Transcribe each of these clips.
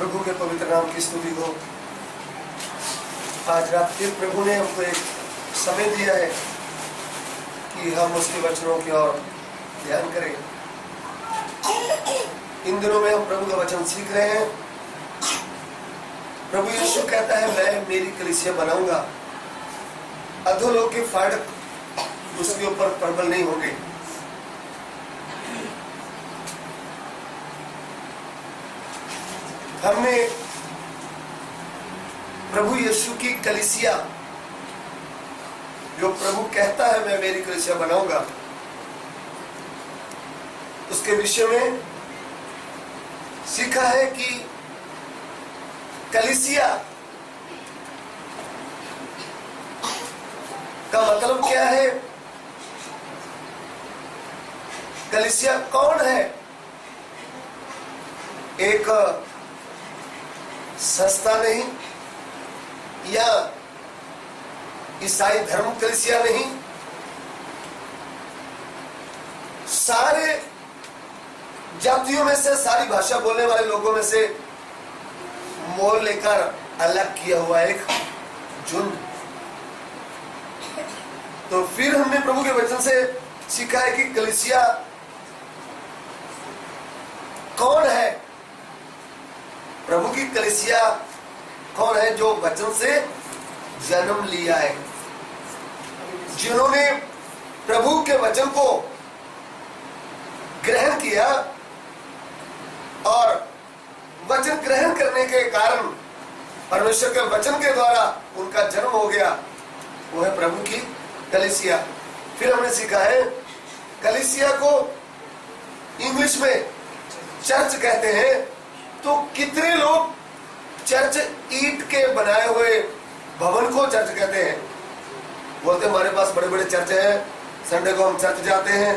प्रभु के पवित्र नाम की स्तुति हो। आज रात फिर प्रभु ने हमको एक समय दिया है कि हम उसके वचनों की ओर ध्यान करें। इन दिनों में हम प्रभु का वचन सीख रहे हैं। प्रभु यीशु कहता है, मैं मेरी कलीसिया बनाऊंगा, अधोलोक के फाटक उसके ऊपर प्रबल नहीं होंगे। हमने प्रभु यीशु की कलीसिया, जो प्रभु कहता है मैं मेरी कलीसिया बनाऊंगा, उसके विषय में सीखा है कि कलीसिया का मतलब क्या है, कलीसिया कौन है। एक संस्था नहीं, या ईसाई धर्म कलीसिया नहीं, सारे जातियों में से, सारी भाषा बोलने वाले लोगों में से मोल लेकर अलग किया हुआ एक झुंड। तो फिर हमने प्रभु के वचन से सीखा है कि कलीसिया कौन है। प्रभु की कलीसिया कौन है? जो वचन से जन्म लिया है, जिन्होंने प्रभु के वचन को ग्रहण किया और वचन ग्रहण करने के कारण परमेश्वर के वचन के द्वारा उनका जन्म हो गया, वो है प्रभु की कलीसिया। फिर हमने सीखा है कलीसिया को इंग्लिश में चर्च कहते हैं। तो कितने लोग चर्च ईंट के बनाए हुए भवन को चर्च कहते हैं। बोलते हमारे पास बड़े बड़े चर्च हैं, संडे को हम चर्च जाते हैं,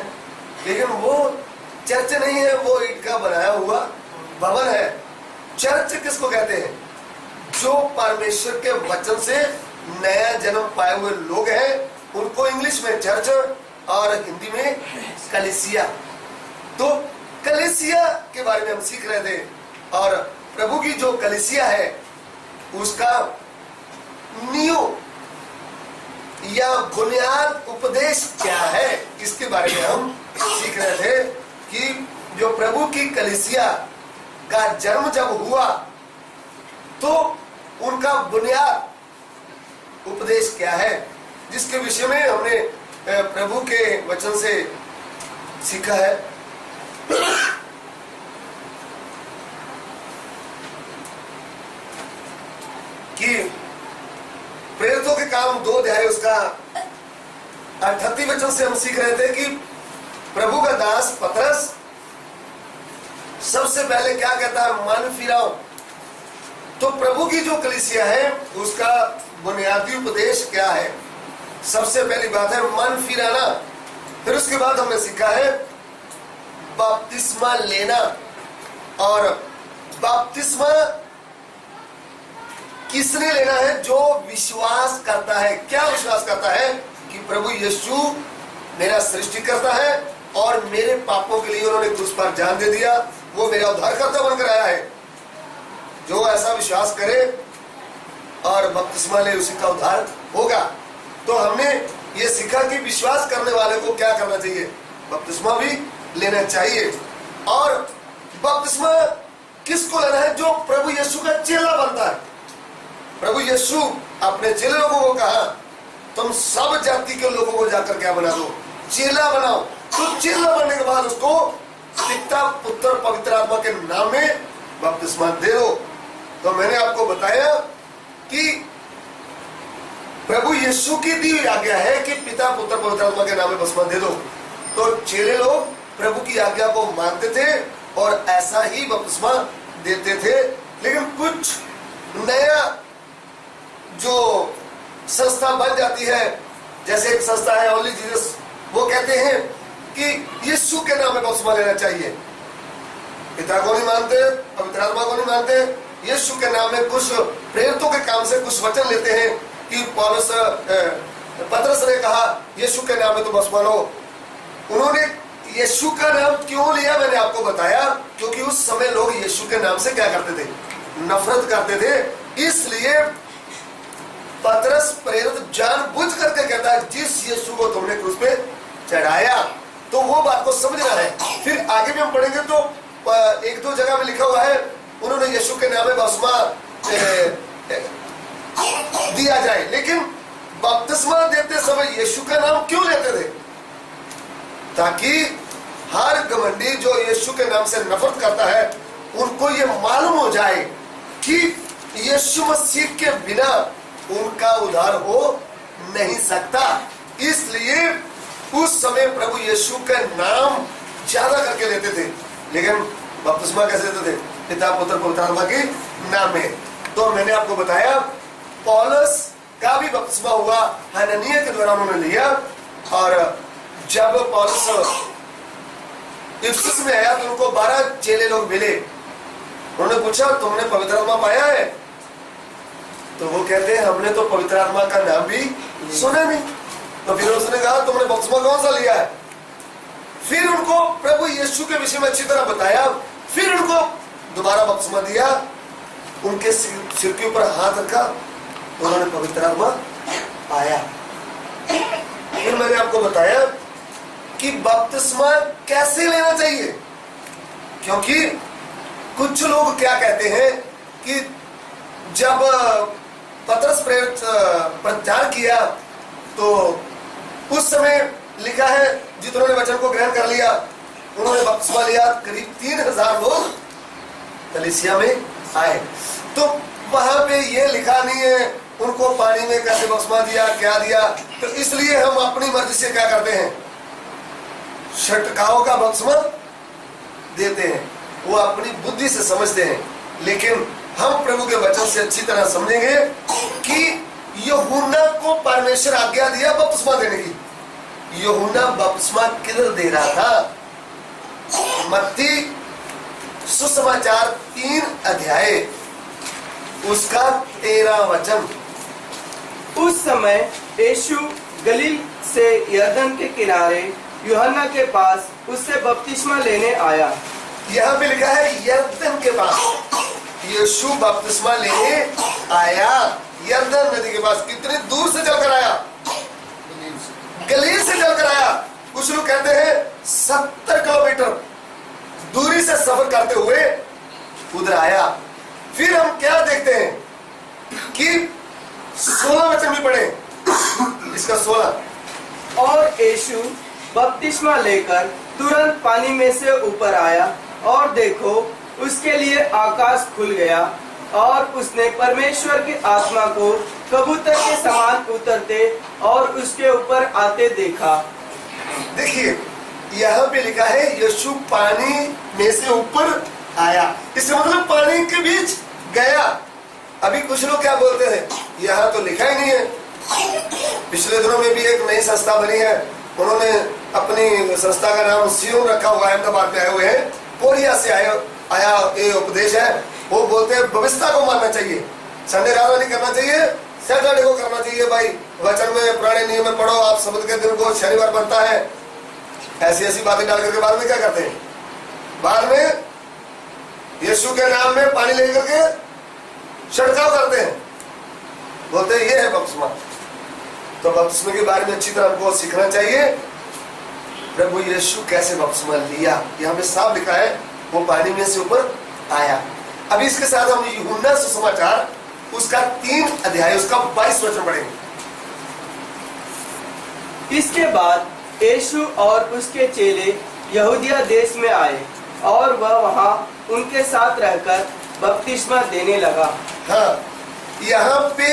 लेकिन वो चर्च नहीं है, वो ईंट का बनाया हुआ भवन है। चर्च किसको कहते हैं? जो परमेश्वर के वचन से नया जन्म पाए हुए लोग हैं, उनको इंग्लिश में चर्च और हिंदी में कलीसिया। तो कलीसिया के बारे में हम सीख रहे थे, और प्रभु की जो कलीसिया है उसका नींव या बुनियाद उपदेश क्या है, इसके बारे में हम सीख रहे थे कि जो प्रभु की कलीसिया का जन्म जब हुआ तो उनका बुनियाद उपदेश क्या है, जिसके विषय में हमने प्रभु के वचन से सीखा है। कि प्रेरितों के काम 2 अध्याय उसका 38 वचन से हम सीख रहे थे कि प्रभु का दास पतरस सबसे पहले क्या कहता है? मन फिराओ। तो प्रभु की जो कलीसिया है उसका बुनियादी उपदेश क्या है? सबसे पहली बात है मन फिराना। फिर उसके बाद हमने सीखा है बपतिस्मा लेना। और बपतिस्मा किसने लेना है? जो विश्वास करता है। क्या विश्वास करता है? कि प्रभु यीशु मेरा सृष्टिकर्ता है और मेरे पापों के लिए उन्होंने क्रूस पर जान दे दिया, वो मेरा उद्धारकर्ता बनकर आया है। जो ऐसा विश्वास करे और बपतिस्मा ले, उसी का उद्धार होगा। तो हमने ये सीखा कि विश्वास करने वाले को क्या करना चाहिए? बपतिस्मा भी लेना चाहिए। और बपतिस्मा किसको लेना है? जो प्रभु यीशु का चेला बनता है। प्रभु यीशु अपने चेले लोगों को कहा, तुम सब जाति के लोगों को जाकर क्या बना दो? चेला बनाओ। तो चेला बनने के बाद उसको पिता, पुत्र, पवित्र आत्मा के नाम में बपतिस्मा दे दो। तो मैंने आपको बताया कि प्रभु यीशु की दी हुई आज्ञा है कि पिता, पुत्र, पवित्र आत्मा के नाम में बपतिस्मा दे दो। तो चेले लोग प्रभु की आज्ञा को मानते थे और ऐसा ही बपतिस्मा देते थे। लेकिन कुछ नया जो संस्था बन जाती है, जैसे एक संस्था है ओनली जीसस, वो कहते हैं कि यीशु के नाम में बपतिस्मा लेना चाहिए। पिता को नहीं मानते, पवित्र आत्मा को नहीं मानते, यीशु के नाम में कुछ प्रेरितों के काम से कुछ वचन लेते हैं कि पौलुस पतरस ने कहा यीशु के नाम में तो बपतिस्मा लो। उन्होंने यीशु का नाम क्यों लिया मैंने आपको बताया, क्योंकि उस समय लोग यीशु के नाम से क्या करते थे? नफरत करते थे। इसलिए पतरस प्रेरित जानबूझ करके कहता है जिस यीशु को तुमने क्रूस पे चढ़ाया, तो वो बात को समझना है। फिर आगे भी हम पढ़ेंगे तो एक दो जगह में लिखा हुआ है उन्होंने यीशु के नाम में बपतिस्मा दिया जाए, लेकिन बपतिस्मा देते समय यीशु का नाम क्यों लेते थे? ताकि हर घमंडी जो यीशु के नाम से नफरत करता है उनको ये मालूम हो जाए कि यीशु मसीह के बिना उनका उद्धार हो नहीं सकता। इसलिए उस समय प्रभु यीशु का नाम ज्यादा करके लेते थे। लेकिन बपतिस्मा कैसे देते थे? पिता पुत्र पवित्र आत्मा के नाम में। तो मैंने आपको बताया पौलुस का भी बपतिस्मा हुआ, हननिया के द्वारा उन्होंने लिया। और जब पौलुस इफिसुस में आया तो उनको 12 चेले लोग मिले। उन्होंने पूछा तुमने पवित्र आत्मा पाया है? तो वो कहते हैं हमने तो पवित्र आत्मा का नाम भी सुना नहीं। तो फिर उसने कहा तुमने बपतिस्मा कौन सा लिया है? फिर उनको प्रभु यीशु के विषय में अच्छी तरह बताया। फिर उनको दोबारा बपतिस्मा दिया, उनके सिर के ऊपर हाथ रखा, उन्होंने पवित्र आत्मा पाया। फिर मैंने आपको बताया कि बपतिस्मा कैसे लेना चाहिए, क्योंकि कुछ लोग क्या कहते हैं कि जब पतरस प्रेरित प्रचार किया तो उस समय लिखा है जिन्होंने वचन को ग्रहण कर लिया उन्होंने बपतिस्मा लिया। करीब 3000 लोग कलीसिया में आए। तो वहां पे ये लिखा नहीं है उनको पानी में कैसे बपतिस्मा दिया, क्या दिया। तो इसलिए हम अपनी मर्जी से क्या करते हैं, छंटकाव का बपतिस्मा देते हैं, वो अपनी बुद्धि से समझते हैं। लेकिन हम प्रभु के वचन से अच्छी तरह समझेंगे कि यूहन्ना को परमेश्वर आज्ञा दिया बपतिस्मा देने की। यूहन्ना बपतिस्मा किधर दे रहा था? मत्ती सुसमाचार 3 अध्याय उसका 13 वचन। उस समय यीशु गलील से यरदन के किनारे यूहन्ना के पास उससे बपतिस्मा लेने आया। यहाँ पे लिखा है यरदन के पास यीशु बपतिस्मा लेने आया। यरदन नदी के पास कितनी दूर से चलकर आया? गलील से चलकर आया। कुछ लोग कहते हैं 70 किलोमीटर दूरी से सफर करते हुए उधर आया। फिर हम क्या देखते हैं कि 16 वचन भी पढ़े, इसका 16। और यीशु बपतिस्मा लेकर तुरंत पानी में से ऊपर आया और देखो उसके लिए आकाश खुल गया और उसने परमेश्वर की आत्मा को कबूतर के समान उतरते और उसके ऊपर आते देखा। देखिए यहाँ पे लिखा है यीशु पानी में से ऊपर आया, इसका मतलब पानी के बीच गया। अभी कुछ लोग क्या बोलते हैं, यहाँ तो लिखा ही नहीं है। पिछले दिनों में भी एक नई संस्था बनी है, उन्होंने अपनी संस्था का नाम सियोन रखा हुआ है, अहमदाबाद में आए हुए हैं, कोरिया से आया ये उपदेश है। वो बोलते हैं भविष्यता को मानना चाहिए, संडे रात नहीं करना चाहिए, सैटरडे को करना चाहिए। भाई वचन में पुराने नियम में पढ़ो, आप शब्द के दिन को शनिवार बनता है। ऐसी ऐसी बातें डाल करके बाद में क्या करते हैं, बाद में यीशु के नाम में पानी लेकर के छिड़काव करते हैं, बोलते हैं ये है बपतिस्मा। तो बपतिस्मा के बारे में अच्छी तरह हमको सीखना चाहिए। प्रभु यीशु कैसे बपतिस्मा लिया, यहाँ पे साफ लिखा है वो पानी में से ऊपर आया। अभी इसके साथ हम यूहन्ना सुसमाचार उसका 3 अध्याय उसका 22 वचन पढ़ेंगे। इसके बाद यीशु और उसके चेले यहूदिया देश में आए और वह वहां उनके साथ रहकर बपतिस्मा देने लगा। हाँ, यहाँ पे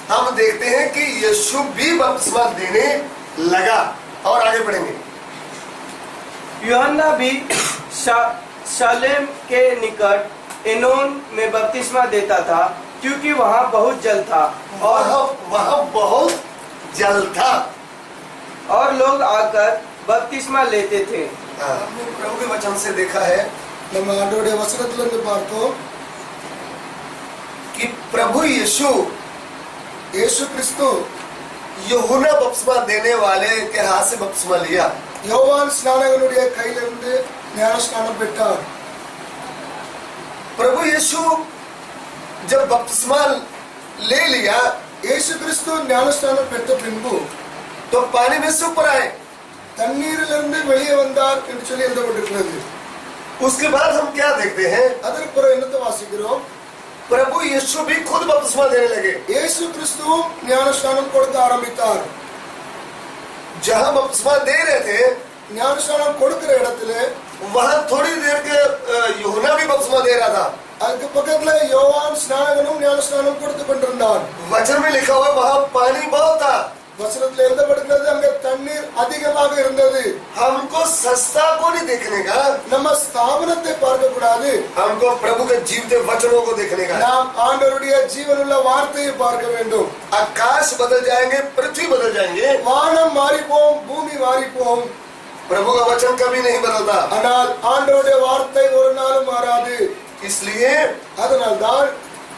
हम देखते हैं कि यीशु भी बपतिस्मा देने लगा। और आगे पढ़ेंगे। यूहन्ना भी शालेम के निकट एनोन में बपतिस्मा देता था, क्योंकि वहाँ बहुत जल था और वहाँ बहुत जल था और लोग आकर बपतिस्मा लेते थे। हमने प्रभु के वचन से देखा है कि प्रभु यीशु क्रिस्तु यूहन्ना बपतिस्मा देने वाले के हाथ से बपतिस्मा लिया। யோவான் ஸ்நானகனுடைய கையிலிருந்து ஞான ஸ்நானம் பெற்றார்। प्रभु यीशु जब बपतिस्मा ले लिया యేసుక్రీస్తు ஞானஸ்நானம் பெற்ற பின்பு तो पानी में से ऊपर आए। தண்ணீரிலிருந்து வெளியே வந்தார் என்று சொல்லி எழுதப்பட்டிருக்கிறது. उसके बाद हम क्या देखते हैं, அதற்கு பிறகு என்னத்தை வாசிக்கிறோம்? प्रभु यीशु भी खुद बपतिस्मा देने लगे। இயேசு கிறிஸ்துவும் ஞானஸ்நானம் கொடுக்க ஆரம்பித்தார். जहां बपतिस्मा दे रहे थे ஞானஸ்நானம் கொடுக்கிற இடத்துல वहां थोड़ी देर के यूहन्ना भी बपतिस्मा दे रहा था। அதுக்கு பக்கத்துல யோவான் ஸ்நானகனும் ஞானஸ்நானம் கொடுத்து கொண்டிருந்தான். वचन में लिखा हुआ वहां पानी बहुत था। வசனத்துல எழுதப்பட்டிருக்கிறது அங்க தண்ணீர் அதிகமாக இருந்தது. हमको सस्ता को नहीं देखने का, நம்ம ஸ்தாபனத்தை பார்க்க கூடாது, हमको प्रभु के जीवते वचनों को देखने का। நாம் ஆண்டவருடைய ஜீவனுள்ள வார்த்தையை பார்க்க வேண்டும். आकाश बदल जाएंगे, पृथ्वी बदल जाएंगे, வானம் மாறி போகும், பூமி மாறி போகும், प्रभु का वचन कभी नहीं बदलता। ஆனால் ஆண்டவருடைய வார்த்தை ஒரு நாளும் மாறாது. इसलिए அதனால்தான்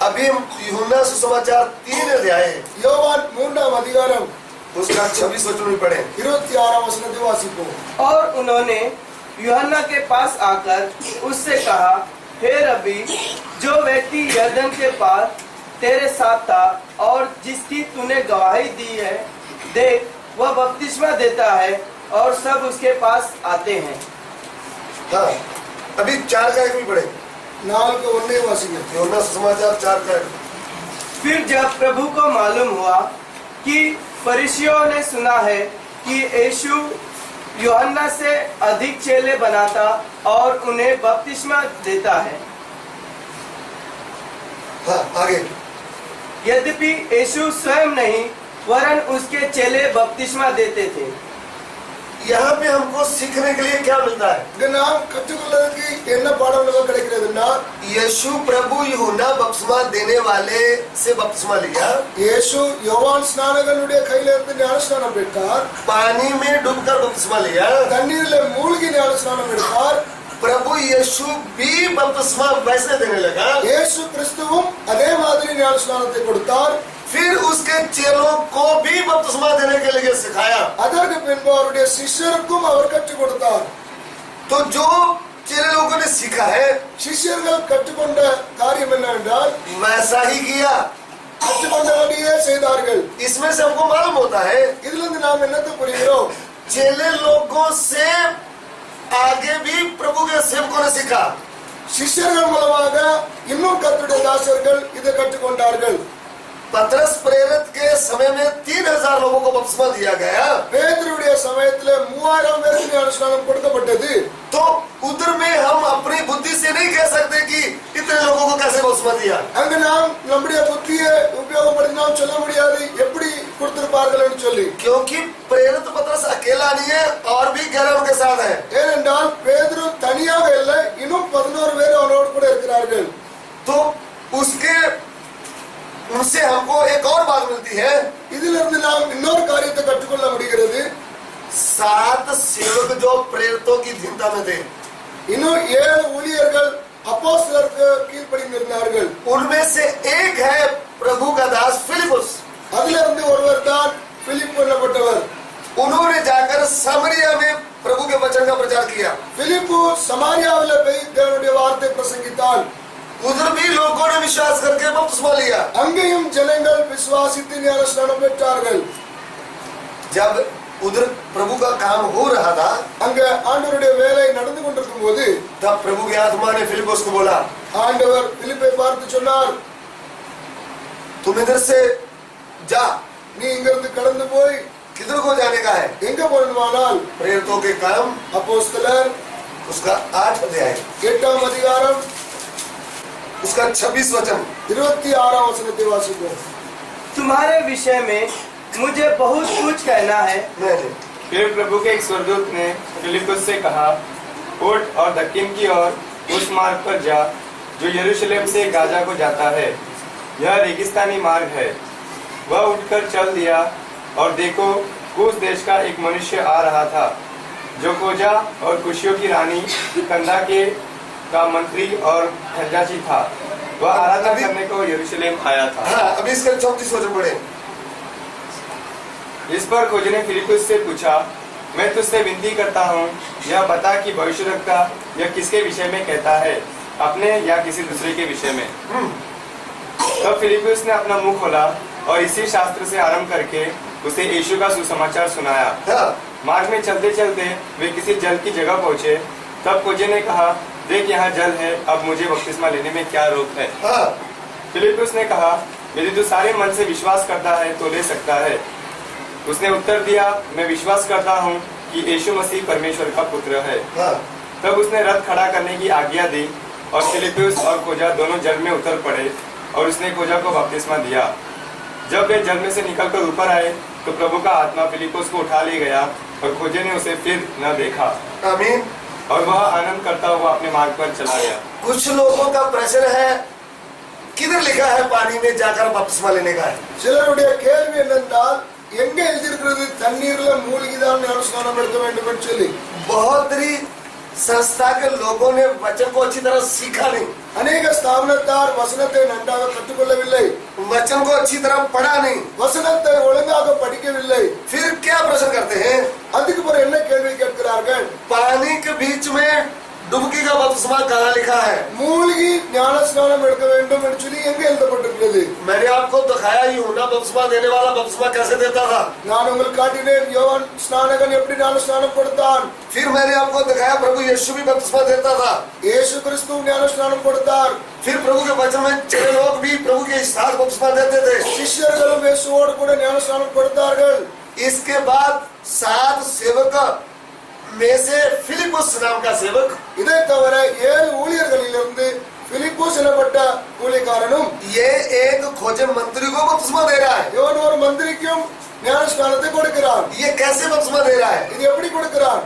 अभी हम यूहन्ना सुसमाचार 3 अध्याय யோவான் 3ஆம் அதிகாரம் उसका 26 वचन में पढ़े। 26ஆம் வசனத்தை வாசிப்போம். और उन्होंने यूहन्ना के पास आकर उससे कहा, हे रब्बी, जो व्यक्ति यरदन के पार तेरे साथ था और जिसकी तूने गवाही दी है, देख वह बपतिस्मा देता है और सब उसके पास आते हैं। हाँ, अभी 4 का 1 भी पढ़े। 4:1 வாசிங்க. यूहन्ना सुसमाचार 4 का 1। फिर जब प्रभु को मालूम हुआ कि फरीसियों ने सुना है कि यीशु यूहन्ना से अधिक चेले बनाता और उन्हें बपतिस्मा देता है, हाँ आगे। यद्यपि यीशु स्वयं नहीं वरन उसके चेले बपतिस्मा देते थे। यहाँ पे हमको सीखने के लिए क्या मिलता है? இங்க நாம் கற்றுக்கொள்வதற்கு என்ன பாடம் நமக்கு கிடைக்கிறதுன்னா, यीशु प्रभु यूहन्ना बपतिस्मा देने वाले से बपतिस्मा लिया, இயேசு யோவான் ஸ்நானகனுடைய கையில இருந்து ஞானஸ்நானம் பெற்றார். पानी में डूबकर बपतिस्मा लिया। தண்ணீரில மூழ்கி ஞானஸ்நானம் எடுத்தார். प्रभु यीशु भी बपतिस्मा वैसे देने लगा। இயேசு கிறிஸ்துவும் அதே மாதிரி ஞானஸ்நானத்தை கொடுத்தார். फिर उसके चेलों को भी बपतिस्मा देने के लिए सिखाया। அதற்கு பின்பு அவருடைய சிஷ்யருக்கும் அவர் கற்றுக் கொடுத்தார். तो जो चेले लोगों ने सीखा है சிஷ்யர்கள் கற்றுக்கொண்ட காரியம் என்னவென்றால் वैसा ही किया। கற்றுக்கொண்டபடியே செய்தார்கள். इसमें से हमको मालूम होता है இதுல இருந்து நாம் என்னத்தை புரிகிறோம்? चेले लोगों से आगे भी प्रभु के सेवकों ने सीखा। சிஷ்யர்கள் மூலமாக இன்னும் கர்த்தருடைய தாசர்கள் இதை கற்றுக்கொண்டார்கள். पतरस प्रेरित के समय में 3000 लोगों को बपतिस्मा दिया गया। பேதுருடைய சமயத்துல 3000 பேருக்கு ஞானஸ்நானம் கொடுக்கப்பட்டது. तो उधर में हम अपनी बुद्धि से नहीं कह सकते कि इतने लोगों को कैसे बपतिस्मा दिया। அங்க நாம் நம்முடைய புத்தியை உபயோகப்படுத்தி நாம் சொல்ல முடியாது எப்படி கொடுத்திருப்பார்கள் என்று சொல்லி. क्योंकि प्रेरित पतरस अकेला नहीं है, और भी 11 उनके साथ है। ஏனென்றால் பேதுரு தனியாக இல்லை, இன்னும் 11 பேர் அவனோடு கூட இருக்கிறார்கள். तो उसके उनसे हमको एक और बात मिलती है, இதிலிருந்து நாம் இன்னொரு காரியத்தை கற்றுக்கொள்ள முடிகிறது. 7 सेवक जो प्रेरितों की धीनता में थे, இன்னும் 7 ஊழியர்கள் அப்போஸ்தலருக்கு கீழ்ப்படிந்திருந்தார்கள். उनमें से एक है प्रभु का दास फिलिपुस। அதிலிருந்து ஒருவர் தான் பிலிப்பு எனப்பட்டவர். उन्होंने जाकर सामरिया में प्रभु के वचन का प्रचार किया। பிலிப்பு சமாரியாவில போய் தேவனுடைய வார்த்தை பிரசங்கித்தான். उधर भी लोगों ने विश्वास करके बपतिस्मा लिया। அங்கேயும் ஜனங்கள் விசுவாசித்து ஞானஸ்நானம் பெற்றார்கள். जब उधर प्रभु का काम हो रहा था, அங்க ஆண்டவருடைய வேலை நடந்து கொண்டிருக்கும் போது तब प्रभु की आत्मा ने फिलिपुस को बोला, ஆண்டவர் பிலிப்பை பார்த்து சொன்னார், तुम इधर से जा। நீ இங்கிருந்து கடந்து போய் किधर को जाने का है? எங்க போகணுமானால் प्रेरितों के काम அப்போஸ்தலர் उसका 8 अध्याय 8ஆம் அதிகாரம் उसका 26 वचन। 26ஆம் வசனத்தை வாசிப்போம். तुम्हारे विषय में मुझे बहुत कुछ कहना है। नहीं, फिर प्रभु के एक स्वर्गदूत ने फिलिपुस से कहा, उठ और दक्षिण की ओर उस मार्ग पर जा जो यरूशलेम से गाजा को जाता है। यह रेगिस्तानी मार्ग है। वह उठकर चल दिया और देखो, कूश देश का एक मनुष्य आ रहा था जो कोजा और कुशियों की रानी कंदा के का मंत्री और खजांची था। वह आराधना करने को यरूशलेम आया था। हाँ, अभी इसका 34 वचन पढ़े। इस पर खोज ने फिलिपुस से पूछा, मैं तुझसे विनती करता हूँ, यह बता कि भविष्यद्वक्ता यह किसके विषय में कहता है, अपने या किसी दूसरे के विषय में? तब फिलिप्पुस ने अपना मुंह खोला और इसी शास्त्र से आरंभ करके उसे यीशु का सुसमाचार सुनाया। हाँ, मार्ग में चलते चलते वे किसी जल की जगह पहुंचे। तब खोजे ने कहा, देख यहाँ जल है, अब मुझे बपतिस्मा लेने में क्या रोक है। हाँ, फिलिप्पुस ने कहा, यदि तू सारे मन से विश्वास करता है तो ले सकता है। उसने उत्तर दिया, मैं विश्वास करता हूँ कि यीशु मसीह परमेश्वर का पुत्र है। हाँ, तब उसने रथ खड़ा करने की आज्ञा दी और फिलिप्पुस और खोजा दोनों जल में उतर पड़े और उसने खोजा को बपतिस्मा दिया। जब वे जल में से निकलकर ऊपर आए तो प्रभु का आत्मा फिलिप्पुस को उठा ले गया और खोजे ने उसे फिर न देखा आमीन। और वह आनंद करता हुआ अपने मार्ग पर चला गया। कुछ लोगों का प्रश्न है, किधर लिखा है पानी में जाकर बपतिस्मा लेने का है? சிலருடைய கேள்வி என்னென்றால் எங்க எழுதியிருக்கிறது தண்ணீர்ல மூழ்கிதான் ஞானஸ்நானம் எடுக்க வேண்டும் என்று சொல்லி बहुत ही संस्था के लोगों ने वचन को अच्छी तरह सीखा नहीं, அநேக ஸ்தாபனத்தார் வசனத்தை நன்றாக கற்றுக்கொள்ளவில்லை, वचन को अच्छी तरह पढ़ा नहीं। வசனத்தை ஒழுங்காக படிக்கவில்லை। फिर क्या प्रश्न करते हैं? அதுக்கு பிறகு என்ன கேள்வி கேட்கிறார்கள்? पानी के बीच में डुबकी का बपतिस्मा कहाँ लिखा है? மூழ்கி ஞானஸ்நானம் எடுக்க வேண்டும் என்று சொல்லி எங்க எழுதப்பட்டிருக்கிறது? मैंने आपको दिखाया यूहन्ना बपतिस्मा देने वाला बपतिस्मा कैसे देता था। நான் உங்களுக்கு காட்டினேன் யோவான் ஸ்நானகன் எப்படி ஞானஸ்நானம் கொடுத்தான்। फिर मैंने आपको दिखाया प्रभु यीशु भी बपतिस्मा देता था। இயேசு கிறிஸ்து ஞானஸ்நானம் கொடுத்தார்। फिर प्रभु के वचन में चले लोग भी प्रभु के साथ बपतिस्मा देते थे। சிஷ்யர்களும் இயேசுவோடு கூட ஞானஸ்நானம் கொடுத்தார்கள்। इसके बाद 7 सेवक में से फिलिपुस नाम का सेवक, இதை தவிர 7 ஊழியர்களிலிருந்து பிலிப்புஸ் எனப்பட்ட ஊழியக்காரனும் ये एक खोजे मंत्री को बपतिस्मा दे रहा है। இவன் ஒரு மந்திரிக்கும் ஞானஸ்நானத்தை கொடுக்கிறான்। ये कैसे बपतिस्मा दे रहा है? இது எப்படி கொடுக்கிறான்?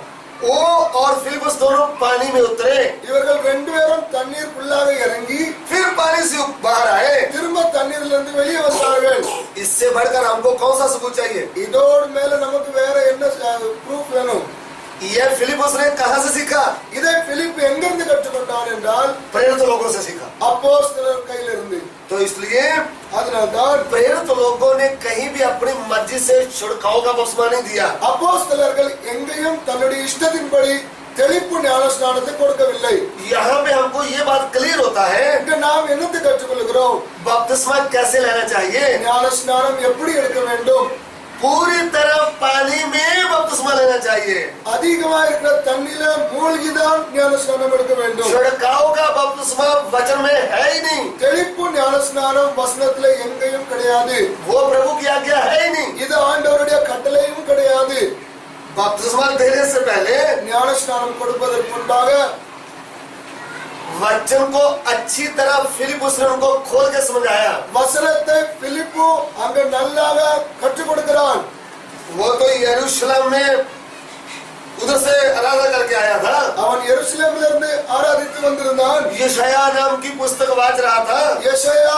वो और फिलिपुस दोनों पानी में उतरे, இவர்கள் ரெண்டு பேரும் தண்ணீருக்குள்ளாக இறங்கி फिर पानी से बाहर आए। திரும்ப தண்ணீரிலிருந்து வெளியே வந்தார்கள்। इससे बढ़कर हमको कौन सा सबूत चाहिए? இதோடு மேல நமக்கு வேற என்ன ப்ரூஃப் வேணும்? ये फिलिपुस ने कहां से सीखा? இதை பிலிப்பு எங்கிருந்து கற்றுக்கொண்டான் என்றால் प्रेरित लोगों से सीखा। அப்போஸ்தலர் கையிலிருந்து। तो इसलिए அதனால்தான் प्रेरित लोगों ने कहीं भी अपनी मर्जी से छिड़काव का बपतिस्मा नहीं दिया। அப்போஸ்தலர்கள் எங்கேயும் தன்னுடைய இஷ்டத்தின்படி தெளிப்பு ஞானஸ்நானத்தை கொடுக்கவில்லை। यहाँ पे हमको ये बात क्लियर होता है இங்க நாம் என்னத்தை கற்றுக்கொள்கிறோம்? बपतिस्मा कैसे लेना चाहिए। ஞானஸ்நானம் எப்படி எடுக்க வேண்டும்? पूरी तरह पानी में बपतिस्मा लेना चाहिए। அதிகமா இருக்கிற தண்ணில மூழ்கிதான் ஞானஸ்நானம் எடுக்க வேண்டும்। छिड़काव का बपतिस्मा वचन में है ही नहीं। தெளிப்பு ஞானஸ்நானம் வசனத்துல எங்கேயும் கிடையாது। वो प्रभु की आज्ञा है ही नहीं। இது ஆண்டவருடைய கட்டளையும் கிடையாது। बपतिस्मा देने से पहले ஞானஸ்நானம் கொடுப்பதற்கு முன்பாக वचन को अच्छी तरह फिलिपुस ने उनको खोल के समझाया। வசனத்தை பிலிப்பு அங்க நல்லாக கற்றுக் கொடுக்கிறான்। वो तो यरूशलेम में उधर से आराधना करके आया था। அவன் எருசலேமில் இருந்து ஆராதித்து வந்திருந்தான்। यशायाह नाम की पुस्तक वाच रहा था। யெஷயா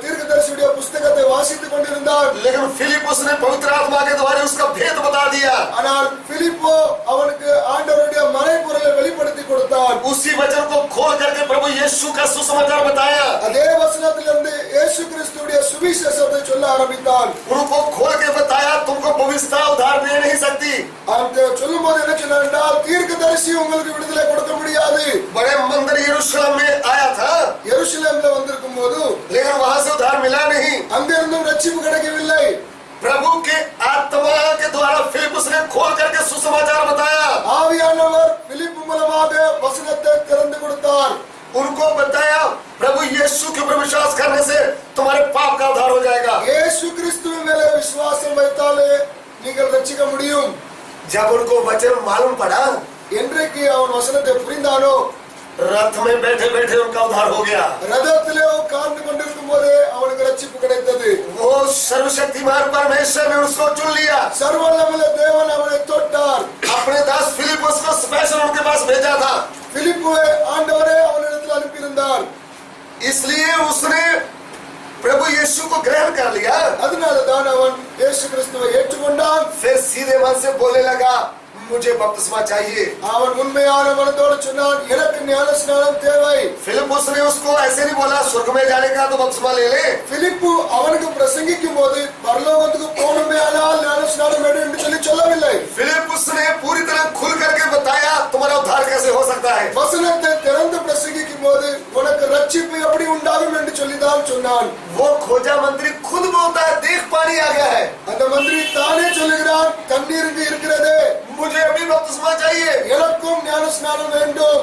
தீர்க்கதரிசியுடைய புத்தகத்தை வாசித்துக் கொண்டிருந்தான்। लेकिन फिलिपुस ने पवित्र आत्मा के द्वारा उसका भेद बता दिया। ஆனால் பிலிப்பு அவனுக்கு ஆண்டவருடைய மறைபொருளை வெளிப்படுத்தி கொடுத்தான்। उसी वचन को खोल करके प्रभु यीशु का सुसमाचार बताया। அதே வசனத்திலிருந்து இயேசு கிறிஸ்துவுடைய சுவிசேஷத்தை சொல்ல ஆரம்பித்தான்। उनको खोल के बताया, तुमको पवित्रता उधार दे नहीं सकती। அந்த சொல்லும்போது என்ன சொன்னார்? தீர்க்கதரிசி உங்களுக்கு விடுதலை கொடுக்க முடியாது। बड़े मंदिर यरूशलेम में आया था, எருசலேம்ல வந்திருக்கும் போது लेकिन वहां से उधार मिला नहीं। அங்கிருந்தும் ரட்சிப்பு கிடைக்கவில்லை। प्रभु के आत्मा के द्वारा फिलिपुस ने खोल करके सुसमाचार बताया। ஆவியானவர் பிலிப்பு மூலமாக வசனத்தை திறந்து கொடுத்தார்। उनको बताया, प्रभु यीशु के ऊपर विश्वास करने से तुम्हारे पाप का उद्धार हो जाएगा। இயேசு கிறிஸ்துவின் மேலே விசுவாசம் வைத்தாலே நீங்கள் ரட்சிக்க முடியும்। जब उनको वचन मालूम पड़ा, என்றைக்கு அவன் வசனத்தை புரிந்தானோ रथ में बैठे बैठे उनका उद्धार हो गया। ரதத்திலே உட்கார்ந்து கொண்டிருக்கும் போதே அவனுக்கு ரட்சிப்பு கிடைத்தது। वो सर्वशक्तिमान परमेश्वर ने उसको चुन लिया। சர்வவல்லமையுள்ள தேவன் அவனை தொட்டார்। अपने दास फिलिपुस को स्पेशल उनके पास भेजा था। பிலிப்புவை ஆண்டவரே அவனிடத்தில் அனுப்பியிருந்தார்। इसलिए उसने प्रभु यीशु को ग्रहण कर लिया। அதனாலதான் அவன் இயேசு கிறிஸ்துவை ஏற்றுக்கொண்டான்। फिर सीधे मन से बोलने लगा, मुझे बपतिस्मा चाहिए। அவன் உண்மையான மனதோடு சொன்னான், எனக்கு ஞானஸ்நானம் தேவை। फिलिपुस ने उसको ऐसे नहीं बोला, स्वर्ग में जाने का तो बपतिस्मा ले ले। பிலிப்பு அவனுக்கு பிரசங்கிக்கும் போது பரலோகத்துக்கு போகணுமே ஆனால் ஞானஸ்நானம் எடு என்று சொல்லவில்லை। फिलिपुस ने पूरी तरह खुल करके बताया, तुम्हारा उद्धार कैसे हो सकता है। வசனத்தை திறந்து பிரசங்கிக்கும் போது உனக்கு ரட்சிப்பு எப்படி உண்டாகும் என்று சொல்லிதான் சொன்னான். वो खोजा मंत्री खुद बोलता है, देख पानी आ गया है, அந்த மந்திரி தானே சொல்லுகிறான், தண்ணீர் இங்கு இருக்கிறது, मुझे अभी बपतिस्मा चाहिए. எனக்கும் ஞான ஸ்நானம் வேண்டும்.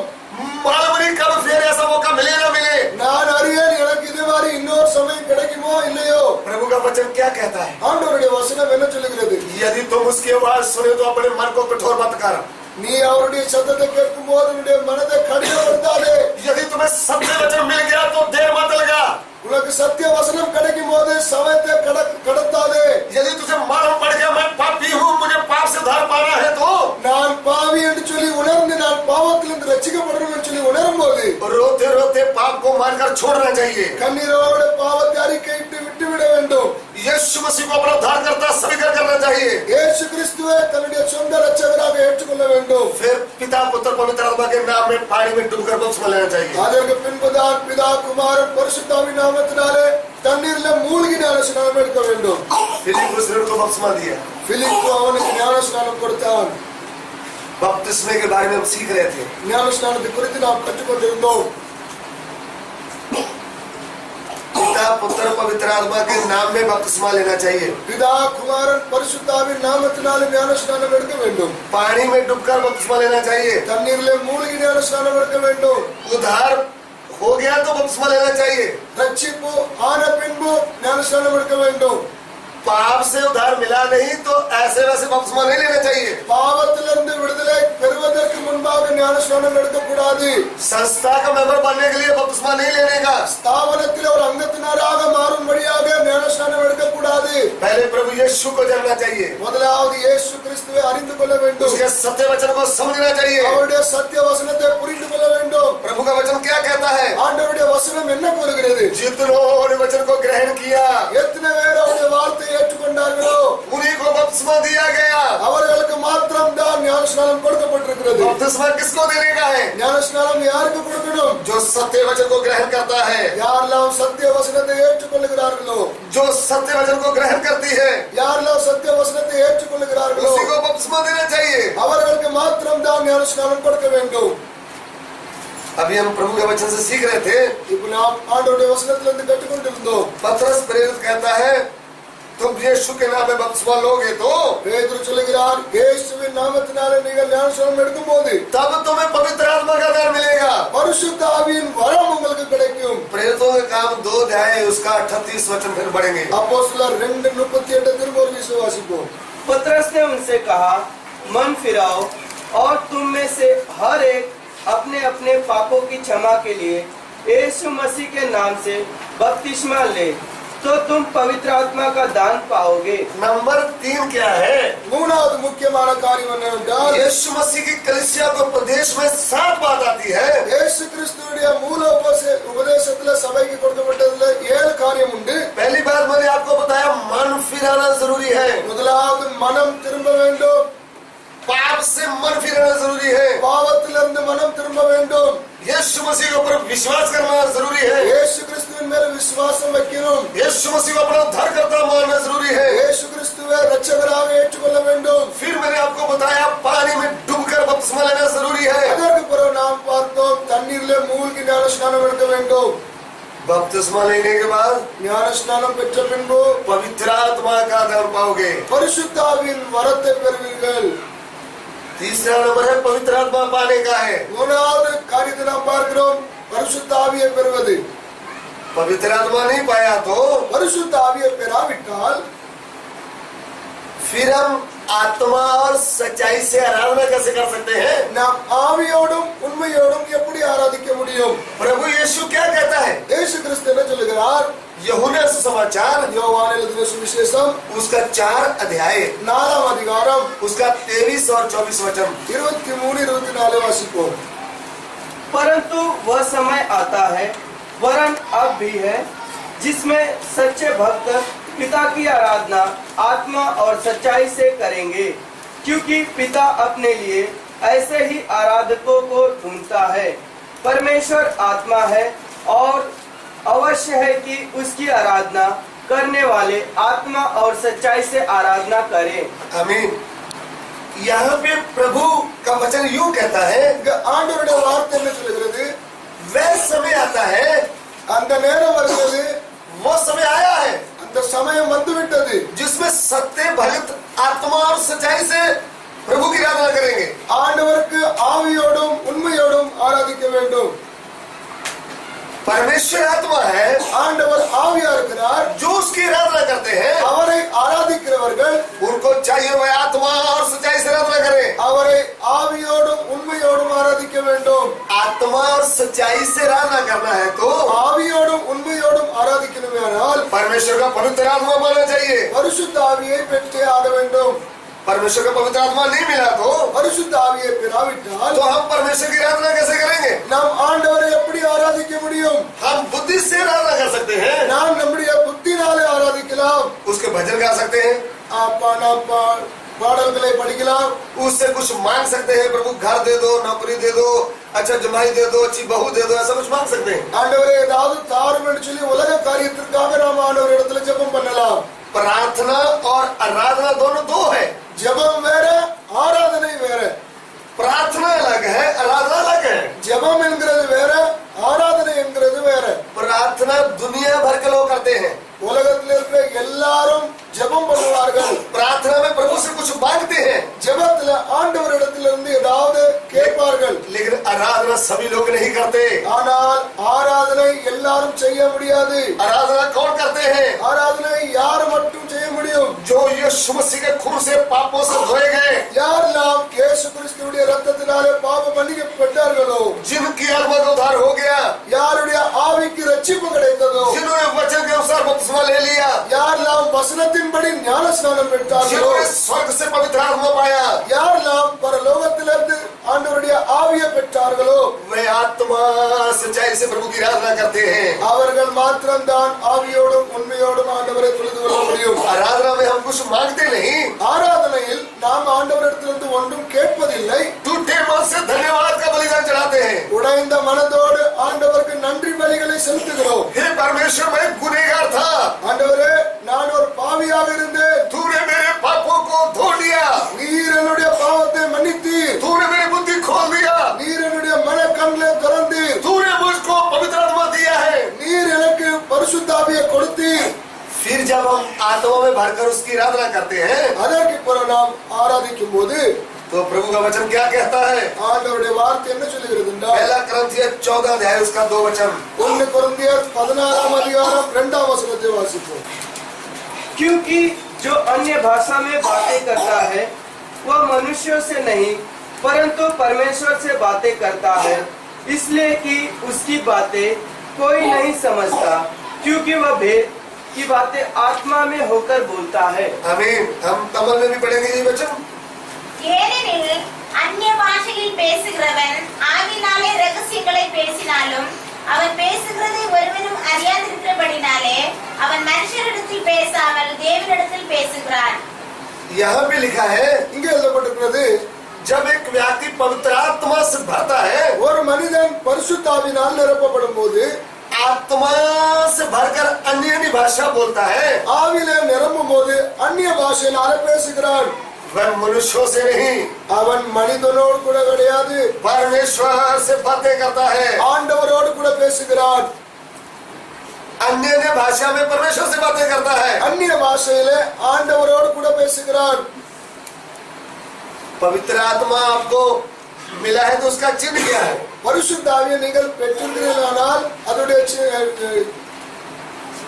मालूम नहीं कब फिर ऐसा मौका मिले ना मिले. நான் அறியேன், எனக்கு இது மாதிரி இன்னொரு சமயம் கிடைக்குமோ இல்லையோ. प्रभु का वचन क्या कहता है? ஆண்டவருடைய வசனம் என்ன சொல்லுகிறது? यदि तुम उसकी आवाज सुने तो अपने मन को कठोर मत कर. நீ அவருடைய சத்தத்தை கேட்கும் போது உன்னுடைய மனதை கடினப்படுத்தாதே. यदि तुम्हें सत्य वचन मिल गया तो देर मत लगा. உனக்கு சத்திய வசனம் கிடைக்கும் போது சமயத்தை கடத்தாதே. यदि तुझे मालूम पड़ गया मैं पापी हूँ, मुझे पाप से उद्धार पाना है, तो நான் பாவி என்று சொல்லி உணர்ந்து நான் பாவத்திலிருந்து ரட்சிக்கப்படணும் என்று சொல்லி உணரும் போது रोते रोते पाप को मारकर छोड़ना चाहिए. கண்ணீரோடு பாவத்தை அறிக்கையிட்டு விட்டுவிட வேண்டும். यीशु मसीह को अपना उद्धारकर्ता स्वीकार करना चाहिए. இயேசு கிறிஸ்துவை தன்னுடைய சொந்த ரட்சகராக ஏற்றுக்கொள்ள வேண்டும். फिर पिता पुत्र पवित्र आत्मा के नाम में पानी में डूबकर बपतिस्मा लेना चाहिए. அதற்கு பின்புதான் பிதா குமாரன் பரிசுத்தாவின் நாமத்தினாலே தண்ணீரிலே மூழ்கி ஞான ஸ்நானம் எடுக்க வேண்டும். फिलिप्पुस ने उनको बपतिस्मा दिया. பிலிப்பு அவனுக்கு ஞான ஸ்நானம் கொடுத்தான். बपतिस्मे के बारे में हम सीख रहे थे. ஞான ஸ்நானத்தை குறித்து நாம் கற்றுக்கொண்டிருந்தோம். पिता पुत्र पवित्र आत्मा के नाम में बपतिस्मा लेना चाहिए. பிதா குமாரன் பரிசுத்தாவின் நாமத்தினாலே ஞான ஸ்நானம் எடுக்க வேண்டும். पानी में डूबकर बपतिस्मा लेना चाहिए. தண்ணீரிலே மூழ்கி ஞான ஸ்நானம் எடுக்க வேண்டும். उद्धार हो गया तो बपतिस्मा लेना चाहिए. ரட்சிப்பு ஆன பின்பு ஞான ஸ்நானம் எடுக்க வேண்டும். पाप से उद्धार मिला नहीं तो ऐसे वैसे बपतिस्मा नहीं लेना चाहिए. பாவத்திலிருந்து விடுதலை பெறுவதற்கு முன்பாக ஞான ஸ்நானம் எடுக்கக்கூடாது. संस्था का मेंबर बनने के लिए बपतिस्मा नहीं लेने का. ஸ்தாபனத்தில் ஒரு அங்கத்தினராக மாறும்படியாக ஞான ஸ்நானம் எடுக்கக்கூடாது. पहले प्रभु यीशु को जानना चाहिए. முதலாவது இயேசு கிறிஸ்துவை அறிந்து கொள்ள வேண்டும். उसके सत्य वचन को समझना चाहिए. அவருடைய சத்திய வசனத்தை புரிந்து கொள்ள வேண்டும். प्रभु का वचन क्या कहता है? ஆண்டவருடைய வசனம் என்ன கூறுகிறது? जितनों ने वचन को ग्रहण किया எத்தனை பேர் அவருடைய வார்த்தையை ஏற்றுக்கொண்டார்களோ उन्हीं को बपतिस्मा दिया गया. அவர்களுக்கு மாத்திரம் தான் ஞான ஸ்நானம் கொடுக்கப்பட்டிருக்கிறது. बपतिस्मा किसको देने का है? ஞான ஸ்நானம் யாருக்கு கொடுக்கணும்? जो सत्य वचन को ग्रहण करता है, யாரெல்லாம் சத்திய வசனத்தை ஏற்றுக்கொள்கிறார்களோ, जो सत्य वचन को ग्रहण करती है, யாரெல்லாம் சத்திய வசனத்தை ஏற்றுக்கொள்கிறார்களோ उसी को बपतिस्मा देना चाहिए. அவர்களுக்கு மாத்திரம் தான் ஞான ஸ்நானம் கொடுக்க வேண்டும். अभी हम प्रभु के वचन से सीख रहे थे. இப்போ நாம் ஆண்டவருடைய வசனத்திலிருந்து கற்றுக்கொண்டிருந்தோம். पतरस प्रेरित कहता है तुम यीशु के नाम में बपतिस्मा लोगे तो பேதுரு சொல்கிறார், இயேசுவின் நாமத்தினாலே நீங்கள் ஞான ஸ்நானம் எடுக்கும்போது तब तुम्हें पवित्र आत्मा का दान मिलेगा. பரிசுத்த ஆவியின் வரம் உங்களுக்கு கிடைக்கும். प्रेरितों के काम 2 अध्याय उसका 38 वचन फिर पढ़ेंगे. அப்போஸ்தலர் 2:38 திரும்ப ஒரு விஷயம் வாசிப்போம். पतरस ने उनसे कहा, मन फिराओ और तुम में से हर एक अपने अपने पापों की क्षमा के लिए यीशु मसीह के नाम से बपतिस्मा ले, तो तुम पवित्र आत्मा का दान पाओगे. नंबर 3 क्या है? மூணாவது முக்கியமான காரியம் என்னவென்றால் यीशु मसीह की कलीसिया को प्रदेश में 7 बात आती है. இயேசு கிறிஸ்துவுடைய மூல உபதேசத்துல சபைக்கு கொடுக்கப்பட்டதுல 7 காரியம் உண்டு. पहली बात मैंने आपको बताया, मन फिराना जरूरी है. முதலாவது மனம் திரும்ப வேண்டும். पाप से मन फिराना जरूरी है. பாவத்திலிருந்து மனம் திரும்ப வேண்டும். यीशु मसीह के ऊपर विश्वास करना जरूरी है. இயேசு கிறிஸ்துவின் மேல விசுவாசம் வைக்கணும். यीशु मसीह को अपना उद्धारकर्ता मानना जरूरी है. இயேசு கிறிஸ்துவை இரட்சகராக ஏற்றுக்கொள்ள வேண்டும். फिर मैंने आपको बताया पानी में डूबकर बपतिस्मा लेना जरूरी है. அதற்கு பிறகு நாம் பார்த்தோம், தண்ணீரிலே மூழ்கி ஞான ஸ்நானம் எடுக்க வேண்டும். बपतिस्मा लेने के बाद ஞான ஸ்நானம் பெற்ற பின்பு पवित्र आत्मा का दान पाओगे. பரிசுத்த ஆவியின் வரத்தை பெறுவீர்கள். तीसरा नंबर है पवित्र आत्मा पाने का है. மூணாவது காரியத்தை நாம் பார்க்கிறோம், பரிசுத்த ஆவியை பெறுவது. पवित्र आत्मा नहीं पाया तो பரிசுத்த ஆவியை பெறாவிட்டால் फिर हम आत्मा और सच्चाई से आराधना कैसे कर सकते हैं? நாம் ஆவியோடும் உண்மையோடும் எப்படி ஆராதிக்க முடியும்? प्रभु यीशु क्या कहता है? இயேசு கிறிஸ்து என்ன சொல்லுகிறார்? यूहन्ना सुसमाचार யோவான் எழுதின சுவிசேஷம் उसका 4 अध्याय 4ஆம் அதிகாரம் उसका 23 और 24 वचन. 23-24 வாசிப்போம். परंतु वह समय आता है, वरन अब भी है, जिसमें सच्चे भक्त पिता की आराधना आत्मा और सच्चाई से करेंगे, क्योंकि पिता अपने लिए ऐसे ही आराधकों को ढूंढता है. परमेश्वर आत्मा है और अवश्य है कि उसकी आराधना करने वाले आत्मा और सच्चाई से आराधना करें. आमीन. यहाँ पे प्रभु का वचन यूं कहता है, இங்க ஆண்டவருடைய வார்த்தை என்ன சொல்கிறது? वह समय आता है அந்த நேரம் வருகிறது, वो समय आया है அந்த சமயம் வந்துவிட்டது, जिसमें सत्य भगत आत्मा और सच्चाई से प्रभु की आराधना करेंगे। ஆண்டவருக்கு ஆவியோடும் உண்மையோடும் ஆராதிக்க வேண்டும்। परमेश्वर आत्मा है, ஆண்டவர் ஆவியா இருக்கிறார்। जो उसकी आराधना करते हैं அவரை ஆராதிக்கிறவர்கள் उनको चाहिए वह आत्मा और सच्चाई से आराधना करें। அவரை ஆவியோடும் உண்மையோடும் ஆராதிக்க வேண்டும்। आत्मा और सच्चाई से आराधना करना है तो ஆவியோடும் உண்மையோடும் ஆராதிக்கணுமானால் परमेश्वर का पवित्र आत्मा मानना चाहिए। பரிசுத்த ஆவியை பெற்றே ஆக வேண்டும்। परमेश्वर का पवित्र आत्मा नहीं मिला तो பரிசுத்த ஆவியை பெறாவிட்டால் हम परमेश्वर की आराधना कैसे करेंगे? நாம் ஆண்டவரை எப்படி ஆராதிக்க முடியும்? हम बुद्धि से आराधना कर सकते हैं, நாம் நம்முடைய புத்தினாலே ஆராதிக்கலாம்। उसके भजन गा सकते हैं, நாம் பாடல்களை படிக்கலாம், उससे कुछ मांग सकते हैं, प्रभु घर दे दो, नौकरी दे दो, अच्छा जमाई दे दो, अच्छी बहू दे दो, ऐसा कुछ मांग सकते हैं। ஆண்டவரே ஏதாவது தாரும் என்று சொல்லி உலக காரியத்திற்காக நாம் ஆண்டவர் இடத்துல ஜெபம் பண்ணலாம்। प्रार्थना और आराधना दोनों दो है। ஜெபம் வேற, ஆராதனை வேற। प्रार्थना अलग है, आराधना अलग है। ஜெபம் என்கிறது வேற, ஆராதனை என்கிறது வேற। प्रार्थना दुनिया भर के लोग करते हैं, உலகத்தில் இருக்கிற எல்லாரும் ஜெபம் பண்ணுவார்கள்। प्रार्थना में प्रभु से कुछ मांगते हैं, ஜெபத்துல ஆண்டவரிடத்திலிருந்து ஏதாவது கேட்பார்கள்। लेकिन आराधना सभी लोग नहीं करते। ஆனால் ஆராதனை எல்லாரும் செய்ய முடியாது। आराधना कौन करते हैं? ஆராதனை யார் மட்டும் செய்ய முடியும்? जो यीशु मसीह के खून से पापों से धोए गए, யாரெல்லாம் இயேசு கிறிஸ்துவுடைய இரத்தத்தினாலே பாவ மன்னிக்கப்பட்டார்களோ, जिनकी आत्मा का उद्धार हो गया, யாருடைய ஆவிக்கு ரட்சிப்பு கிடைத்ததோ, जिन्होंने वचन के अनुसार बपतिस्मा ले लिया, யாரெல்லாம் வசனத்தின்படி ஞானஸ்நானம் பெற்றார்களோ, जिन्होंने स्वर्ग से पवित्र आत्मा पाया, யாரெல்லாம் பரலோகத்திலிருந்து ஆண்டவருடைய ஆவியை பெற்றார்களோ, वे आत्मा सच्चाई से प्रभु की आराधना करते हैं। அவர்கள் மாத்திரம்தான் ஆவியோடும் உண்மையோடும் ஆண்டவரை தொழுது கொள்ள முடியும்। आराधना में हम कुछ मांगते नहीं, ஆராதனையில் நாம் ஆண்டவரிடத்திலிருந்து ஒன்றும் கேட்பதில்லை। टूटे मन से धन्यवाद का बलिदान चढ़ाते हैं। உடைந்த மனதோடு ஆண்டவருக்கு நன்றி பலிகளை செலுத்துகிறோம்। हे परमेश्वर, मैं गुनहगार था, ஆண்டவரே, நான் ஒரு பாவியாக இருந்தேன், तूने मेरे पापों को धो दिया, நீர் என்னுடைய பாவத்தை மன்னித்தீர், तूने मेरी बुद्धि खोल दिया, நீர் என்னுடைய மன கண்களை திறந்தீர், तूने मुझको पवित्र आत्मा दिया है। நீர் எனக்கு பரிசுத்த ஆவியை கொடுத்தீர்। फिर जब हम आत्मा में भरकर उसकी आराधना करते हैं அதற்கு பிறகு நாம் ஆராதிக்கும் போது तो प्रभु का वचन क्या कहता है? ஆண்டவருடைய வார்த்தை என்ன சொல்லுகிறது என்றால், पहला कुरिन्थियर 14 अध्याय उसका 2 वचन। 1 கொரிந்தியர் 16 அதிகாரம் 2 வசனத்தை வாசிப்போம்। क्योंकि जो अन्य भाषा में बातें करता है वह मनुष्यों से नहीं परंतु परमेश्वर से बातें करता है, इसलिए कि उसकी बातें कोई नहीं समझता, क्योंकि वह भेद की बातें आत्मा में होकर बोलता है। आमीन। हम तमिल में भी पढ़ेंगे ये वचन। ஏனெனில் அந்நிய பாஷையில் பேசுகிறவன் ஆவினாலே ரகசியங்களை பேசினாலும் அவன் பேசுகிறதை ஒருவனும் அறியாதிருக்கிறபடினாலே அவன் மனுஷரிடத்தில் பேசாமல் தேவனிடத்தில் பேசுகிறான்। यहाँ भी लिखा है, இங்கே எழுதப்பட்டிருக்கிறது, जब एक व्यक्ति पवित्र आत्मा से भरता है, ஒரு மனிதன் பரிசுத்த ஆவியினால் நிரப்பப்படும் போது आत्मा से भरकर अन्य भाषा बोलता है, ஆவியிலே நிரம்பும் போது அந்நிய பாஷையினாலே பேசுகிறான்। वह मनुष्यों से नहीं, அவன் மனிதனோடு கூட கிடையாது, परमेश्वर से बातें करता है। ஆண்டவரோடு கூட பேசுகிறான்। अन्य भाषा में परमेश्वर से बातें करता है। அந்நிய பாஷையிலே ஆண்டவரோடு கூட பேசுகிறான்। पवित्र आत्मा आपको मिला है तो उसका चिन्ह क्या है? பரிசுத்த ஆவியை நீங்கள் பெற்றிருந்தீர்களானால் அதோடைய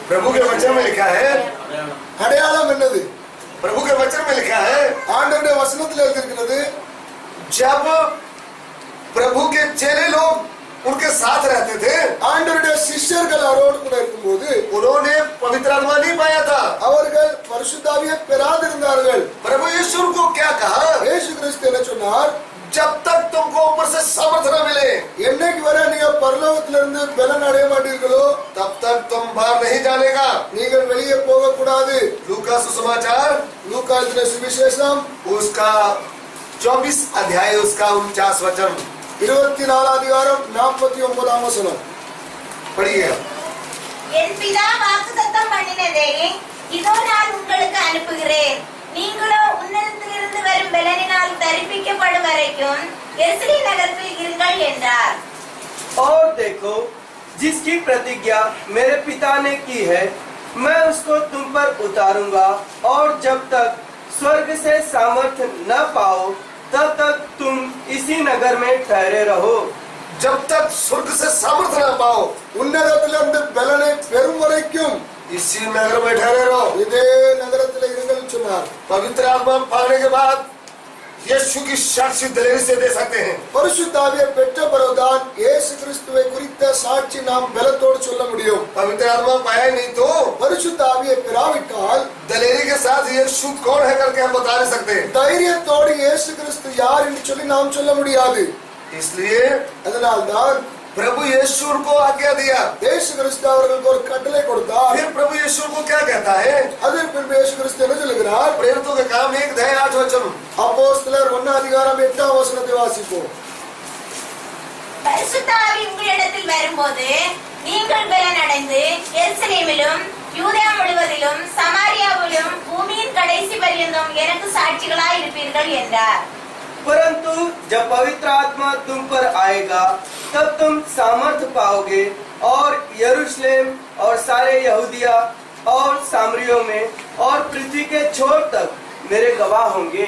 प्रभु के वचन में लिखा है, அடையாளம் என்னது? प्रभु के वचन में लिखा है, ஆண்டவருடைய வசனத்தில் எழுதியிருக்கிறது, जब प्रभु के चेले लोग उनके साथ रहते थे, ஆண்டவருடைய சிஷ்யர்கள் அவரோடு கூட இருக்கும்போது उन्होंने पवित्र आत्मा नहीं पाया था। அவர்கள் பரிசுத்த ஆவியை பெறாதிருந்தார்கள்। प्रभु यीशु को क्या कहा? இயேசு கிறிஸ்து என்ன சொன்னார்? जब तक तुमको ऊपर से सामर्थ्य न मिले, என்னைக்கு வரை நீங்க பரலோகத்திலிருந்து பலன் அடைய மாட்டீர்களோ तब तक तुम बाहर नहीं जानेगा। நீங்கள் வெளியே போக கூடாது। लूका सुसमाचार லூக்கா எழுதின சுவிசேஷம் उसका 24 अध्याय उसका 49 वचन 24 அதிகாரம் 49 வசனம் पढ़िए। என் பிதா வாக்குத்தத்தம் பண்ணினதே இதோ நான் உங்களுக்கு அனுப்புகிறேன், நீங்களோ உன்னதத்திலிருந்து வரும் பலனினால் தரிப்பிக்கப்படும் வரைக்கும் எருசலேம் நகரத்தில் இருங்கள் என்றார்। और देखो, जिसकी प्रतिज्ञा मेरे पिता ने की है, मैं उसको तुम पर उतारूंगा, और जब तक स्वर्ग से सामर्थ्य न पाओ तब तक तुम इसी नगर में ठहरे रहो। जब तक स्वर्ग से सामर्थ्य ना पाओ, உன்னதத்திலிருந்து பலனை பெறும் வரைக்கும் इसी नगर में ठहरे रहो। இதே நகரத்தில் இருங்கள் சொன்னார். पवित्र आत्मा पाने के बाद यीशु की साक्षी दिलेरी से दे सकते हैं। பரிசுத்த ஆவியை பெற்ற பிறகுதான் இயேசு கிறிஸ்துவை குறித்த சாட்சி நாம் பலத்தோடு சொல்ல முடியும். पवित्र आत्मा पाया नहीं तो பரிசுத்த ஆவியை பெறாவிட்டால் दलेरी के साथ यीशु कौन है करके हम बता नहीं सकते। தைரியத்தோடு இயேசு கிறிஸ்து யார் என்று சொல்லி நாம் சொல்ல முடியாது. इसलिए அதனால்தான் प्रभु यीशु को आज्ञा दिया। இயேசு கிறிஸ்து அவர்களுக்கு ஒரு கட்டளை கொடுத்தார். फिर प्रभु यीशु को क्या कहता है? அதற்கு பின்பு இயேசு கிறிஸ்து என்ன சொல்கிறார்? प्रेरितों का काम 1:8 அப்போஸ்தலர் 1:8 வாசிப்போம். பரிசுத்த ஆவி உங்களிடத்தில் வரும்போது நீங்கள் பலன் அடைந்து எருசலேமிலும் யூதேயா முழுவதிலும் சமாரியாவிலும் பூமியின் கடைசி பரியந்தம் எனக்கு சாட்சிகளாய் இருப்பீர்கள் என்றார். परंतु जब पवित्र आत्मा तुम पर आएगा तब तुम सामर्थ पाओगे, और यरूशलेम और सारे यहूदिया और सामरियों में और पृथ्वी के छोर तक मेरे गवाह होंगे।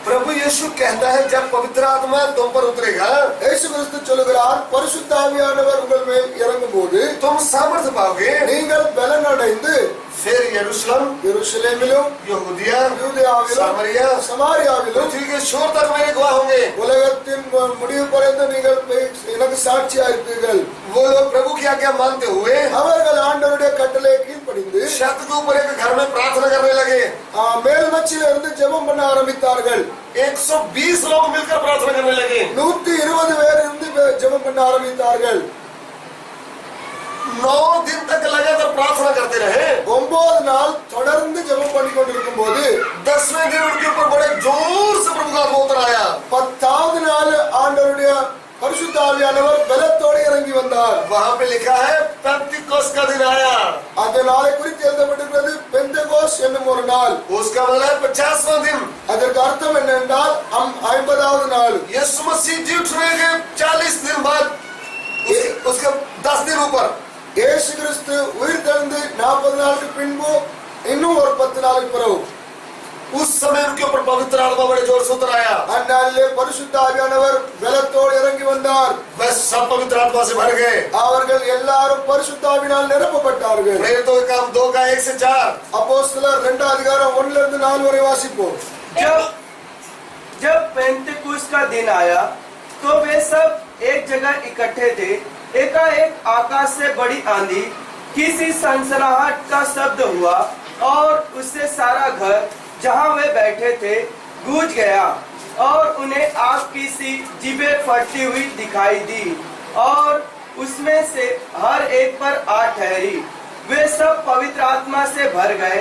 प्रभु यीशु कहता है जब पवित्र आत्मा तुम पर उतरेगा, இயேசு கிறிஸ்து சொல்கிறார், பரிசுத்த ஆவியானவர் உங்கள் மேல் இறங்கும்போது तुम सामर्थ्य पाओगे। நீங்கள் பலன் அடைந்து फिर यरूशलेम, எருசலேமிலும் यहूदिया, யூதேயாவிலும் सामरिया, சமாரியாவிலும் पृथ्वी के छोर तक मेरे गवाह होंगे। உலகத்தின் முடிவு பர்யந்தம் நீங்கள் எனக்கு சாட்சியா இருப்பீர்கள். वो लोग प्रभु की आज्ञा मानते हुए அவர்கள் ஆண்டவருடைய கட்டளையை கீழ்ப்படிந்து छत के ऊपर एक घर में प्रार्थना करने लगे। மேல் மச்சில இருந்து ஜெபம் பண்ண ஆரம்பித்தார்கள். 120 लोग मिलकर प्रार्थना करने लगे। 120 பேர் இருந்து ஜெபம் பண்ண ஆரம்பித்தார்கள். 9 दिन तक लगातार प्रार्थना करते रहे। 9 நாள் தொடர்ந்து ஜெபம் பண்ணி கொண்டிருக்கும் போது 10वें दिन उनके ऊपर बड़े जोर से प्रभु का आत्मा उतर आया। 10வது நாள் ஆண்டவருடைய பரிசுத்த ஆவியானவர் பலத்தோடு இறங்கி வந்தார். वहां पे लिखा है पेंतिकोस्त का दिन आया। அந்த நாளை குறித்து எழுதப்பட்டிருக்கிறது பெந்தெகோஸ் என்னும் ஒரு நாள். उसका मतलब है 50वां दिन। அதற்கு அர்த்தம் என்னவென்றால் 50வது நாள். यीशु मसीह जी उठने के 40 दिन बाद उसके 10 दिन ऊपर இயேசு கிறிஸ்து உயிர் தெழுந்து 40 நாளுக்கு பின்பு இன்னும் ஒரு 10 நாளுக்கு பிறகு उस समय उनके ऊपर पवित्र आत्मा बड़े जोर से उतर आया। அந்நாளிலே பரிசுத்த ஆவியானவர் பலத்தோடு இறங்கி வந்தார். वह सब पवित्र आत्मा से भर गए। அவர்கள் எல்லாரும் பரிசுத்த ஆவியினால் நிரப்பப்பட்டார்கள். प्रेरितों का काम 2 का 1 से 4। அப்போஸ்தலர் 2:1-4 வரை வாசிப்போம். जब पेंतेकुस्त का दिन आया तो वे सब एक जगह इकट्ठे थे। एकाएक आकाश से बड़ी आंधी, किसी सनसनाहट का शब्द हुआ, और उससे सारा घर जहां वे बैठे थे गूंज गया, और उन्हें आग की सी जीभें फटती हुई दिखाई दी, और उसमें से हर एक पर आ ठहरी। वे सब पवित्र आत्मा से भर गए,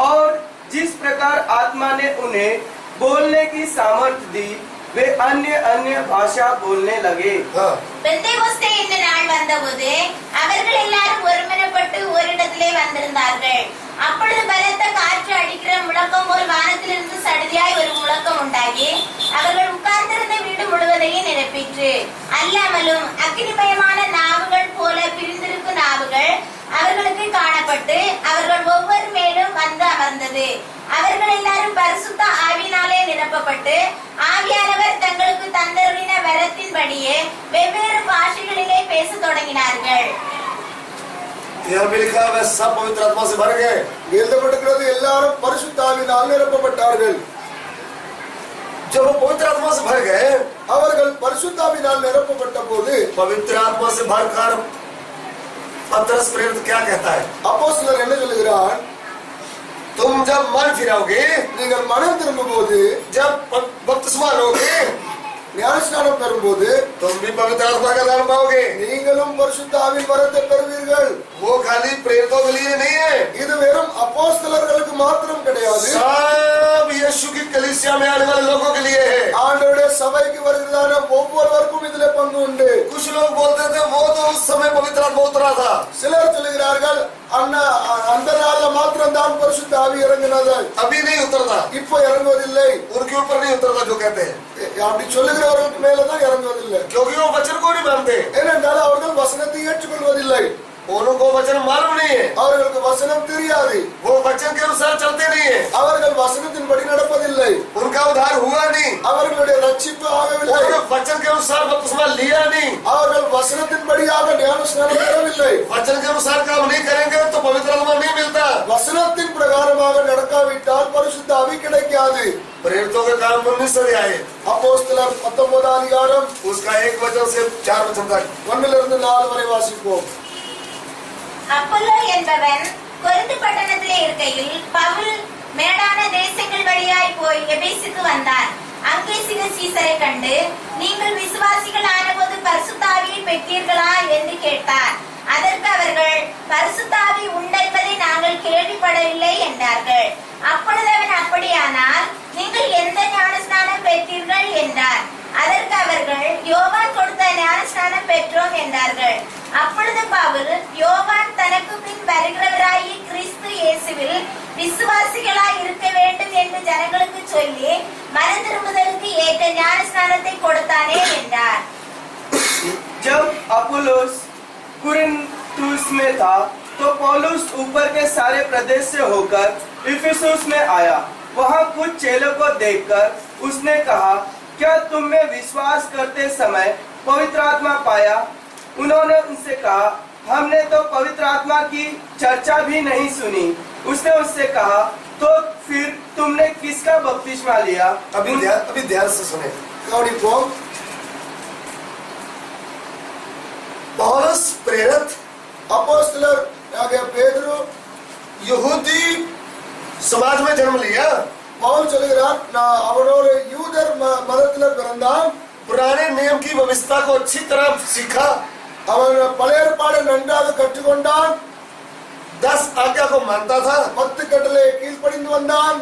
और जिस प्रकार आत्मा ने उन्हें बोलने की सामर्थ्य दी, वे अन्य अन्य भाषा बोलने लगे। பெந்தெகோஸ்தே என்ற நாள் வந்தபோது அவர்கள் எல்லாரும் ஒருமனப்பட்டு ஓரிடத்திலே வந்திருந்தார்கள். அப்பொழுது பலத்த காற்று அடிக்கிற முழக்கம் போல் வானத்திலிருந்து சடுதியாய் ஒரு முழக்கம் உண்டாகி அவர்கள் உட்கார்ந்திருந்த வீடு முழுவதையும் நிரப்பிற்று. அல்லாமலும் அக்கினிமயமான நாவுகள் போல பிரிந்திருக்கும் நாவுகள் அவர்களுக்கு காணப்பட்டு அவர்கள் ஒவ்வொரு மேலும் வந்து அமர்ந்தது. அவர்கள் எல்லாரும் பரிசுத்த ஆவியினாலே நிரப்பப்பட்டு ஆவியானவர் தங்களுக்கு தந்தருளின வரத்தின்படியே வெவ்வேறு பாஷைகளிலே பேசத் தொடங்கினார்கள். यह भी लिखा है सब पवित्र आत्मा से भर गए। எழுதப்பட்டிருக்கிறது எல்லாரும் பரிசுத்த ஆவியினால் நிரப்பப்பட்டார்கள். जब वो पवित्र आत्मा से भर गए, அவர்கள் பரிசுத்த ஆவியினால் நிரப்பப்பட்ட போது पवित्र आत्मा से भरकर पतरस प्रेरित क्या कहता है? அப்போஸ்தலர் என்ன சொல்கிறார்? तुम जब मन फिराओगे, நீங்கள் மனம் திரும்பும் போது, जब बपतिस्मा लोगे, ஞானஸ்நானம் பெறும்போது तुम भी पवित्र आत्मा का दान पाओगे। நீங்களும் பரிசுத்த ஆவியின் வரத்தை பெறுவீர்கள். वो खाली प्रेरितों के लिए नहीं है, இது வெறும் அப்போஸ்தலர்களுக்கு மாத்திரம் கிடையாது, सब यीशु की कलीसिया में आने वाले लोगों के लिए है। ஆண்டவருடைய சபைக்கு வருகிறதான ஒவ்வொருவருக்கும் இதிலே பங்கு உண்டு. कुछ लोग बोलते थे वो तो उस समय पवित्र आत्मा उतरा था। சிலர் சொல்கிறார்கள் அந்த நாள்ல மாத்திரம் தான் பரிசுத்த ஆவி இறங்கினது. अभी नहीं उतरता, இப்போ இறங்குவதில்லை. उनके ऊपर नहीं उतरता जो कहते हैं, அப்படி சொல்லுகிறவர்களுக்கு மேலதான் இறங்குவதில்லை. क्योंकि वो वचन को नहीं मानते, ஏனென்றால் அவர்கள் வசனத்தை ஏற்றுக்கொள்வதில்லை. उनको वचन मालूम नहीं है, அவர்களுக்கு வசனம் தெரியாது. वो वचन के अनुसार चलते नहीं है, அவர்கள் வசனத்தின்படி நடப்பதில்லை. उनका उद्धार हुआ नहीं, அவர்களுடைய ரட்சிப்பு ஆகவில்லை. उन्होंने वचन के अनुसार बपतिस्मा लिया नहीं, அவர்கள் வசனத்தின்படியாக ஞானஸ்நானம் பெறவில்லை. वचन के अनुसार काम नहीं करेंगे तो पवित्र आत्मा नहीं मिलता। வசனத்தின் பிரகாரமாக நடக்காவிட்டால் பரிசுத்த ஆவி கிடைக்காது. प्रेरितों के काम 19 अध्याय, அப்போஸ்தலர் 19 அதிகாரம் उसका 1 वचन से 4 वचन तक। 1 4 வரை வாசிப்போம். அப்பல்லோ என்பவன் கொரிந்து பட்டணத்திலே இருக்கையில் பவுல் மேடான தேசங்கள் வழியாய் போய் எபேசுக்கு வந்தான். அங்கே சில சீசரை கண்டு, நீங்கள் விசுவாசிகள் ஆனபோது பரிசுத்த ஆவியை பெற்றீர்களா என்று கேட்டார். அதற்கு அவர்கள், பரிசுத்த ஆவி உண்டென்பதை நாங்கள் கேள்விப்படவில்லை என்றார்கள். அப்பொழுது அவன், அப்படியானால் நீங்கள் எந்த ஞானஸ்நானம் பெற்றீர்கள் என்றார். அதற்கு அவர்கள், யோவான் கொடுத்த ஞானஸ்நானம் பெற்றோம் என்றார்கள். அப்பொழுது பவுல், யோவான் தனக்கு பின் வருகிறவராகி கிறிஸ்து இயேசுவில் விசுவாசிகளாய் இருக்க வேண்டும் என்று ஜனங்களுக்கு சொல்லி மனம் திரும்புதலுக்கு ஏற்ற ஞானஸ்நானத்தை கொடுத்தானே என்றார். जब अपुल्लोस कुरिन्थुस में था तो पौलुस ऊपर के सारे प्रदेश से होकर इफिसुस में आया। वहां कुछ चेलों को देखकर उसने कहा, क्या तुम में विश्वास करते समय पवित्र आत्मा पाया? उन्होंने उनसे कहा, हमने तो पवित्र आत्मा की चर्चा भी नहीं सुनी। उसने उससे कहा, तो फिर तुमने किसका बपतिस्मा लिया? अभी ध्यान से सुने। கவனிப்போம். पौलुस प्रेरित அப்போஸ்தலர் ஆகிய பேதுரு यहूदी समाज में जन्म लिया, பவுல் சொல்கிறார், நான் அவனோட யூதர் மதத்துல பிறந்தான். पुराने नियम की व्यवस्था को अच्छी तरह सीखा, அவன் பழைய ஏற்பாடை நன்றாக கற்றுக்கொண்டான். 10 आज्ञा को मानता था, 10 கட்டளை கீழ்ப்படிந்து வந்தான்.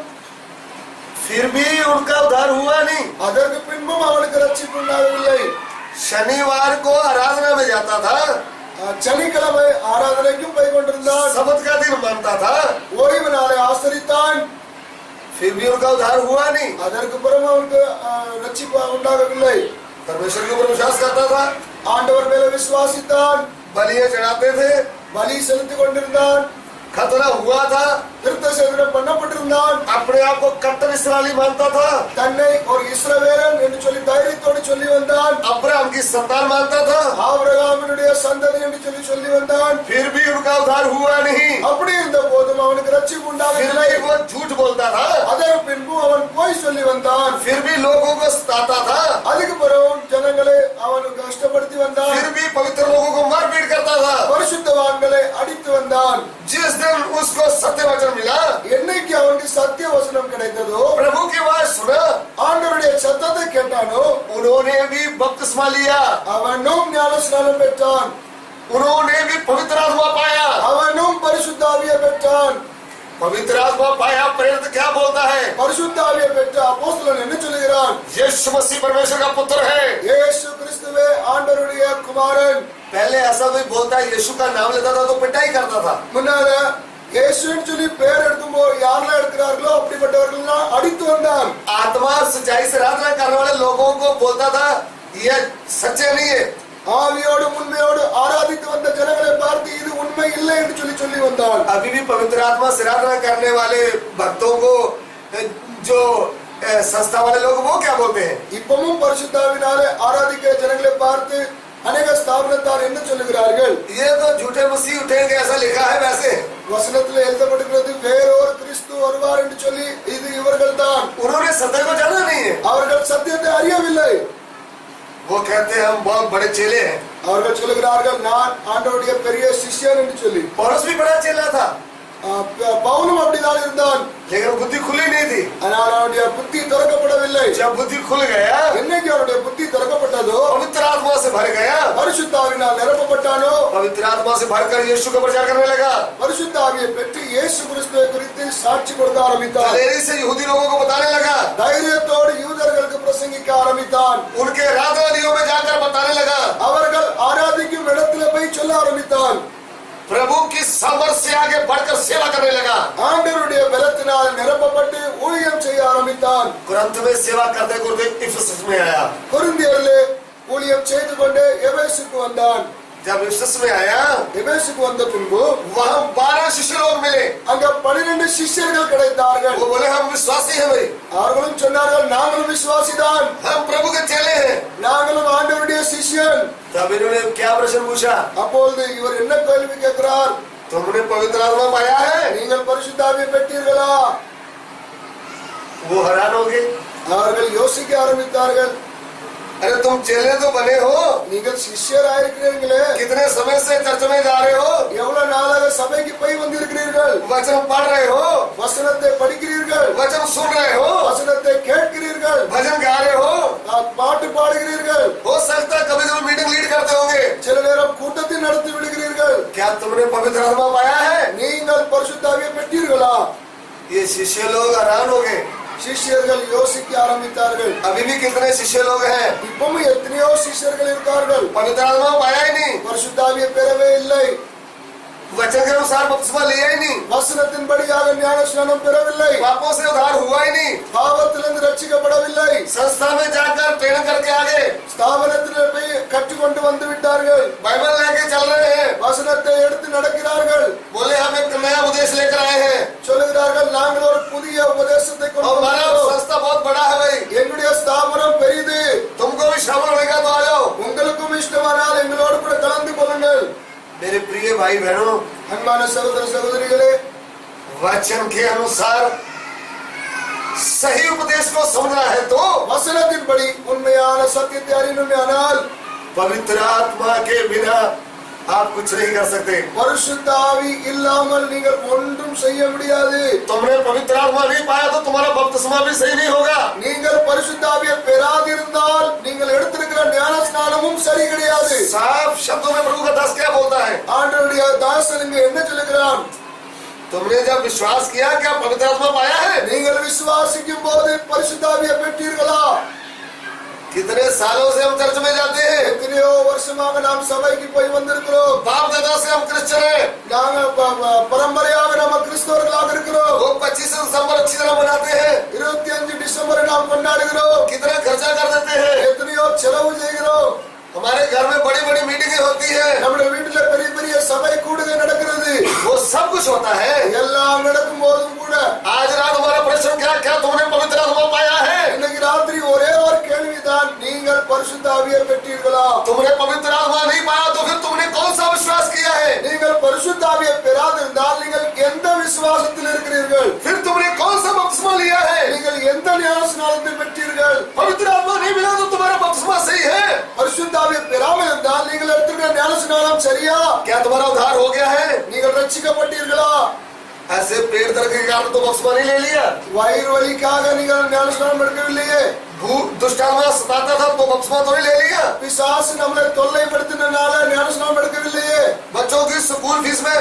फिर भी उनका उद्धार हुआ नहीं। அதற்கு பின்பும் அவனுக்கு ரட்சிப்பு உண்டாகவில்லை. शनिवार को आराधना में जाता था, சனிக்கிழமை ஆராதனைக்கும் போய் கொண்டிருந்தான். सबत का दिन मानता था, ஓய்வு நாளை ஆசரித்தான். फिर भी उनका उद्धार हुआ नहीं। அதற்கு பிறகு அவனுக்கு ரட்சிப்பு உண்டாகவில்லை. परमेश्वर के ऊपर विश्वास करता था, ஆண்டவர் மேல விசுவாசித்தான். बलियां चढ़ाते थे, பலி செலுத்திக் கொண்டிருந்தான். खतना हुआ था, திருத்த சேதனம் பண்ணப்பட்டிருந்தான். अपने आप को कट्टर इस्राएली मानता था, தன்னை ஒரு இஸ்ரவேலன் என்று சொல்லி தைரியத்தோடு சொல்லி வந்தான். अब्राहम की संतान मानता था, ஆபிரகாமினுடைய சந்ததி என்று சொல்லி வந்தான். फिर भी उनका उद्धार हुआ नहीं। அப்படி இருந்த போதும் அவனுக்கு ரட்சிப்பு फिर உண்டாகவில்லை. भी वो झूठ बोलता था, அதற்கு பின்பு அவன் போய் சொல்லி வந்தான். फिर भी लोगों को सताता था, அதுக்கு பிறகு ஜனங்களை அவனுக்கு கஷ்டப்படுத்தி வந்தான். फिर भी पवित्र लोगों को मारपीट करता था। பரிசுத்தவான்களை அடித்து வந்தான். जिस दिन उसको सत्य वचन मिला, என்னைக்கு அவனுக்கு சத்திய வசனம் கிடைத்ததோ, प्रभु की आवाज सुना, ஆண்டவருடைய சத்தத்தை கேட்டானோ, उन्होंने भी बपतिस्मा लिया, அவனும் ஞானஸ்நானம் பெற்றான். उन्होंने भी पवित्र आत्मा पाया। அவனும் பரிசுத்த ஆவியை பெற்றான். पवित्र आत्मा पाया, प्रेरित क्या बोलता है? பரிசுத்த ஆவியை பெற்ற அப்போஸ்தலன் என்ன சொல்கிறான்? यीशु मसीह परमेश्वर का पुत्र है। இயேசு கிறிஸ்துவே ஆண்டவருடைய குமாரன். पहले ऐसा कोई बोलता है, यीशु का नाम लेता था तो पिटाई करता था। முன்னால இயேசுன்னு சொல்லி பேர் எடுக்கும்போது யாரெல்லாம் எடுக்கிறார்களோ அப்படிப்பட்டவர்கள்லாம் அடித்து வந்தான். आत्मा और सच्चाई से आराधना करने वाले लोगों को बोलता था, ये सच्चे नहीं है। ஆவியோடு உண்மையோடு ஆராதித்து வந்த ஜனங்களை பார்த்து இது உண்மை இல்லை என்று சொல்லி வந்தான். अभी भी पवित्र आत्मा से आराधना करने वाले भक्तों को जो संस्था वाले लोग वो क्या बोलते हैं? இப்பவும் பரிசுத்தாவினாலே ஆராதிக்கிற ஜனங்களை பார்த்து अनेक ஸ்தாபனத்தார் என்ன சொல்லுகிறார்கள்? ये तो झूठे मसीह उठेंगे ऐसा लिखा है। वैसे வசனத்தில் எழுதப்பட்டிருக்கிறது, வேறொரு கிறிஸ்து வருவார் என்று சொல்லி இது இவர்கள்தான். उन्होंने सत्य को जाना नहीं है। அவர்கள் சத்தியத்தை அறியவில்லை. वो कहते हैं हम बहुत बड़े चेले हैं। அவர்கள் சொல்லுகிறார்கள், நான் ஆண்டவருடைய பெரிய சிஷ்யன் என்று சொல்லி. पौलुस भी बड़ा चेला था, பவுலும் அப்படிதான் இருந்தான். लेकिन बुद्धि खुली नहीं थी। ஆனால் அவருடைய புத்தி திறக்கப்படவில்லை. जब बुद्धि खुल गया, என்னைக்கு அவருடைய புத்தி திறக்கப்பட்டதோ, पवित्र आत्मा से भर गया, பரிசுத்தாவினால் நிரப்பப்பட்டானோ, पवित्र आत्मा से भरकर यीशु का प्रचार करने लगा। பரிசுத்த ஆவியை பெற்று இயேசு கிறிஸ்துவை குறித்து சாட்சி கொடுக்க ஆரம்பித்தான். दलेरी से यहूदी लोगों को बताने लगा, தைரியத்தோடு யூதர்களுக்கு பிரசங்கிக்க ஆரம்பித்தான். उनके आराधनालयों में जाकर बताने लगा। அவர்கள் ஆராதிக்கும் இடத்துல போய் சொல்ல ஆரம்பித்தான். प्रभु की सामर्थ से आगे बढ़कर सेवा करने लगा। ஆண்டவருடைய பலத்தினால் நிரப்பப்பட்டு ஊழியம் செய்ய ஆரம்பித்தான். कुरिन्थ में सेवा करते करते इफिसस में आया। கொரிந்தியரிலே ஊழியம் செய்து கொண்டு எபேசுக்கு வந்தான். जब इफिसस में आया, எபேசுக்கு வந்த பின்பு वहाँ 12 शिष्य लोग मिले। அங்க 12 சிஷ்யர்கள் கிடைத்தார்கள். वो बोले हम विश्वासी हैं भाई, அவர்களும் சொன்னார்கள் நாங்களும் விசுவாசிதான், हम प्रभु के चेले हैं। நாங்களும் ஆண்டவருடைய சிஷ்யன். तब इन्होंने क्या प्रश्न पूछा? அப்பொழுது இவர் என்ன கேள்வி கேட்கிறார்? तुमने पवित्र आत्मा पाया है? நீங்கள் பரிசுத்த ஆவியை பெற்றீர்களா? वो हैरान हो गए। அவர்கள் யோசிக்க ஆரம்பித்தார்கள். अरे तुम चेले तो बने हो, நீங்கள் சிஷ்யராயிருக்கிறீர்களே, कितने समय से चर्च में जा रहे हो, எவ்வளவு நாளாக சபைக்கு போய் வந்திருக்கிறீர்கள், वचन पढ़ रहे हो, வசனத்தை படிக்கிறீர்கள், वचन सुन रहे हो, வசனத்தை கேட்கிறீர்கள், भजन गा रहे हो। பாட்டு பாடுகிறீர்கள், हो सकता है कभी कभी मीटिंग लीड करते होंगे। சில நேரம் கூட்டத்தை நடத்தி விடுகிறீர்கள். क्या तुमने पवित्र आत्मा पाया है? நீங்கள் பரிசுத்த ஆவியை பெற்றீர்களா? ये शिष्य लोग हैरान हो गए। சிஷ்யர்கள் யோசிக்க ஆரம்பித்தார்கள். अभी भी कितने शिष्य लोग हैं, இப்பவும் எத்தனையோ சிஷ்யர்கள் இருக்கார்கள், पवित्र आत्मा पाया ही नहीं, பரிசுத்த ஆவியை பெறவே இல்லை, वचन के अनुसार बपतिस्मा लिया ही नहीं, வசனத்தின்படியாக ஞானஸ்நானம் பெறவில்லை, पापों से उद्धार हुआ ही नहीं, பாவத்திலிருந்து ரட்சிக்கப்படவில்லை, संस्था में जाकर ट्रेनिंग करके आगे ஸ்தாபனத்திலே போய் கற்றுக்கொண்டு வந்து விட்டார்கள், बाइबल लेके चल रहे हैं, வசனத்தை எடுத்து நடக்கிறார்கள், बोले हम एक नया उपदेश लेकर आए हैं சொல்லுகிறார்கள் நாங்கள் ஒரு புதிய உபதேசத்தை கொண்டு और हमारा வந்தோம். संस्था बहुत बड़ा है भाई, எங்களுடைய ஸ்தாபனம் பெரிது, तुमको भी शामिल होने का तो आ जाओ। உங்களுக்கும் இஷ்டமானால் எங்களோடு கூட கலந்து கொள்ளுங்கள். मेरे प्रिय भाई बहनों, அன்பான சகோதர சகோதரிகளே, वचन के अनुसार सही उपदेश को समझना है तो வசனத்தின்படி உண்மையான சத்தியத்தை அறியணுமானால் पवित्र आत्मा के बिना आप कुछ नहीं कर सकते। பரிசுத்த ஆவி இல்லாமல் நீங்கள் ஒன்றும் செய்ய முடியாது. तुमने पवित्र आत्मा नहीं पाया तो तुम्हारा बपतिस्मा भी सही नहीं होगा। நீங்கள் பரிசுத்த ஆவியை பெறாதிருந்தால் நீங்கள் எடுத்திருக்கிற ஞானஸ்நானமும் சரி கிடையாது. साफ शब्दों में प्रभु का दास क्या बोलता है? ஆண்டவருடைய தாசன் இங்கு என்ன சொல்லுகிறான்? तुमने जब विश्वास किया, क्या पवित्र आत्मा पाया है? நீங்கள் விசுவாசிக்கும் போது பரிசுத்த ஆவியை பெற்றீர்களா? कितने सालों से हम चर्च में जाते हैं, எத்தனையோ வருஷமாக நாம் சபைக்கு போய் வந்திருக்கிறோம். बाप दादा से हम क्रिश्चियन हैं। நாங்கள் பரம்பரையாக நம்ம கிறிஸ்தவர்களாக இருக்கிறோம். वो 25 दिसंबर अच्छी तरह मनाते हैं, 25 டிசம்பரை நாம் கொண்டாடுகிறோம். कितना खर्चा कर देते हैं। எத்தனையோ செலவு செய்கிறோம். हमारे घर में बड़ी बड़ी मीटिंगें होती है, நம்முடைய வீட்டுல பெரிய பெரிய சபை கூடுகை நடக்கிறது. वो सब कुछ होता है। எல்லாம் நடக்கும் போதும் கூட आज रात हमारा प्रश्न क्या तुमने पवित्र आत्मा पाया है? இன்னைக்கு ராத்திரி ஒரே ஒரு கேள்விதான், நீங்கள் பரிசுத்த ஆவியை பெற்றீர்களா? तुमने पवित्र आत्मा नहीं पाया तो फिर तुमने कौन सा विश्वास किया है? நீங்கள் பரிசுத்த ஆவியை பெறாதிருந்தால் நீங்கள் எந்த விசுவாசத்தில் இருக்கிறீர்கள்? फिर तुमने कौन सा बपतिस्मा लिया है? நீங்கள் எந்த ஞானஸ்நானத்தை பெற்றீர்கள்? पवित्र आत्मा नहीं मिला तो तुम्हारा बपतिस्मा सही है? பரிசுத்த ஆவியை பெறாமல் இருந்தால் நீங்கள் எடுத்திருக்கிற ஞானஸ்நானம் சரியா? क्या तुम्हारा उद्धार हो गया है? நீங்கள் ரட்சிக்கப்பட்டீர்களா? ऐसे पेट दर्द के कारण तो बपतिस्मा नहीं ले लिया, வயிறு வலிக்காக நீங்கள் ஞானஸ்நானம் எடுக்கவில்லையே, दुष्ट आत्मा सताता था तो बपतिस्मा तो नहीं ले लिया, பிசாசு நம்மளை தொல்லைப்படுத்தினால ஞானஸ்நானம் எடுக்கவில்லையே, बच्चों की स्कूल फीस में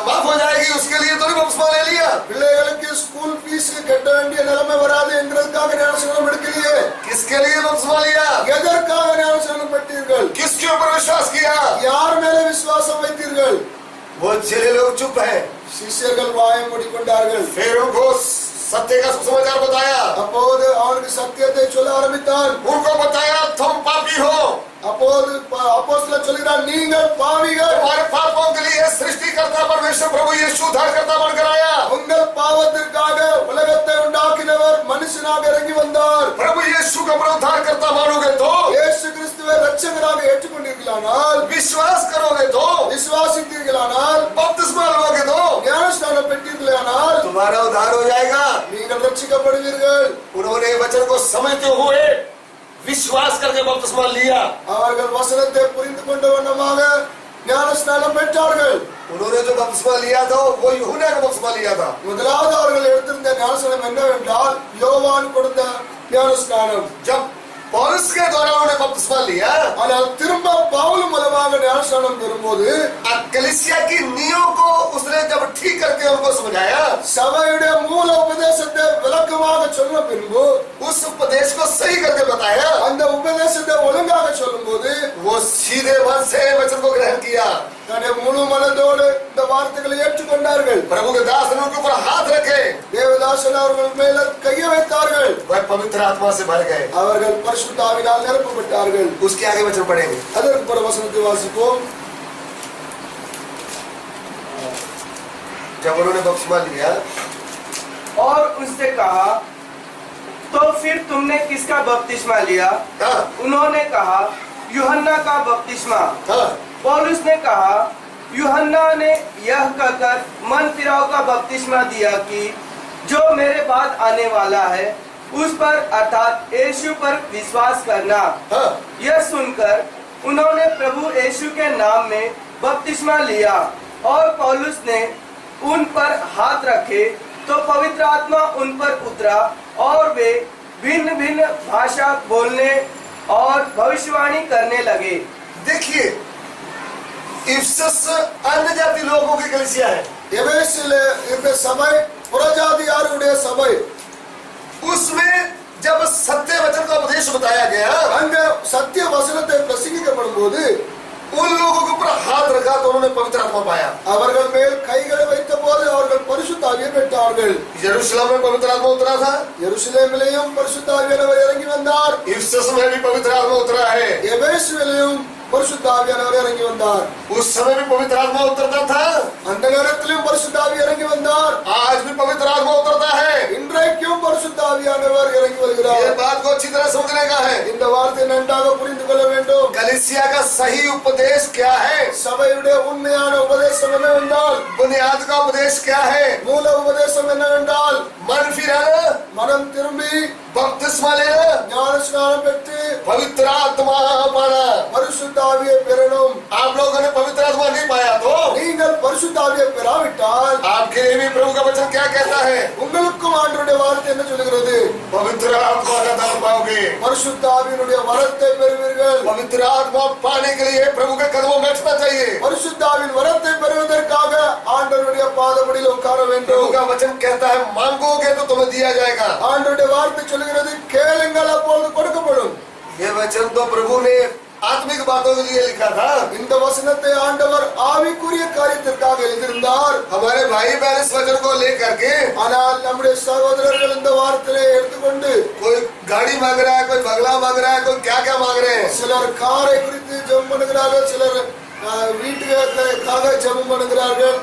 माफ हो जाएगी उसके लिए तो नहीं बपतिस्मा ले लिया, பிள்ளைகளுக்கு ஸ்கூல் ஃபீஸ் கட்ட வேண்டிய நிலைமை வராது என்கிறதுக்காக ஞானஸ்நானம் எடுக்கலையே, किसके लिए बपतिस्मा लिया? எதற்காக ஞானஸ்நானம் பெற்றீர்கள்? किसके ऊपर विश्वास किया? யார் மேல விசுவாசம் வைத்தீர்கள்? वो चेले लोग चुप है, சிஷ்யர்கள் வாயை மூடிக்கொண்டார்கள். फिर उनको सत्य का सुसमाचार बताया, அப்போது அவனுக்கு சத்தியத்தை சொல்ல ஆரம்பித்தான். उनको बताया तुम पापी हो, அப்போது அப்போஸ்தலர் சொல்கிறார், நீங்கள் பாவிகள், तुम्हारे पापों के लिए सृष्टिकर्ता परमेश्वर प्रभु यीशु उद्धारकर्ता बनकर आया, உங்கள் பாவத்திற்காக உலகத்தை உண்டாக்கினவர் மனுஷனாக இறங்கி வந்தார். प्रभु यीशु का उद्धारकर्ता मानोगे तो, இயேசு கிறிஸ்துவை இரட்சகராக ஏற்றுக்கொண்டீர்களானால், विश्वास करोगे तो, விசுவாசித்தீர்களானால், बपतिस्मा लोगे तो ஞானஸ்நானம் பெற்றீர்களானால் तुम्हारा उद्धार हो जाएगा। நீங்கள் ரட்சிக்கப்படுவீர்கள். उन्होंने वचन को समझते हुए विश्वास करके बपतिस्मा लिया, அவர்கள் வசனத்தை புரிந்து கொண்ட வண்ணமாக ஞானஸ்நானம் பெற்றார்கள். उन्होंने जो बपतिस्मा लिया था वो यूहन्ना का बपतिस्मा लिया था। முதலாவது அவர்கள் எடுத்திருந்த ஞானஸ்நானம் என்னவென்றால் யோவான் கொடுத்த ஞானஸ்நானம். जब पौलुस के द्वारा उन्होंने बपतिस्मा लिया, ஆனால் திரும்ப பவுல் மூலமாக ஞானஸ்நானம் பெறும்போது कलीसिया की नींव को उसने जब ठीक करके उनको समझाया, சபையுடைய மூல உபதேசத்தை விளக்கமாக சொன்ன பின்பு उस उपदेश को सही करके बताया, அந்த உபதேசத்தை ஒழுங்காக சொல்லும்போது वो सीधे मन से वचन को ग्रहण किया। தன்னுடைய முழு மனதோடு இந்த வார்த்தைகளை ஏற்றுக்கொண்டார்கள். प्रभु के दास ने उनके ऊपर हाथ रखे, தேவதாசன் அவர்கள் மேல கையை வைத்தார்கள். वह पवित्र आत्मा से भर गए। அவர்கள் பரிசுத்த ஆவியால் நிரப்பப்பட்டார்கள். उसके आगे वचन पढ़ेंगे। அதற்கு பிறகு வசனத்தை வாசிப்போம். जब उन्होंने बपतिस्मा लिया और उससे कहा, तो फिर तुमने किसका बपतिस्मा लिया? हाँ, उन्होंने कहा, यूहन्ना का बपतिस्मा। हाँ, पौलुस ने कहा, यूहन्ना ने यह कहकर मन फिराव का बपतिस्मा दिया कि जो मेरे बाद आने वाला है उस पर अर्थात यीशु पर विश्वास करना। हाँ, यह सुनकर उन्होंने प्रभु यीशु के नाम में बपतिस्मा लिया और पौलुस ने उन पर हाथ रखे तो पवित्र आत्मा उन पर उतरा और वे भिन्न भिन्न भाषा बोलने और भविष्यवाणी करने लगे। देखिए, इफिसस अन्य जाति लोगों की कलीसिया है। எபேசிலே இருந்த சபை புறஜாதியாருடைய சபை. उसमें जब सत्य वचन का उपदेश बताया गया, அங்க சத்திய வசனத்தை பிரசங்கிக்கப்படும் போது उन लोगों के ऊपर हाथ रखा तो उन्होंने पवित्र आत्मा पाया। அவர்கள் மேல் கைகளை வைத்த போது அவர்கள் பரிசுத்த ஆவியை பெற்றார்கள். यरूशलेम में पवित्र आत्मा उतरा था, எருசலேமிலேயும் பரிசுத்த ஆவியானவர் இறங்கி வந்தார். इफिसस में भी पवित्र आत्मा उतरा है। எபேசுவிலேயும் பரிசுத்த ஆவியானவர் இறங்கி வந்தார். उस समय भी पवित्र आत्मा उतरता था, அந்த நேரத்திலும் பரிசுத்த ஆவி இறங்கி வந்தார். आज भी पवित्र आत्मा उतरता है। இன்றைக்கும் பரிசுத்த ஆவியானவர் இறங்கி ये வருகிறார். बात को अच्छी तरह समझने का है। இந்த வார்த்தை நன்றாக புரிந்து கொள்ள வேண்டும். कलीसिया का सही उपदेश क्या है? சபையுடைய உண்மையான உபதேசம் என்னவென்றால், बुनियाद का उपदेश क्या है? மூல உபதேசம் என்னவென்றால், मन फिराना, மனம் திரும்பி बपतिस्मा लेना, ஞான ஸ்நானம் பெற்று पवित्र आत्मा पाना। பரிசுத்த ஆவியை பெறணும். आप लोगों ने पवित्र आत्मा नहीं पाया तो நீங்கள் பரிசுத்த ஆவியை பெறாவிட்டால் आपके लिए भी प्रभु का वचन क्या कहता है? உங்களுக்கும் ஆண்டவருடைய வார்த்தை என்ன சொல்கிறது? पवित्र आत्मा का दान पाओगे। பரிசுத்த ஆவியினுடைய வரத்தை பெறுவீர்கள். पवित्र आत्मा पाने के लिए प्रभु के कदमों में बैठना चाहिए। பரிசுத்த ஆவியின் வரத்தை பெறுவதற்காக ஆண்டவருடைய பாதபடியில் உட்கார प्रभु வேண்டும். का वचन कहता है मांगोगे तो तुम्हें दिया जाएगा। ஆண்டவருடைய வார்த்தை சொல்கிறது, கேளுங்கள் அப்பொழுது கொடுக்கப்படும். ये वचन तो प्रभु ने आत्मिक बातों के लिए लिखा था। இந்த வசனத்தை ஆண்டவர் ஆவிக்குரிய காரியத்திற்காக எழுதியிருந்தார். हमारे भाई बहन इस वचन को लेकर के ஆனால் நம்முடைய சகோதரர்கள் இந்த வார்த்தையை எடுத்துக்கொண்டு कोई गाड़ी मांग रहा है, कोई बंगला मांग रहा है, कोई क्या क्या मांग रहे हैं। சிலர் காரை குறித்து ஜெபம் பண்ணுகிறார்கள், சிலர் வீட்டுக்காக ஜெபம் பண்ணுகிறார்கள்.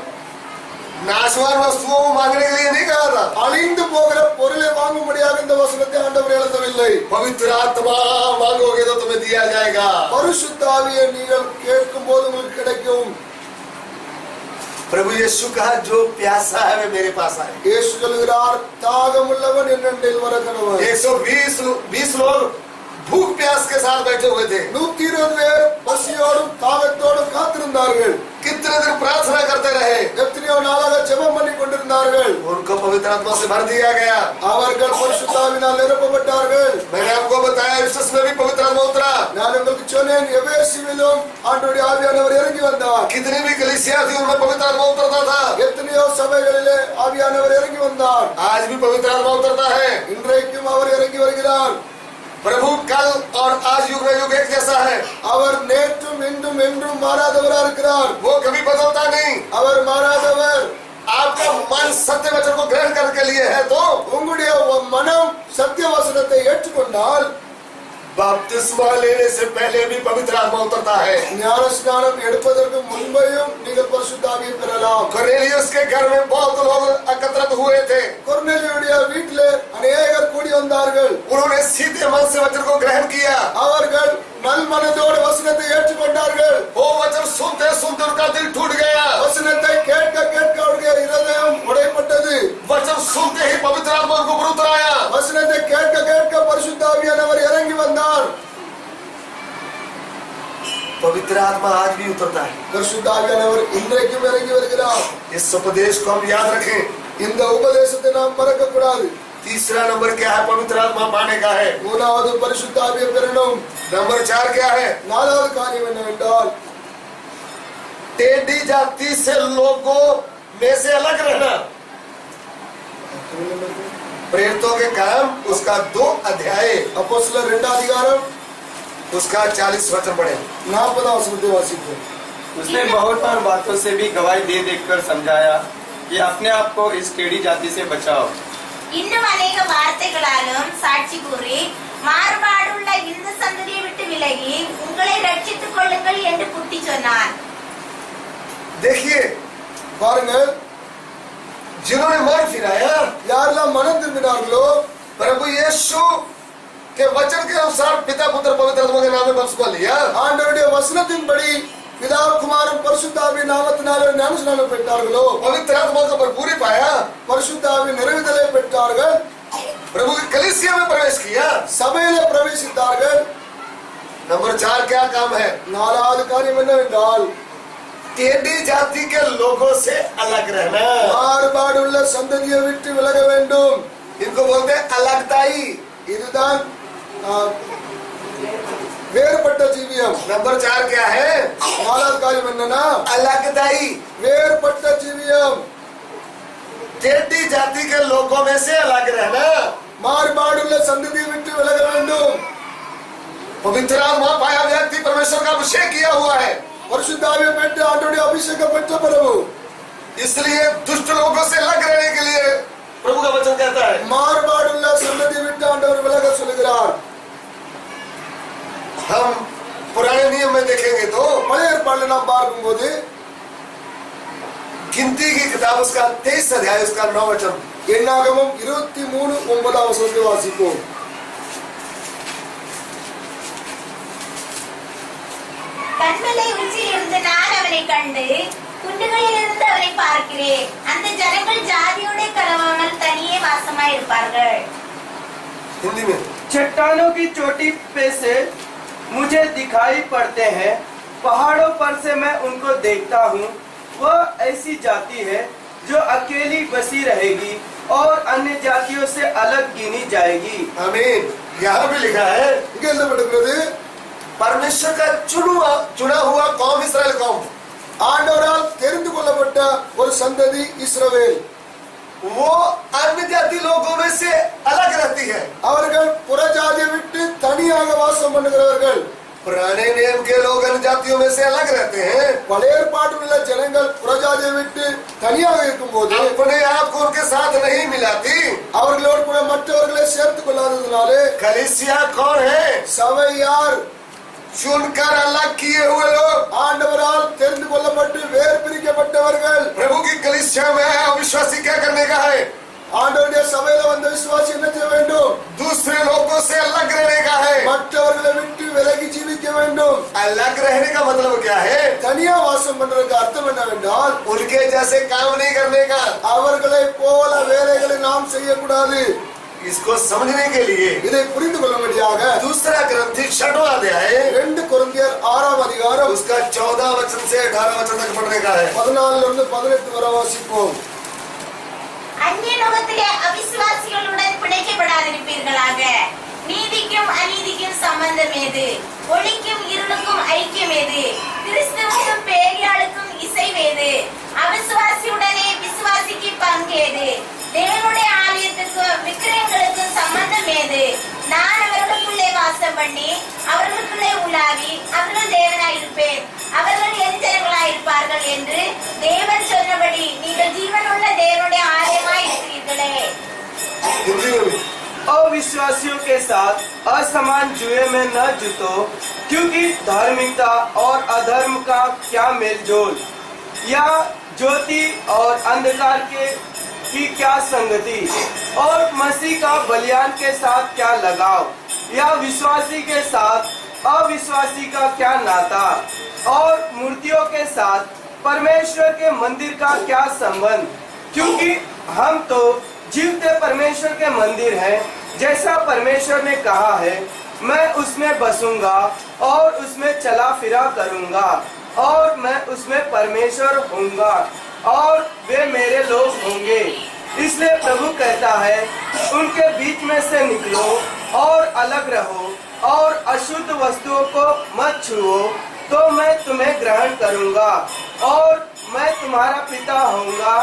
नाशवान वस्तुओं को मांगने के लिए नहीं कहा था। அழிந்து போகிற பொருளை வாங்கும்படியாக இந்த வசனத்தை ஆண்டவர் எழுதவில்லை. पवित्र आत्मा मांगोगे तो तुम्हें दिया जाएगा। பரிசுத்த ஆவியை நீங்கள் கேட்கும் போது உங்களுக்கு கிடைக்கும். प्रभु यीशु कहा जो प्यासा है वे मेरे पास आए। இயேசு சொல்கிறார், தாகமுள்ளவன் என்னிடத்தில் வர கடவன். 120 लोग भूख प्यास के साथ बैठे हुए थे। 120 பேர் பசியோடும் தாகத்தோடும் காத்திருந்தார்கள். कितने दिन प्रार्थना करते रहे, எத்தனையோ நாளாக ஜெபம் பண்ணி கொண்டிருந்தார்கள். उनको पवित्र आत्मा से भर दिया गया। அவர்கள் பரிசுத்த ஆவியினால் நிரப்பப்பட்டார்கள். मैंने आपको बताया इफिसस में भी पवित्र आत्मा उतरा। நான் உங்களுக்கு சொன்னேன், எபேசுவிலும் ஆண்டவருடைய ஆவியானவர் இறங்கி வந்தார். कितनी भी कलीसिया थी उनमें पवित्र आत्मा उतरता था। எத்தனையோ சபைகளிலே ஆவியானவர் இறங்கி வந்தார். आज भी पवित्र आत्मा उतरता है। இன்றைக்கும் அவர் இறங்கி வருகிறார். प्रभु कल और आज युग में युग एक जैसा है। அவர் நேற்றும் இன்றும் என்றும் மாறாதவராக இருக்கிறார். वो कभी बदलता नहीं। அவர் மாறாதவர். आपका मन सत्य वचन को ग्रहण करने के लिए है तो உங்களுடைய மனம் சத்திய வசனத்தை ஏற்றுக்கொண்டால் बपतिस्मा लेने से पहले भी पवित्र आत्मा उतरता है। ஞான ஸ்நானம் எடுப்பதற்கு முன்பையும் நீங்கள் பரிசுத்த ஆவியை பெறலாம். कोर्नेलियस के घर में बहुत लोग एकत्रित हुए थे। கொர்நேலியுடைய வீட்டிலே அநேகர் கூடி வந்தார்கள். उन्होंने सीधे मन से वचन को ग्रहण किया। அவர்கள் நல் மனதோடு வசனத்தை ஏற்றுக்கொண்டார்கள். वो वचन सुनते सुनते उनका दिल टूट गया। வசனத்தை கேட்க கேட்க அவருடைய இருதயம் உடைப்பட்டது. वचन सुनते ही पवित्र आत्मा उनको ऊपर उतर आया। வசனத்தை கேட்க கேட்க பரிசுத்த ஆவியானவர் இறங்கி வந்தார். पवित्र आत्मा आज भी उतरता है। பரிசுத்த ஆவியானவர் இன்றைக்கும் இறங்கி வருகிறார். इस उपदेश को हम याद रखें। இந்த உபதேசத்தை நாம் மறக்க கூடாது. तीसरा नंबर क्या है? पवित्र आत्मा पाने का है। மூணாவது பரிசுத்த ஆவியை பெறணும். नंबर 4 क्या है? நாலாவது காரியம் என்னவென்றால், टेढ़ी जाति से लोगों में से अलग रहना। प्रेरितों के काम उसका 2 अध्याय అపోస్తలుల 2వ అధికారం उसका 40 वचन पढ़े। 40వ వచనం వాసిద్దాం. उसने बहुत और बातों से भी गवाही दे देकर समझाया कि अपने आप को इस टेढ़ी जाति से बचाओ। இன்னும் अनेक வார்த்தைகளாலும் சாட்சி கூறி மாறுபாடுள்ள இந்த சந்ததியை விட்டு விலகி உங்களை ரட்சித்துக் கொள்ளுங்கள் என்று புத்தி சொன்னார். देखिए பாருங்கள், जिन्होंने मन फिराया யாரெல்லாம் மனம் திரும்பினார்களோ प्रभु यीशु के वचन के अनुसार पिता पुत्र पवित्र आत्मा के नाम में बपतिस्मा लिया, ஆண்டவருடைய வசனத்தின்படி பிதா குமாரன் பரிசுத்தாவி நாமத்தினாலே ஞானஸ்நானம் பெற்றார்களோ पवित्र आत्मा का भरपूरी पाया, பரிசுத்தாவி நிறைவுதலை பெற்றார்கள், प्रभु की कलीसिया में प्रवेश किया। சபையிலே பிரவேசித்தார்கள். नंबर 4 क्या काम है? 4வது காரியம் என்னவென்றால் टेढ़ी जाति के लोगों से अलग रहना। மாறுபாடுள்ள சந்ததியை விட்டு விலக வேண்டும். इनको बोलते हैं अलगताई। இதுதான் வேறுபட்ட ஜீவியம். नंबर 4 क्या है? 4வது காரியம் என்னன்னா अलगताई। வேறுபட்ட ஜீவியம். टेढ़ी जाति के लोगों में से अलग रहना। மாறுபாடுள்ள சந்ததியை விட்டு விலக வேண்டும். पवित्र आत्मा पाया व्यक्ति परमेश्वर का अभिषेक किया हुआ है, பரிசுத்தாவியை பெற்று ஆண்டவருடைய அபிஷேகம் பெற்ற பிரபு. इसलिए दुष्ट लोगों से अलग रहने के लिए प्रभु का वचन कहता है। மாறுபாடுள்ள சந்ததியை விட்டு ஆண்டவர் விலக சொல்கிறார். हम पुराने नियम में देखेंगे तो பழைய ஏற்பாட்டில் நாம் பார்க்கும்போது गिनती की किताब उसका 23 अध्याय उसका 9 वचन, எண்ணாகமம் 23:9 வசனத்தை வாசிப்போம். கண்மலை உச்சியில் இருந்து நான் அவனை கண்டு குண்டுகளில் இருந்து அவனை பார்க்கிறேன். அந்த ஜனங்கள் ஜாதியோட கலவாமல் தனியே வாசமாய் இருப்பார்கள். हिंदी में चट्टानों की चोटी पे से मुझे दिखाई पड़ते हैं, पहाड़ों पर से मैं उनको देखता हूँ। वह ऐसी जाति है जो अकेली बसी रहेगी और अन्य जातियों से अलग गिनी जाएगी। आमीन। यहाँ भी लिखा है இங்க எழுதப்பட்டிருக்கிறது, परमेश्वर का चुना हुआ कौम इस्राएल कौम, ஆண்டவரால் தெரிந்து கொள்ளப்பட்ட ஒரு சந்ததி இஸ்ரவேல். वो अन्य जाति लोगों में से अलग रहती है। அவர்கள் புறஜாதியை விட்டு தனியாக வாசம் பண்ணுகிறவர்கள். पुराने नियम के लोग अन्य जातियों में से अलग रहते हैं, பழைய ஏற்பாட்டில் உள்ள ஜனங்கள் புறஜாதியை விட்டு தனியாக இருக்கும்போது अपने आप को उनके साथ नहीं मिलाती। அவர்களோடு கூட மற்றவர்களை சேர்த்துக் கொள்ளாததினாலே कलीसिया कौन है? சபை யார்? चुनकर अलग किए हुए लोग, ஆண்டவரால் தெரிந்து கொள்ளப்பட்டு வேறு பிரிக்கப்பட்டவர்கள். प्रभु की कलीसिया में अविश्वासी क्या करने का है? ஆண்டவருடைய சபையில வந்த விசுவாசி என்ன செய்ய வேண்டும்? दूसरे लोगों से अलग रहने का है। மற்றவர்களை விட்டு விலகி ஜீவிக்க வேண்டும். अलग रहने का मतलब क्या है? தனியா வாசம் பண்றதுக்கு அர்த்தம் என்னவென்றால் उनके जैसे काम नहीं करने का। அவர்களை போல வேலைகளை நாம் செய்யக்கூடாது. इसको समझने के लिए இதை புரிந்து கொள்ளும்படியாக दूसरा ग्रंथी 6वां अध्याय 2 கொரிந்தியர் 6ஆம் அதிகாரம் उसका 14 वचन से 18 वचन तक पढ़ने का है। 14 இருந்து 18 வரை வாசிப்போம். அந்நிய லோகத்திலே அவிசுவாசிகளுடன் பிணைக்கப்படாதிருப்பீர்களாக. நீதிக்கும் அநீதிக்கும் சம்பந்தம் ஏது? ஒளிக்கும் இருளுக்கும் ஐக்கியம் ஏது? கிறிஸ்துவுக்கும் பேலியாளுக்கும் இசைவேது? அவிசுவாசியுடனே விசுவாசிக்கு பங்கேது? தேவனுடைய ஆலயத்துக்கும் விக்கிரகங்களுக்கும் சம்பந்தம் ஏது? நான் அவர்களுக்குள்ளே வாசம் பண்ணி அவர்களுக்குள்ளே உலாவி அவர்கள் தேவனாயிருப்பேன், அவர்கள் என் ஜனங்களாயிருப்பார்கள் என்று தேவன் சொன்னபடி நீங்கள் ஜீவனுள்ள தேவனுடைய ஆலயமாய் இருக்கிறீர்களே. हिंदी में भी अविश्वासियों के साथ असमान जुए में न जुटो, क्योंकि धार्मिकता और अधर्म का क्या मेलजोल, या ज्योति और अंधकार की क्या संगति, और मसीह का बलिदान के साथ क्या लगाव, या विश्वासी के साथ अविश्वासी का क्या नाता, और मूर्तियों के साथ परमेश्वर के मंदिर का क्या संबंध। क्योंकि हम तो जीवते परमेश्वर के मंदिर हैं, जैसा परमेश्वर ने कहा है, मैं उसमें बसूंगा और उसमें चला फिरा करूंगा, और मैं उसमें परमेश्वर होऊंगा और वे मेरे लोग होंगे। इसलिए प्रभु कहता है, उनके बीच में से निकलो और अलग रहो और अशुद्ध वस्तुओं को मत छुओ, तो मैं तुम्हें ग्रहण करूंगा और मैं तुम्हारा पिता होऊंगा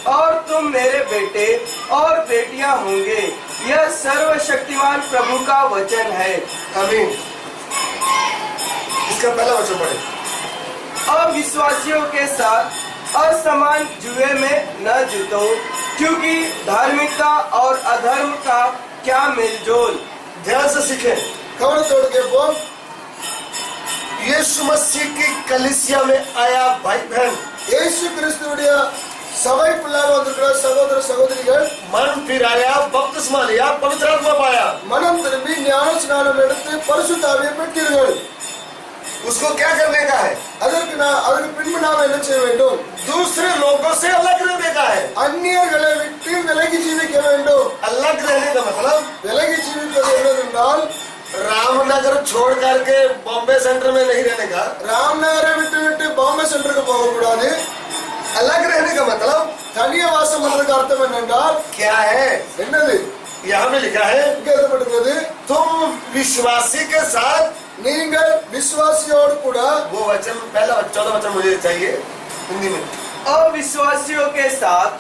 और तुम मेरे बेटे और बेटियां होंगे। यह सर्वशक्तिमान प्रभु का वचन है। आमीन। इसका पहला वचन पढ़े। अविश्वासियों के साथ असमान जुए में न जुटो, क्योंकि धार्मिकता और अधर्म का क्या मेलजोल। ध्यान से सीखें। கவனத்தோடு கேட்போம். यीशु मसीह की कलीसिया में आया भाई बहन, இயேசு கிறிஸ்துவுடைய சபைக்குள்ளாக வந்திருக்கிற சகோதர சகோதரிகள் मन फिराया, बपतिस्मा लिया, पवित्र आत्मा पाया। மனம் திரும்பி ஞான ஸ்நானம் எடுத்து பரிசுத்த ஆவியை பெற்றீர்கள். उसको क्या करने का है? அதற்கு பின்பு நாம் என்ன செய்ய வேண்டும்? दूसरे लोगों से अलग रहने का है। அந்நியர்களை விட்டு விலகி ஜீவிக்க வேண்டும். अलग रहने का मतलब விலகி ஜீவிப்பது என்னவென்றால் रामनगर छोड़ करके बॉम्बे सेंटर में नहीं रहने का। ராம்நகரை விட்டு பாம்பே சென்டருக்கு போகக்கூடாது. अलग रहने का मतलब தனிய வாசம் பண்றதுக்கு அர்த்தம் என்னென்றால் क्या है? என்னது? यहाँ में लिखा है, இங்கே எழுதப்பட்டிருக்கிறது, तुम विश्वासी के साथ। நீங்கள் விசுவாசியோடு கூட. वो वचन पहला 14 वचन मुझे चाहिए हिंदी में। अविश्वासियों के साथ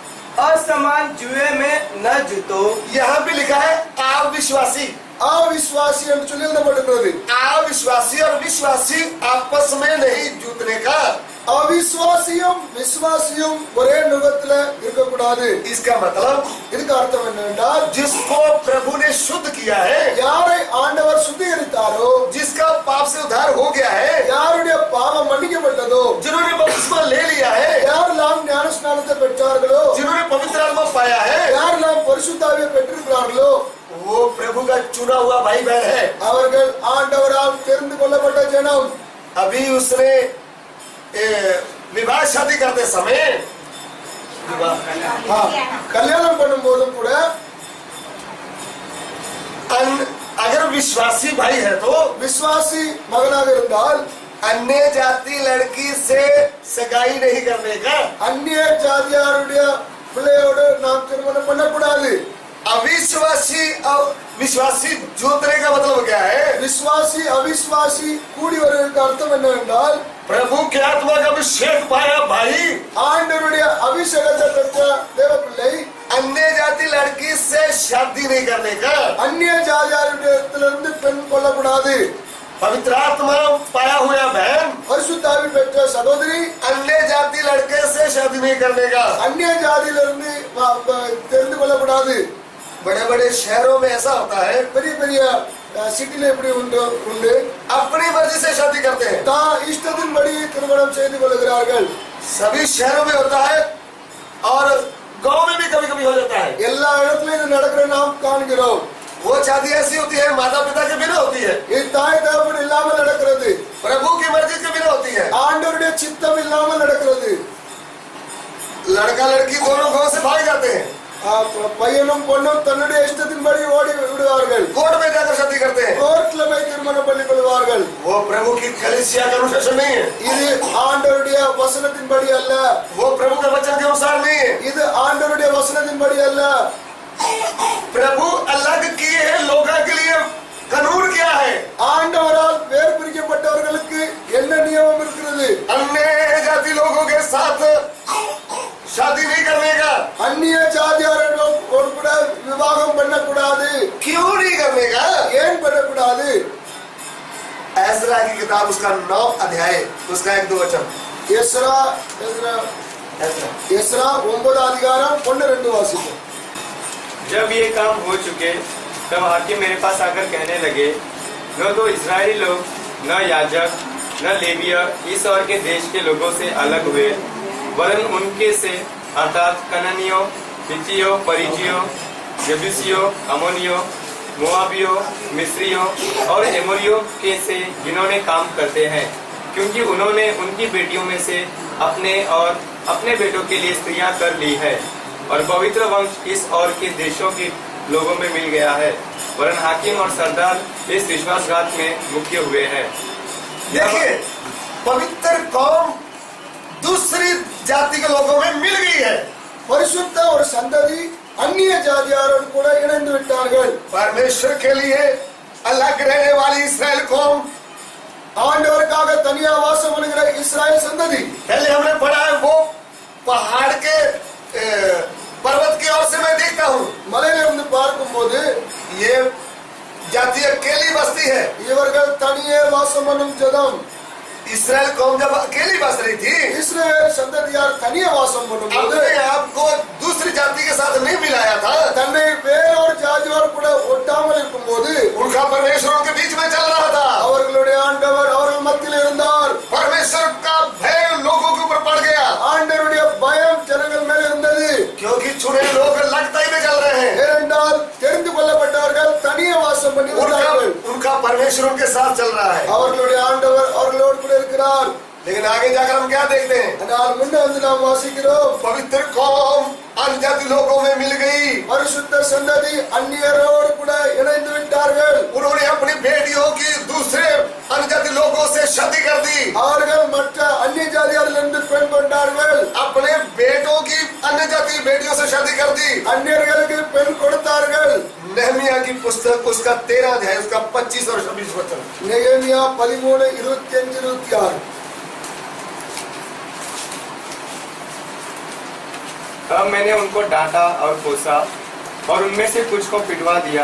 असमान जुए में न जुटो। यहाँ भी लिखा है अविश्वासी। அவிசுவாசி என்று சொல்லி எழுதப்பட்டிருக்கிறது. अविश्वासी और विश्वासी आपस में नहीं जुटने का। அவிசுவாசியும் விசுவாசியும் ஒரே நுகத்துல இருக்கக்கூடாது. इसका मतलब இதுக்கு அர்த்தம் என்னவென்றால் जिसको प्रभु ने शुद्ध किया है, யாரை ஆண்டவர் சுத்திகரித்தாரோ, जिसका पाप से उद्धार हो गया है, யாருடைய பாவம் மன்னிக்கப்பட்டதோ, जिन्होंने बपतिस्मा ले लिया है, யாரெல்லாம் ஞான ஸ்நானத்தை பெற்றார்களோ, जिन्होंने पवित्र आत्मा पाया है, யாரெல்லாம் பரிசுத்த ஆவியை பெற்றிருக்கிறார்களோ, वो प्रभु का चुना हुआ भाई बहन है। அவர்கள் ஆண்டவரால் தெரிந்து கொள்ளப்பட்ட ஜனம். अभी उसने विवाह शादी करते समय கல்யாணம் பண்ணும் போதும் கூட अगर विश्वासी भाई है तो விசுவாசி மகனாக இருந்தால் अन्य जाति लड़की से सगाई नहीं करने का। அந்நிய ஜாதியாருடைய பிள்ளையோடு நாம் திருமணம் பண்ணக்கூடாது. अविश्वासी और विश्वासी जोतने का मतलब क्या है? விசுவாசி அவிசுவாசி கூடி வருவதற்கு அர்த்தம் என்னவென்றால் प्रभु के आत्मा का अभिषेक पाया भाई, ஆண்டவருடைய அபிஷேகத்தை பெற்ற தேவ பிள்ளை अन्य जाति लड़की से शादी नहीं करने का। அந்நிய ஜாதியாரிடத்திலிருந்து பெண் கொள்ளக்கூடாது. पवित्र आत्मा पाया हुआ बहन பரிசுத்த ஆவி பெற்ற சகோதரி अन्य जाति लड़के से शादी नहीं करने का। அந்நிய ஜாதியிலிருந்து தெரிந்து கொள்ளக்கூடாது. बड़े बड़े शहरों में ऐसा होता है, பெரிய பெரிய சிட்டில எப்படி உண்டு अपनी मर्जी से शादी करते हैं। தான் இஷ்டத்தின்படி திருமணம் செய்து கொள்கிறார்கள். सभी शहरों में होता है और गांव में भी कभी कभी हो जाता है। எல்லா இடத்துலயும் இது நடக்கிற நாம் காண்கிறோம். वो शादी ऐसी होती है माता पिता के बिना होती है, இது தாய் தகப்பன் இல்லாமல் நடக்கிறது. प्रभु की मर्जी के बिना होती है। ஆண்டவருடைய சித்தம் இல்லாமல் நடக்கிறது. लड़का लड़की दोनों गांव से भाग जाते हैं, பையனும் பொண்ணும் தன்னுடைய இஷ்டத்தின்படி ஓடி விடுவார்கள். कोर्ट में जाकर शादी करते हैं। கோர்ட்ல போய் திருமணம் பண்ணிக் கொள்வார்கள். वो प्रभु की कलीसिया का अनुशासन नहीं है, இது ஆண்டவருடைய வசனத்தின்படி அல்ல. वो प्रभु के वचन के अनुसार नहीं है। இது ஆண்டவருடைய வசனத்தின்படி அல்ல. प्रभु अलग किए हैं लोगों के लिए कानून क्या है? ஆண்டவரால் வேறு பிரிக்கப்பட்டவர்களுக்கு என்ன நியமம் இருக்கிறது? अन्य जाति लोगों के साथ शादी नहीं करने का। அந்நிய ஜாதியாரோடு கூட விவாகம் பண்ணக்கூடாது. क्यों नहीं करने का? ஏன் பண்ணக்கூடாது? एजरा की किताब उसका 9 अध्याय उसका 1-2 वचन। எஸ்ரா 9 அதிகாரம் 1-2 வாசிப்போம். जब ये काम हो चुके तब हाकिम मेरे पास आकर कहने लगे, न तो इजरायली लोग न याजक न लेविय इस और के देश के लोगों से अलग हुए, वरन उनके से अर्थात कनानियों, हित्तियों, परिज्जियों, यबूसियों, अमोनियों, मोआबियों, मिस्रियों और एमोरियों के से जिन्होंने काम करते हैं, क्योंकि उन्होंने उनकी बेटियों में से अपने और अपने बेटों के लिए स्त्रियां कर ली है, और पवित्र वंश इस और के देशों के लोगों में मिल गया है, वरन हाकिम और सरदार इस विश्वासघात में मुख्य हुए हैं। देखिए, पवित्र कौम दूसरी जाति के लोगों में मिल गई है। பரிசுத்த ஒரு சந்ததி அந்நிய ஜாதியாரோடு கூட இணைந்து விட்டார்கள். परमेश्वर के लिए अलग रहने वाली इस्राएल कौम, ஆண்டவருக்காக தனியா வாசம் பண்ணுகிற இஸ்ராயேல் சந்ததி. पहले हमने पढ़ा है वो पहाड़ के पर्वत की ओर से मैं देखता हूँ, மலையிலிருந்து பார்க்கும்போது ये जाति अकेली बस्ती है। இவர்கள் தனியே வாசம் பண்ணும் ஜனம். इसराइल कौम जब अकेली बस रही थी, இஸ்ரவேல் சந்ததியார் தனியே வாசம் பண்ணும்போது अपने आप को दूसरी जाति के साथ नहीं मिलाया था। தன்னை வேறொரு ஜாதியோர் கூட ஒட்டாமல் இருக்கும்போது उनका परमेश्वर उनके बीच में चल रहा था। அவர்களுடைய ஆண்டவர் அவர்கள் மத்தியில் இருந்தார். परमेश्वर का भय लोगों के ऊपर पड़ गया, ஆண்டவருடைய பயம் ஜனங்கள் மேல் இருந்தது. क्योंकि चुने लोग लगताई में चल रहे हैं। ஏனென்றால் தெரிந்து கொள்ளப்பட்டவர்கள் தனியே வாசம் பண்ணி வந்தார்கள். उनका परमेश्वर उनके साथ चल रहा है। அவர்களுடைய ஆண்டவர் அவர்களோடு கூட இருக்கிறார். लेकिन आगे जाकर हम क्या देखते हैं? ஆனால் முன்ன வந்து நாம் வாசிக்கிறோம், पवित्र कौम अन्य जाति लोगों में मिल गई। பரிசுத்த சந்ததி அந்நியரோடு கூட இணைந்து விட்டார்கள். उन्होंने अपनी बेटियों की दूसरे अन्य जाति लोगों से शादी कर दी। அவர்கள் மற்ற அந்நிய ஜாதியாரிலிருந்து பெண் கொண்டார்கள். अपने बेटों की अन्य जाति बेटियों से शादी कर दी। அந்நியர்களுக்கு பெண் கொடுத்தார்கள். नेहमिया की पुस्तक उसका 13 अध्याय उसका 25 और 26 वचन। நெகேமியா 13, 25, 26. तब मैंने उनको डांटा और कोसा और उनमें से कुछ को पिटवा दिया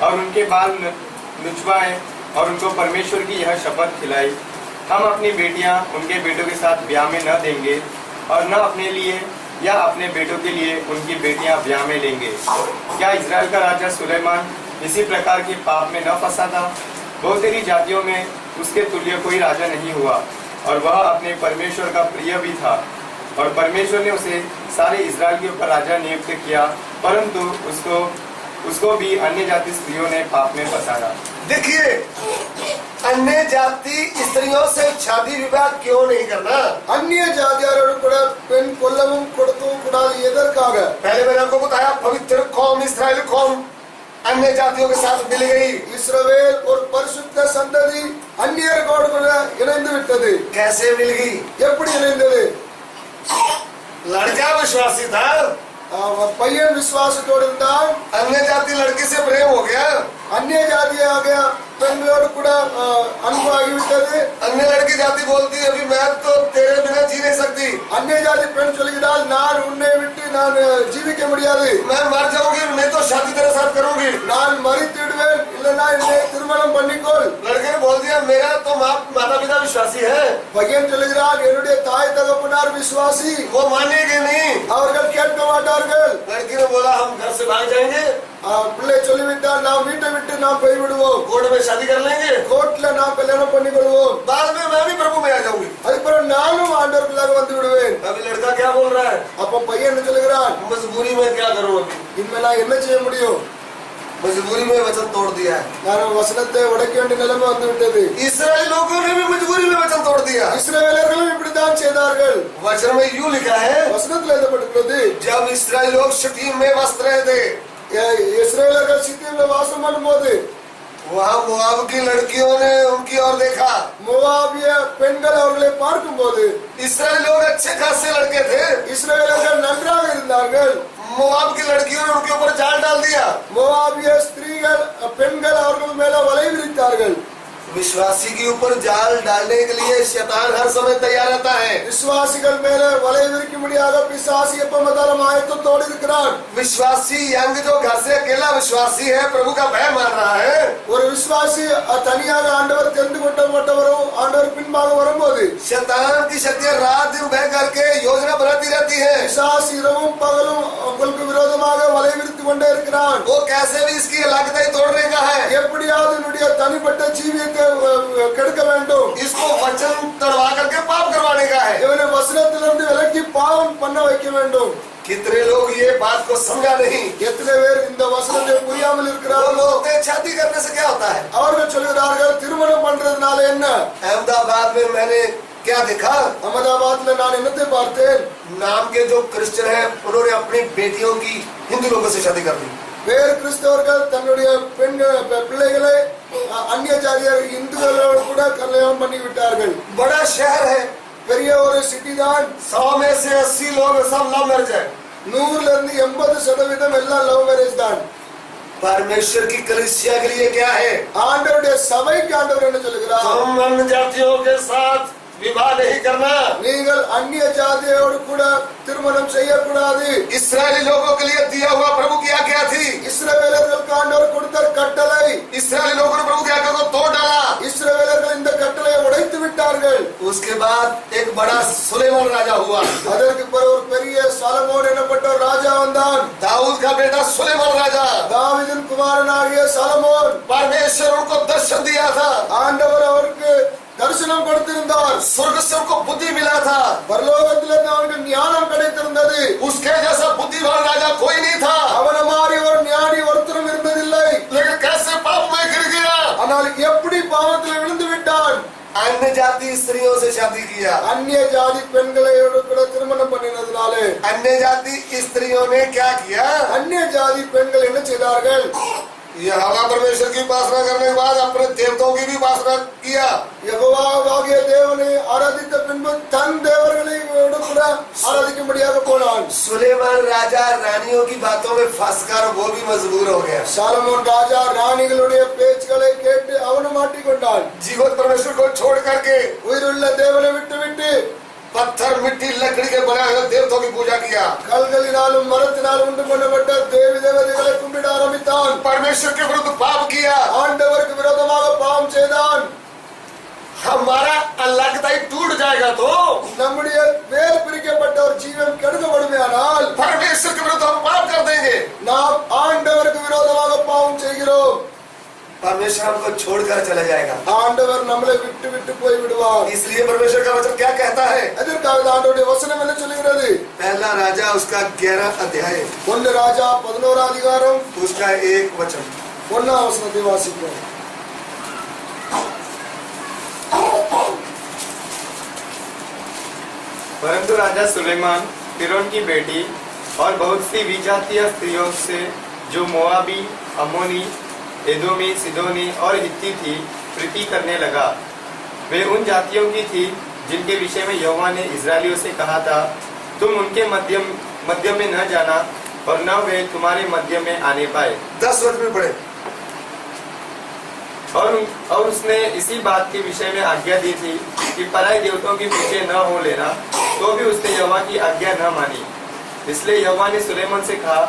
और उनके बाल नुचवाए और उनको परमेश्वर की यह शपथ खिलाई, हम अपनी बेटियां उनके बेटों के साथ ब्याह में न देंगे और न अपने लिए या अपने बेटों के लिए उनकी बेटियां ब्याह में लेंगे। क्या इजराइल का राजा सुलेमान इसी प्रकार के पाप में न फंसा था? बहुतेरी जातियों में उसके तुल्य कोई राजा नहीं हुआ और वह अपने परमेश्वर का प्रिय भी था और परमेश्वर ने उसे सारे इजराइल के ऊपर राजा नियुक्त किया, परंतु उसको भी अन्य जाति स्त्रियों ने पाप में फंसाया। देखिए, अन्य जाति स्त्रियों से शादी विवाह क्यों नहीं करना? அந்நிய ஜாதியாரோடு கூட பெண் கொல்லவும் கொடுக்கவும் கூடாது. எதற்காக? पहले मैंने आपको बताया, पवित्र कौम इस्राएल कौम अन्य जातियों के साथ मिल गई। இஸ்ரவேல் ஒரு பரிசுத்த சந்ததி அந்நியரோடு கூட இணைந்து விட்டது. कैसे मिल गई? எப்படி இணைந்தது? लड़का विश्वासी था, பையன் விசுவாசத்தோடு இருந்தால் अन्य जाति लड़की से प्रेम हो गया, அந்நிய ஜாதியாக பெண்களோடு கூட அன்பு ஆகிவிட்டது. अन्य लड़की जाति बोलती है अभी मैं तो तेरे बिना जी नहीं सकती, அந்நிய ஜாதி பெண் சொல்கிறாள், நான் உன்னை விட்டு நான் ஜீவிக்க முடியாது, मैं मर जाऊंगी, मैं तो शादी तेरे साथ करूंगी, நான் மரித்து விடுவேன், இல்லைன்னா என்னை திருமணம் பண்ணிக்கொள். लड़के ने बोल दिया मेरा तो माता पिता विश्वासी है, பையன் சொல்கிறான், என்னுடைய தாய் தகப்பனார் விசுவாசி, वो मानेंगे नहीं। அவர்கள் கேட்க மாட்டார்கள். लड़की ने बोला हम घर से भाग जाएंगे, பிள்ளை சொல்லிவிட்டால் நாம் வீட்டை விட்டு நாம் போய்விடுவோம், कोर्ट में शादी कर लेंगे, கோர்ட்ல நாம் கல்யாணம் பண்ணிக்கொள்வோம், बाद में मैं भी प्रभु में आ जाऊंगी। அதுக்கப்புறம் நானும் ஆண்டவர்களாக வந்து விடுவேன். अभी लड़का क्या बोल रहा है? அப்ப பையன் சொல்லுகிறான், मजबूरी में क्या करूं, अभी இனிமே நான் என்ன செய்ய முடியும்? मजबूरी में वचन तोड़ दिया है। நான் வசனத்தை உடைக்க வேண்டிய நிலைமை வந்து விட்டது. इस्राएली लोगों ने भी मजबूरी में वचन तोड़ दिया। இஸ்ரவேலர்களும் இப்படித்தான் செய்தார்கள். वचन में यूं लिखा है, வசனத்தில் எழுதப்பட்டிருக்கிறது, जब इस्राएल लोग शितीम में बस रहे थे, இஸ்ரவேலர்கள் சித்தீமில் வாசம் பண்ணும்போது वहाँ मोआब की लड़कियों ने उनकी ओर देखा। மோவாபிய பெண்கள் அவர்களை பார்க்கும்போது इस्राएल लोग अच्छे खासे लड़के थे, இஸ்ரவேலர்கள் நன்றாக இருந்தார்கள். मोआब की लड़कियों ने उनके ऊपर जाल डाल दिया। மோவாபிய ஸ்திரீகள் பெண்கள் அவர்கள் மேல வலை விரித்தார்கள். विश्वासी के ऊपर जाल डालने के लिए शैतान हर समय तैयार रहता है। விசுவாசிகள் மேல வலை விரிக்கும்படியாக பிசாசு எப்ப பார்த்தாலும் ஆயத்தத்தோடு இருக்கிறான். विश्वासी यंग जो घर से अकेला विश्वासी है, प्रभु का भय मान रहा है, ஒரு விசுவாசி தனியாக ஆண்டவர் தெரிந்து கொள்ளப்பட்டவரும் ஆண்டவர் பின்பாக வரும்போது शैतान की शक्तियां रात दिन भय करके योजना बनाती रहती है। பிசாசு இரவும் பகலும் உங்களுக்கு விரோதமாக வலை விரித்து கொண்டே இருக்கிறான். वो कैसे भी इसकी लागतें तोड़ने का है, எப்படியாவது என்னுடைய தனிப்பட்ட ஜீவியத்தை கெடுக்க வேண்டும், इसको वचन तड़वा करके पाप करवाने का है। இவனை வசனத்திலிருந்து விலக்கி பாவம் பண்ண வைக்க வேண்டும். कितने लोग ये बात को समझा नहीं। எத்தனை பேர் இந்த வசனத்தை புரியாமல் वो இருக்கிறார்களோ? लोग शादी करने से क्या होता है? அவர்கள் சொல்கிறார்கள் திருமணம் பண்றதுனால என்ன? अहमदाबाद में मैंने क्या देखा, அகமதாபாத்ல நான் என்னத்தை பார்த்தேன், नाम के जो क्रिश्चियन है उन्होंने अपनी बेटियों की हिंदू लोगों से शादी कर दी। வேறு கிறிஸ்தவர்கள் தன்னுடைய பிள்ளைகளை அந்நிய ஜாதியர் இந்துக்களோடு கூட கல்யாணம் பண்ணி விட்டார்கள். बड़ा शहर है, பெரிய ஒரு சிட்டி தான். 100 में से 80 लोग सब लव मैरिज है। 100 இருந்து 80% எல்லாம் லவ் மேரேஜ் தான். परमेश्वर की कलीसिया के लिए क्या है? ஆண்டவருடைய சபைக்கு ஆண்டவர் என்ன சொல்கிறார்? हम अन्य जातियों के साथ विवाह नहीं करना। நீங்கள் அந்நிய ஜாதியோடு கூட திருமணம் செய்யக்கூடாது. इस्राएली लोगों के लिए दिया हुआ प्रभु की आज्ञा थी। இஸ்ரவேலர்களுக்கு ஆண்டவர் கொடுத்த கட்டளை. इस्राएली लोगों ने प्रभु की आज्ञा को तोड़ डाला। இஸ்ரவேலர்கள் இந்த கட்டளையை உடைத்து விட்டார்கள். उसके बाद एक बड़ा सुलेमान राजा हुआ। அதற்கு பிறகு ஒரு பெரிய சாலமோன் எனப்பட்ட ஒரு ராஜா வந்தான். दाऊद का बेटा सुलेमान राजा। தாவீதின் குமாரனாகிய சாலமோன். परमेश्वर उनको दर्शन दिया था। ஆண்டவர் அவருக்கு தரிசனம் கொடுத்திருந்தார். स्वर्ग से उनको बुद्धि मिला था। பரலோகத்திலிருந்து அவனுக்கு ஞானம் கிடைத்திருந்தது. उसके जैसा बुद्धिमान राजा कोई नहीं था। அவன மாதிரி ஒரு ஞானி ஒருத்தரும் இருந்ததில்லை. लेकिन कैसे पाप में गिर गया। ஆனால் எப்படி பாவத்தில் விழுந்து விட்டான். अन्य जाति स्त्रियों से शादी किया। அந்நிய ஜாதி பெண்களோடு கூட திருமணம் பண்ணினதுனாலே अन्य जाति स्त्रियों ने क्या किया। அந்நிய ஜாதி பெண்கள் என்ன செய்தார்கள். यहोवा परमेश्वर की उपासना करने के बाद अपने देवताओं की भी उपासना किया। யெகோவாகிய தேவனை ஆராதித்த பின்பு தன் தேவர்களை கூட ஆராதிக்கும்படியாக போனான். सुलेमान राजा रानियों की बातों में फंसकर वो भी मजबूर हो गया। சாலமோன் ராஜா ராணிகளுடைய பேச்சுக்களை கேட்டு அவனும் மாட்டிக்கொண்டான். जीवित परमेश्वर को छोड़ करके உயிருள்ள தேவனை விட்டு पत्थर मिट्टी लकड़ी के बनाए हुए देवताओं की पूजा किया। கல்களினாலும் மரத்தினாலும் உண்டு பண்ணப்பட்ட தேவி தேவதைகளை கும்பிட ஆரம்பித்தான். परमेश्वर के विरुद्ध पाप किया। ஆண்டவருக்கு விரோதமாக பாவம் செய்தான். हमारा अलगता ही टूट जाएगा तो நம்முடைய வேர் பிரிக்கப்பட்ட ஒரு ஜீவன் கெடுக்கப்படுமையானால் परमेश्वर के विरुद्ध हम पाप कर देंगे। நாம் ஆண்டவருக்கு விரோதமாக பாவம் செய்கிறோம். परमेश्वर हमको छोड़कर चला जाएगा। ஆண்டவர் நம்மளை விட்டு போய் விடுவார். इसलिए परमेश्वर का वचन क्या कहता है। அதற்காக ஆண்டவருடைய வசனம் என்ன சொல்கிறது. पहला राजा उसका 11 अध्याय 1 ராஜா 11 அதிகாரம் उसका 1 वचन 1 வசனத்தை வாசிப்போம். परंतु राजा सुलेमान फिरौन की बेटी और बहुत सी विजातीय स्त्रियों से जो मोआबी, अमोनी, एदोमी, सिदोनी और हित्ती थी प्रीति करने लगा। वे उन जातियों की थी जिनके विषय में यहोवा ने इस्राएलियों से कहा था, तुम उनके मध्य में न जाना और न वे तुम्हारे मध्य में आने पाए। 10 वचन में पढ़े। और उसने इसी बात के विषय में आज्ञा दी थी कि पराई देवताओं के पीछे न हो लेना, तो भी उसने यहोवा की आज्ञा न मानी। इसलिए यहोवा ने सुलेमान से कहा,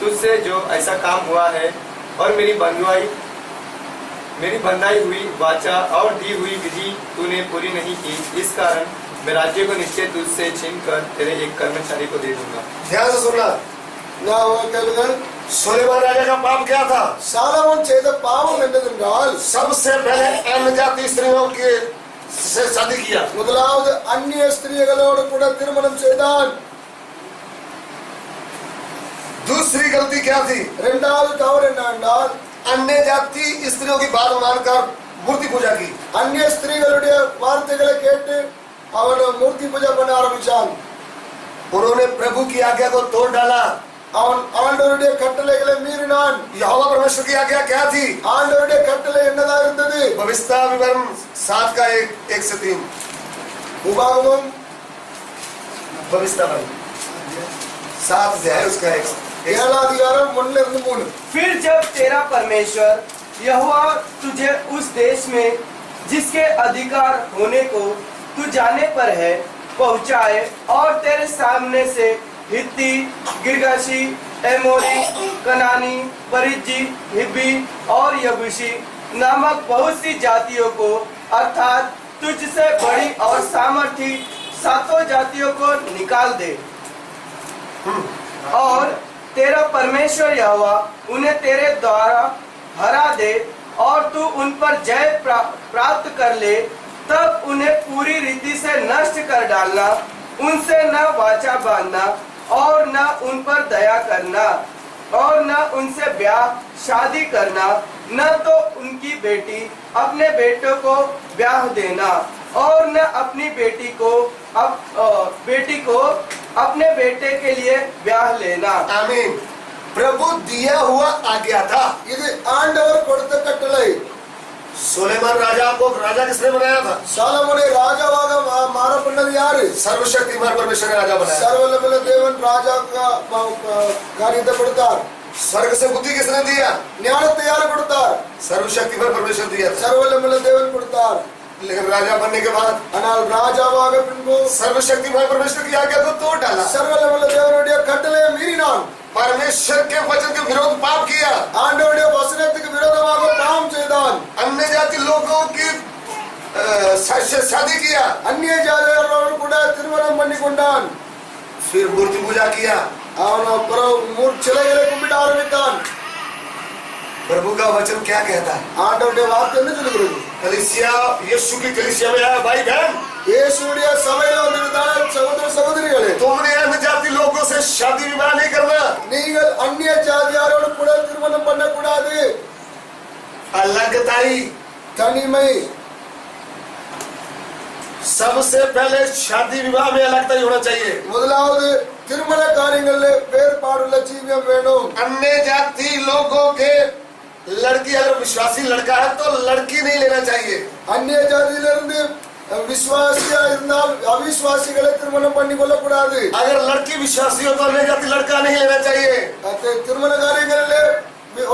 तुझसे जो ऐसा काम हुआ है और मेरी बंधाई हुई वाचा और दी हुई विधि तूने पूरी नहीं की, इस कारण मैं राज्य को निश्चय तुझसे छीनकर तेरे एक कर्मचारी को दे दूंगा। ध्यान से सुनना। सुलेमान राजा का पाप क्या था। சாலமோன் செய்த பாவம் என்னதென்றால் सबसे पहले अन्य जाति स्त्रियों के से शादी किया। முதலாவது அந்நிய ஸ்திரீகளோடு கூட திருமணம் செய்தான். दूसरी गलती क्या थी। இரண்டாவது தவறு என்னவென்றால் अन्य जाति स्त्रियों की बात मानकर मूर्ति पूजा की। அந்நிய ஸ்திரீகளுடைய வார்த்தைகளை கேட்டு அவன் மூர்த்தி பூஜை பண்ண ஆரம்பிச்சான். उन्होंने प्रभु की आज्ञा को तोड़ डाला। அவன் ஆண்டவருடைய கட்டளைகளை மீறினான். यहोवा परमेश्वर की आज्ञा क्या थी। ஆண்டவருடைய கட்டளை என்னதா இருந்தது. भविष्य विवरण 7 का 1 से 3 உபாகமம் भविष्य 7 अध्याय उसका 1 7 அதிகாரம் 1 இருந்து 3. फिर जब तेरा परमेश्वर यहोवा तुझे उस देश में जिसके अधिकार होने को तू जाने पर है पहुंचाए और तेरे सामने से हित्ती, गिरगाशी, एमोरी, कनानी, परिज्जी, हिब्बी और यबूसी नामक बहुत सी जातियों को अर्थात तुझसे बड़ी और सामर्थी 7 जातियों को निकाल दे और तेरा परमेश्वर यहोवा उन्हें तेरे द्वारा हरा दे और तू उन पर जय प्राप्त कर ले, तब उन्हें पूरी रीति से नष्ट कर डालना, उनसे न वाचा बांधना और न उन पर दया करना और न उनसे ब्याह शादी करना, न तो उनकी बेटी अपने बेटों को ब्याह देना और न अपनी बेटी को अपने बेटे के लिए ब्याह लेना। आमीन। प्रभु दिया हुआ आज्ञा था। இது ஆண்டவர் கொடுத்த கட்டளை. सुलेमान राजा को राजा किसने बनाया था। சாலமோனை ராஜாவாக மாற பண்ணது யாரு. सर्वशक्तिमान परमेश्वर ने राजा बनाया। சர்வவல்லமை தேவன் ராஜா காரியத்தை கொடுத்தார். स्वर्ग से बुद्धि किसने दिया। ஞானத்தை யாரு கொடுத்தார். सर्वशक्तिमान परमेश्वर दिया। சர்வவல்லமை தேவன் கொடுத்தார். लेकिन राजा बनने के बाद ஆனால் ராஜாவாக பின்பு सर्वशक्तिमान परमेश्वर की आज्ञा को तोड़ डाला। சர்வவல்லமையுள்ள தேவனுடைய கட்டளையை மீறினான். परमेश्वर के वचन के विरोध पाप किया। ஆண்டவருடைய வசனத்துக்கு விரோதமாக பாவம் செய்தான். अन्य जाति लोगों की शादी किया। அந்நிய ஜாதியாரோடு கூட திருமணம் பண்ணி கொண்டான். फिर मूर्ति पूजा किया। அவன் அப்புறம் சிலைகளை கும்பிட ஆரம்பித்தான். प्रभु का वचन क्या कहता है? ஆண்டவருடைய வார்த்தை என்ன சொல்லுகிறது? कलीसिया, यीशु की कलीसिया में आया भाई बहन, இயேசுவுடைய சபையில வந்திருந்தால் சகோதர சகோதரிகளே, तुमने अन्य जाति लोगों से शादी विवाह नहीं करना। நீங்கள் அந்நிய ஜாதியாரோடு கூட திருமணம் பண்ணக்கூடாது. अलगताई, தனிமை. सबसे पहले शादी विवाह में अलगताई होना चाहिए। முதலாவது திருமண காரியங்களில் வேறுபாடுள்ள ஜீவியம் வேணும். अन्य जाति लोगों के लड़की अगर विश्वासी लड़का है तो लड़की नहीं लेना चाहिए। அந்நிய ஜாதியிலிருந்து விசுவாசியா இருந்தால் அவிசுவாசிகளை திருமணம் பண்ணி கொள்ளக்கூடாது. अगर लड़की विश्वासी हो तो अन्य जाति लड़का नहीं लेना चाहिए। திருமண காரியங்களில்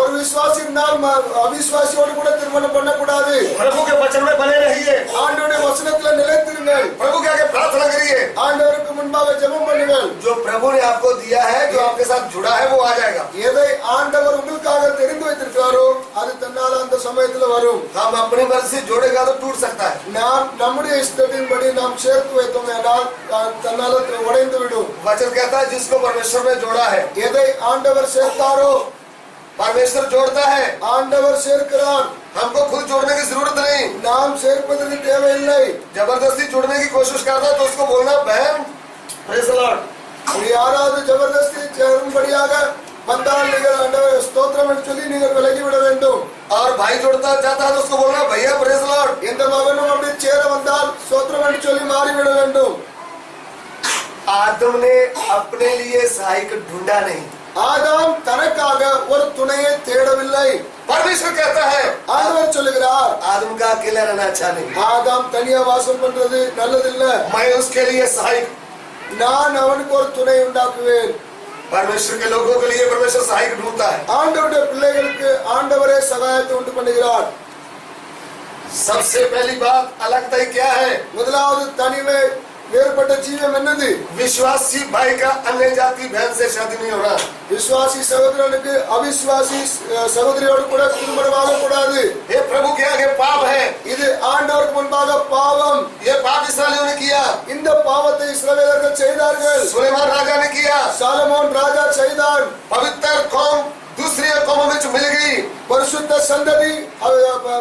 ஒரு விசுவாசி இருந்தால் அவிசுவாசியோடு கூட திருமணம் பண்ணக்கூடாது. प्रभु के वचन में बने रहिए। ஆண்டவருடைய வசனத்துல நிலைத்திருங்கள். प्रभु के आगे प्रार्थना करिए। ஆண்டவருக்கு முன்பாக ஜெபம் பண்ணுங்கள். जो प्रभु ने आपको दिया है, जो आपके साथ जुड़ा है, वो आ जाएगा। எதை ஆண்டவர் உங்களுக்காக தெரிந்து வைத்திருக்காரோ அது தன்னால அந்த சமயத்துல வரும். हम अपनी मर्जी से जोड़ेगा तो टूट सकता है। நாம் நம்முடைய இஷ்டத்தின்படி நாம் சேர்த்து வைத்தோம் என்றால் தன்னால உடைந்து விடும். वचन कहता है जिसको परमेश्वर ने जोड़ा है, எதை ஆண்டவர் சேர்த்தாரோ परमेश्वर जोड़ता है। ஆண்டவர் சேர்க்கிறார். हमको खुद जोड़ने की जरूरत नहीं। நாம் சேர்ப்பதற்கு தேவையில்லை. जबरदस्ती जोड़ने की कोशिश करता है तो उसको बोलना बहन प्रेज़ द लॉर्ड। யாராவது ஜபர்தஸ்தி சேரும்படியாக வந்தால் நீங்கள் ஆண்டவர் ஸ்தோத்திரம் என்று சொல்லி நீங்கள் விலகிவிட வேண்டும். और भाई जोड़ता चाहता है तो उसको बोलना भैया प्रेज़ द लॉर्ड। எந்த மகனும் அப்படி சேர வந்தால் ஸ்தோத்திரம் என்று சொல்லி மாறிவிட வேண்டும். आदम ने अपने लिए सहायक ढूंढा नहीं, ஆதாம் தனக்காக ஒரு துணையை தேடவில்லை. परमेश्वर कहता है। ஆண்டவர் சொல்லுகிறார், आदम का अकेला रहना अच्छा नहीं, ஆதாம் தனியா வாசம் பண்றது நல்லதில்லை. मैं उसके लिए सहायक। நான் அவனுக்கு ஒரு துணை உண்டாக்குவேன். परमेश्वर के लोगों के लिए परमेश्वर सहायक ढूंढता है। ஆண்டவருடைய பிள்ளைகளுக்கு ஆண்டவரே சகாயத்தை உண்டு பண்ணுகிறார். सबसे पहली बात अलगताई क्या है? முதலாவது தனிமை வேறுபட்ட ஜீவம் என்னது? विश्वासी भाई का अन्य जाति बहन से शादी नहीं होना। விசுவாசி சகோதரனுக்கு அவிசுவாசி சகோதரியோடு கூட திருமணமாக கூடாது. ये प्रभु के आगे पाप है। இது ஆண்டவருக்கு முன்பாக பாவம். ये पाप इस्राएलियों ने किया, இந்த பாவத்தை இஸ்ரவேலர்கள் செய்தார்கள். सुलेमान राजा ने किया। சாலமோன் ராஜா செய்தான். पवित्र कौम दूसरी कौमों में मिल गई। பரிசுத்த சந்ததி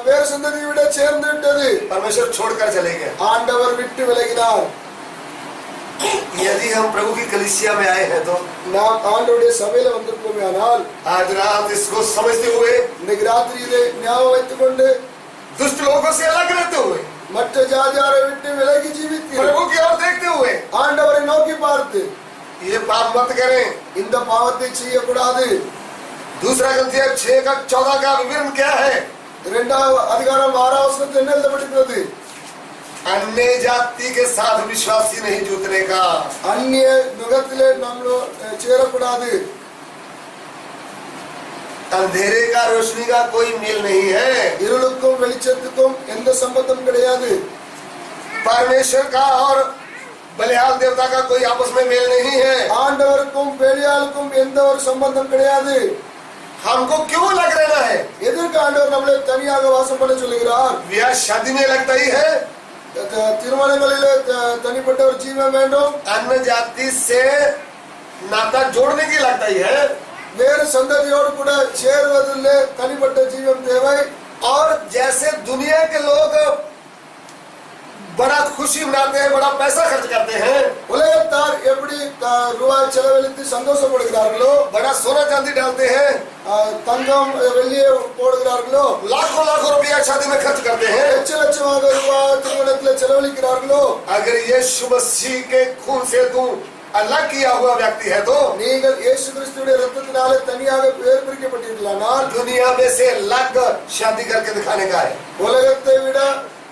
வேறு சந்ததியை விட சேர்ந்து விட்டது. परमेश्वर छोड़कर चले गए। ஆண்டவர் விட்டு விலகினார். यदि हम प्रभु की कलीसिया में आए हैं तो நாம் ஆண்டவருடைய சபையில வந்திருக்கோமே ஆனால் आज रात इसको समझते हुए, இன்னைக்கு ராத்திரியிலே ஞாபகம் வைத்துக் கொண்டு दुष्ट लोगों से अलग रहते हुए, மற்ற ஜாதியாரை விட்டு விலகி ஜீவித்து प्रभु की ओर देखते हुए ஆண்டவரை நோக்கி பார்த்து ये पाप मत करें। இந்த பாவத்தை செய்யக்கூடாது. दूसरा ग्रंथिया 6:14 का विवरण क्या है? இரண்டாவது அதிகாரம் 6 வசனத்தில் என்ன எழுதப்பட்டிருக்கிறது? अन्य जाति के साथ विश्वासी नहीं जुटने का। அந்நிய நுகத்திலே நம்மளோ சேரக்கூடாது. अंधेरे का रोशनी का कोई मेल नहीं है। இருளுக்கும் வெளிச்சத்துக்கும் எந்த சம்பந்தம் கிடையாது. परमेश्वर का और बलिहाल देवता का कोई आपस में मेल नहीं है। ஆண்டவருக்கும் பெரியாளுக்கும் எந்த ஒரு சம்பந்தம் கிடையாது. हमको क्यों लग रहना है? எதற்கு ஆண்டவர் நம்மளை தனியாக வாசம் பண்ண சொல்லுகிறார்? ब्याह शादी में लगता ही है। திருமணங்களிலே தனிப்பட்ட ஒரு ஜீவன் வேண்டும். अन्य जाति से नाता जोड़ने की लगता ही है। வேறு சந்ததியோடு கூட சேருவதிலே தனிப்பட்ட ஜீவன் தேவை. और जैसे दुनिया के लोग बड़ा खुशी मनाते हैं, बड़ा पैसा खर्च करते हैं, உலகத்தார் எப்படி ரூபாய் செலவழித்து சந்தோஷப்படுகிறார்களோ, बड़ा सोना चांदी डालते हैं, தங்கம் வெள்ளியை போடுகிறார்களோ, लाखों लाखों रुपया शादी में खर्च करते हैं, லட்சமாக ரூபாய் திருமணத்தில் செலவழிக்கிறார்களோ, अगर यीशु मसीह के खून से तू अलग किया हुआ व्यक्ति है तो நீங்கள் இயேசு கிறிஸ்துவின் இரத்தத்தினாலே தனியாக வேறு பிரிக்கப்பட்டீர்களானால் दुनिया में से अलग शादी करके दिखाने का है। உலகத்தை விட